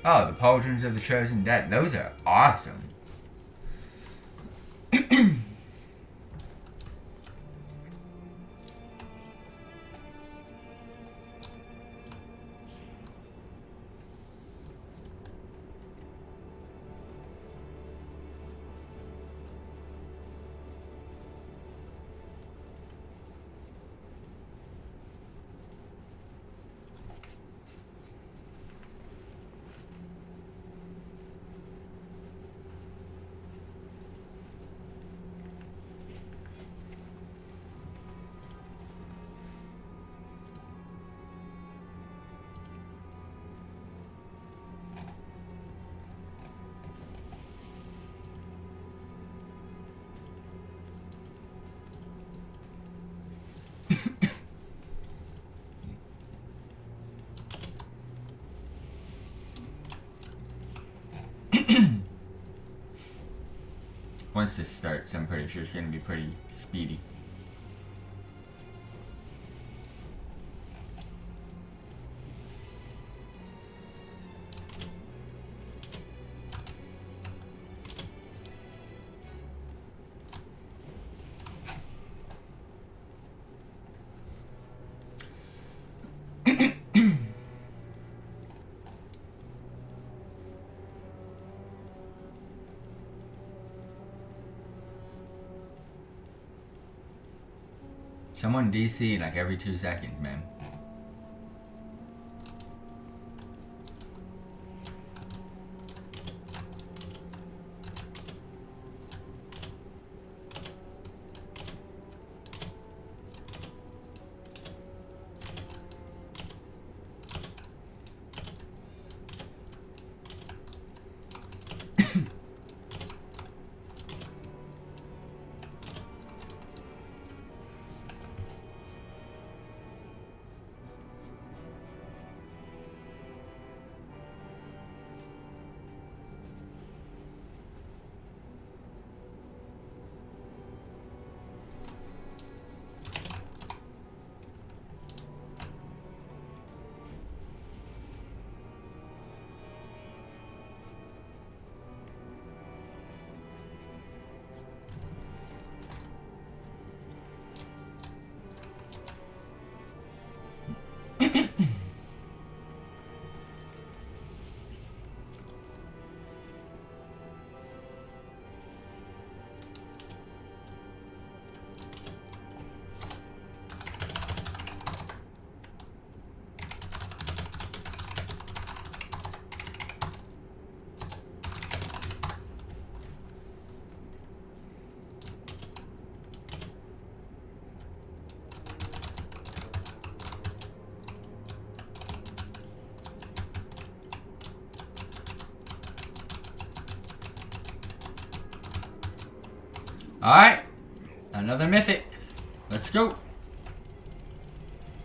Oh, the pauldrons of the chosen dead. Those are awesome. Once this starts, I'm pretty sure it's going to be pretty speedy. Someone DC like every 2 seconds, man. Alright, another mythic. Let's go.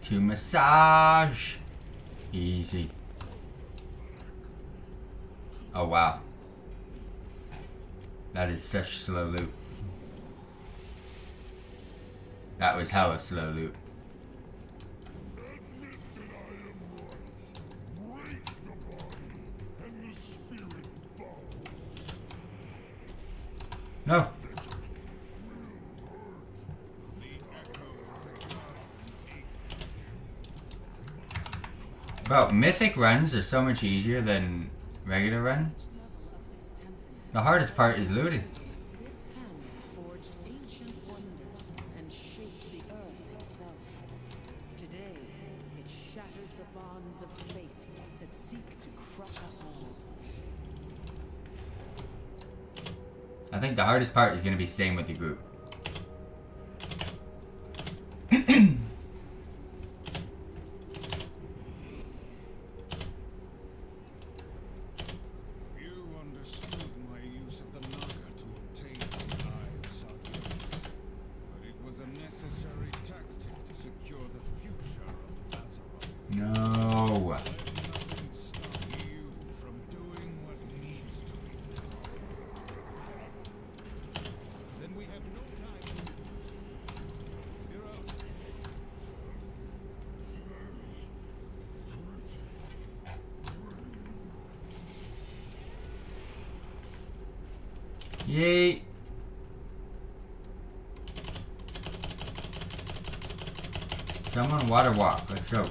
To massage. Easy. Oh wow. That is such slow loot. That was hella slow loot. No. Bro, mythic runs are so much easier than regular run. The hardest part is looting. This hammer forged ancient wonders and shaped the earth itself. Today, it shatters the bonds of fate that seek to crush us all. I think the hardest part is going to be staying with the group. You understood my use of the Naga to obtain the Eye of Sagittarius, but it was a necessary tactic to secure the future of Azeroth. No. Let nothing stop you from doing what needs to be done. Then we have no time to lose. You're out. Yay. Someone water walk. Let's go.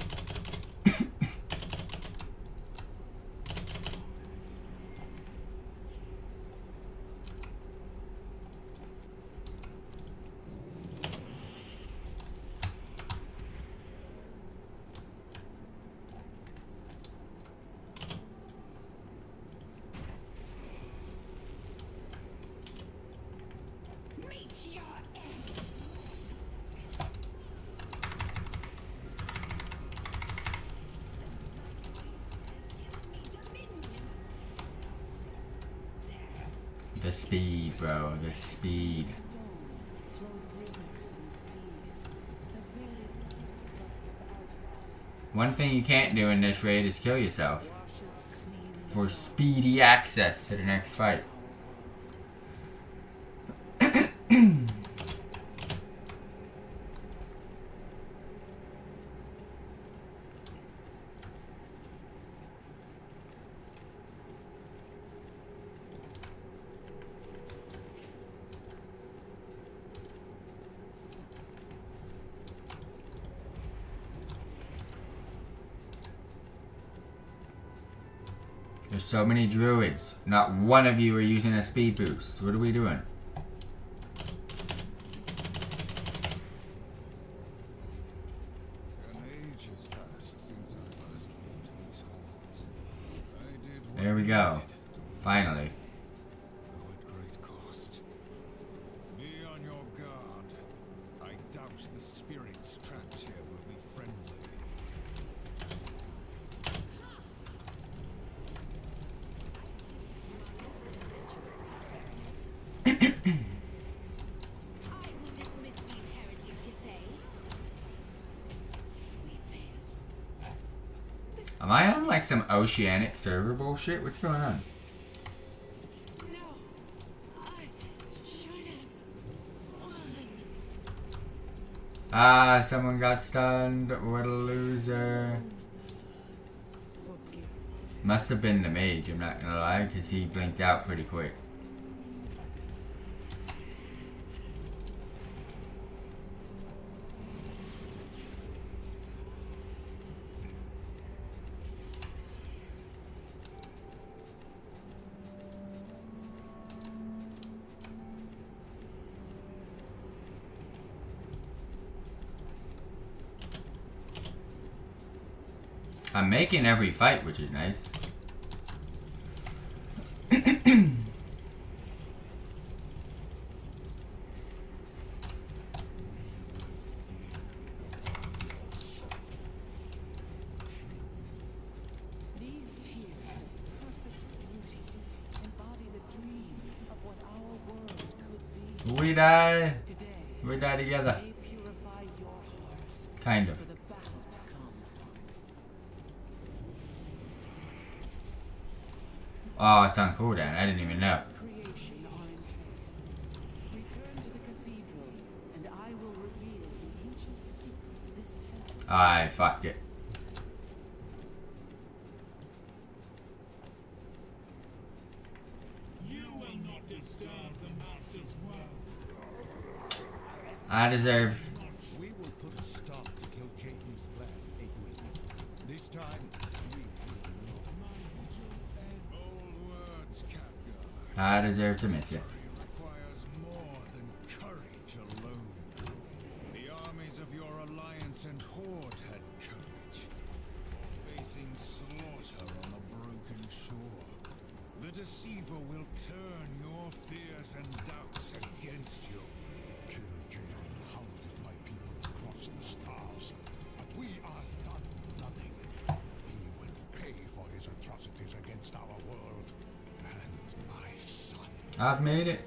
Meet your end. The speed, bro. The speed. Flowed rivers and seas. The very blood of Azeroth One thing you can't do in this raid is kill yourself washes clean the for speedy access to the next fight. There's so many druids. Not one of you are using a speed boost. What are we doing? An age has passed since I last left these halls. I did what There we go. I needed to, Finally. though at great cost. Be on your guard. I doubt the spirits trapped here will be friendly. I will dismiss these heretics if they. We fail. Am I on like some oceanic server bullshit? What's going on? No, I should have won. Ah, someone got stunned. What a loser. Must have been the mage, I'm not gonna lie, because he blinked out pretty quick. I'm making every fight, which is nice. These tears of perfect beauty embody the dream of what our world could be. We die. Today, We die together. they purify your hearts Kind of. for the battle to come. Oh, it's on cooldown. I didn't even know. Creation are in place. Return to the cathedral, and I will reveal the ancient secrets of this temple. I fucked it. You will not disturb the Master's world. I deserve. We will put a stop to Kill Jaden's plan, Egwene. This time, I deserve to miss you. requires more than courage alone. The armies of your alliance and horde had courage, facing slaughter on a broken shore. The deceiver will turn your fears and doubts against you. Killjoy hounded my people across the stars, but we are not nothing. He will pay for his atrocities against our world and my son. I've made it.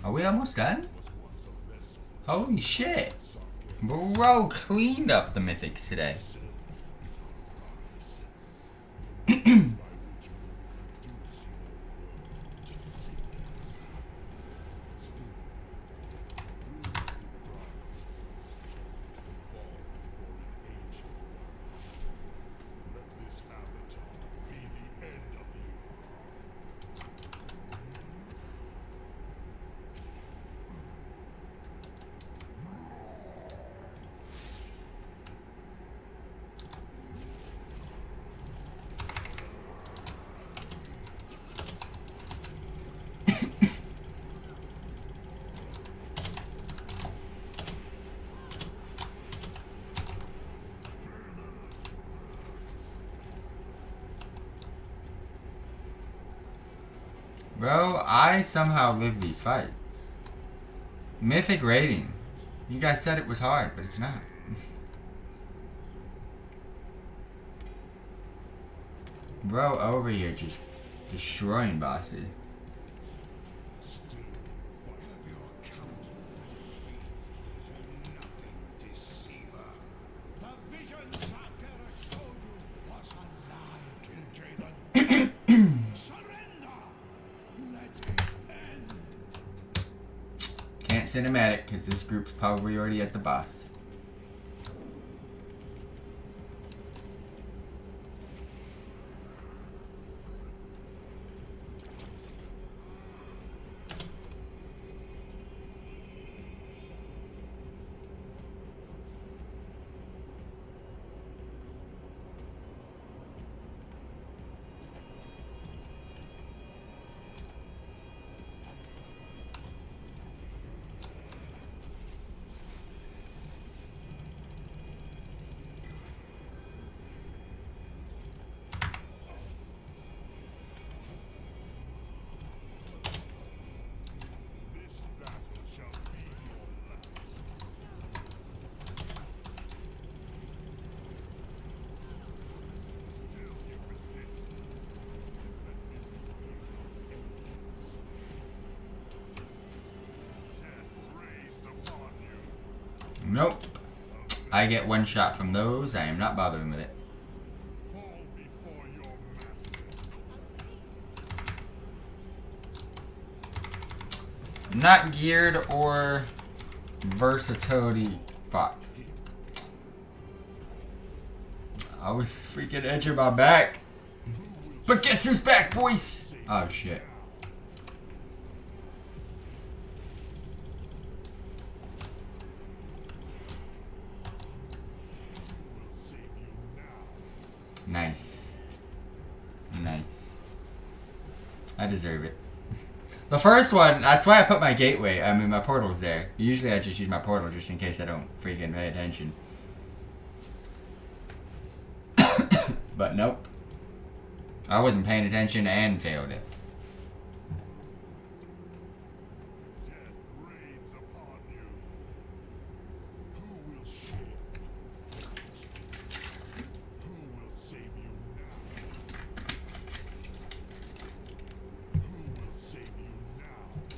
Are we almost done? Holy shit. Bro, cleaned up the mythics today. Bro, I somehow live these fights. Mythic rating. You guys said it was hard, but it's not. Bro, over here just destroying bosses. Can't cinematic because this group's probably already at the boss. Nope. I get one shot from those. I am not bothering with it. Not geared or versatility. Fuck. I was freaking edging my back. But guess who's back, boys? Oh shit. Nice. Nice. I deserve it. The first one, that's why I put my gateway, I mean my portal's there. Usually I just use my portal just in case I don't freaking pay attention. But nope. I wasn't paying attention and failed it.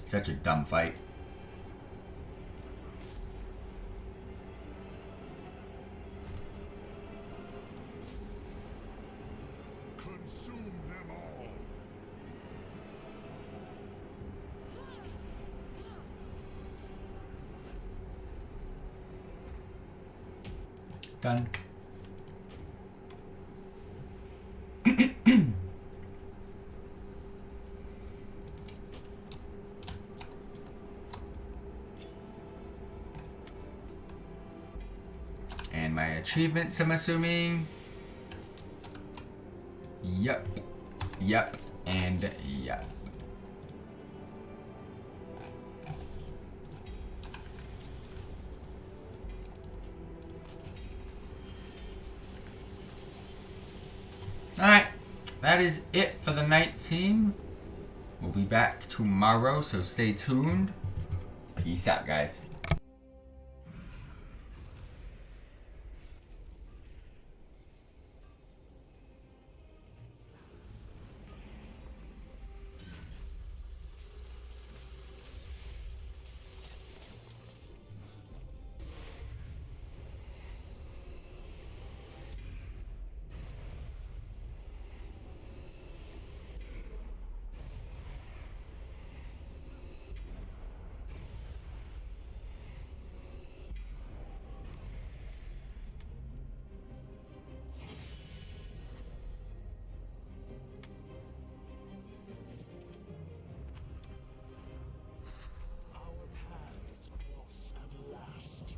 Such a dumb fight. Consume them all. Done. And my achievements, I'm assuming. Yep. Yep. And yeah. Alright, that is it for the night team. We'll be back tomorrow, so stay tuned. Peace out, guys. Our paths cross at last.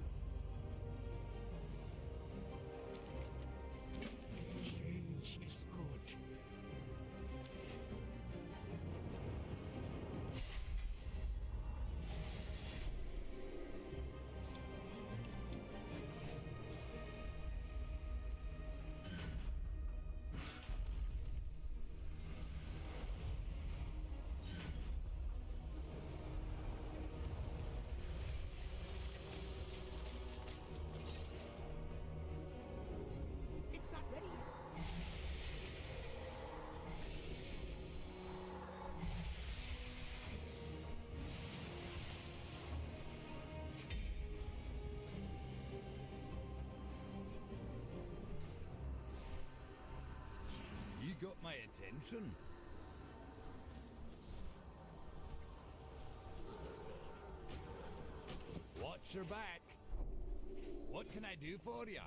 Change is good. It's not ready yet. You got my attention. Watch your back. What can I do for you?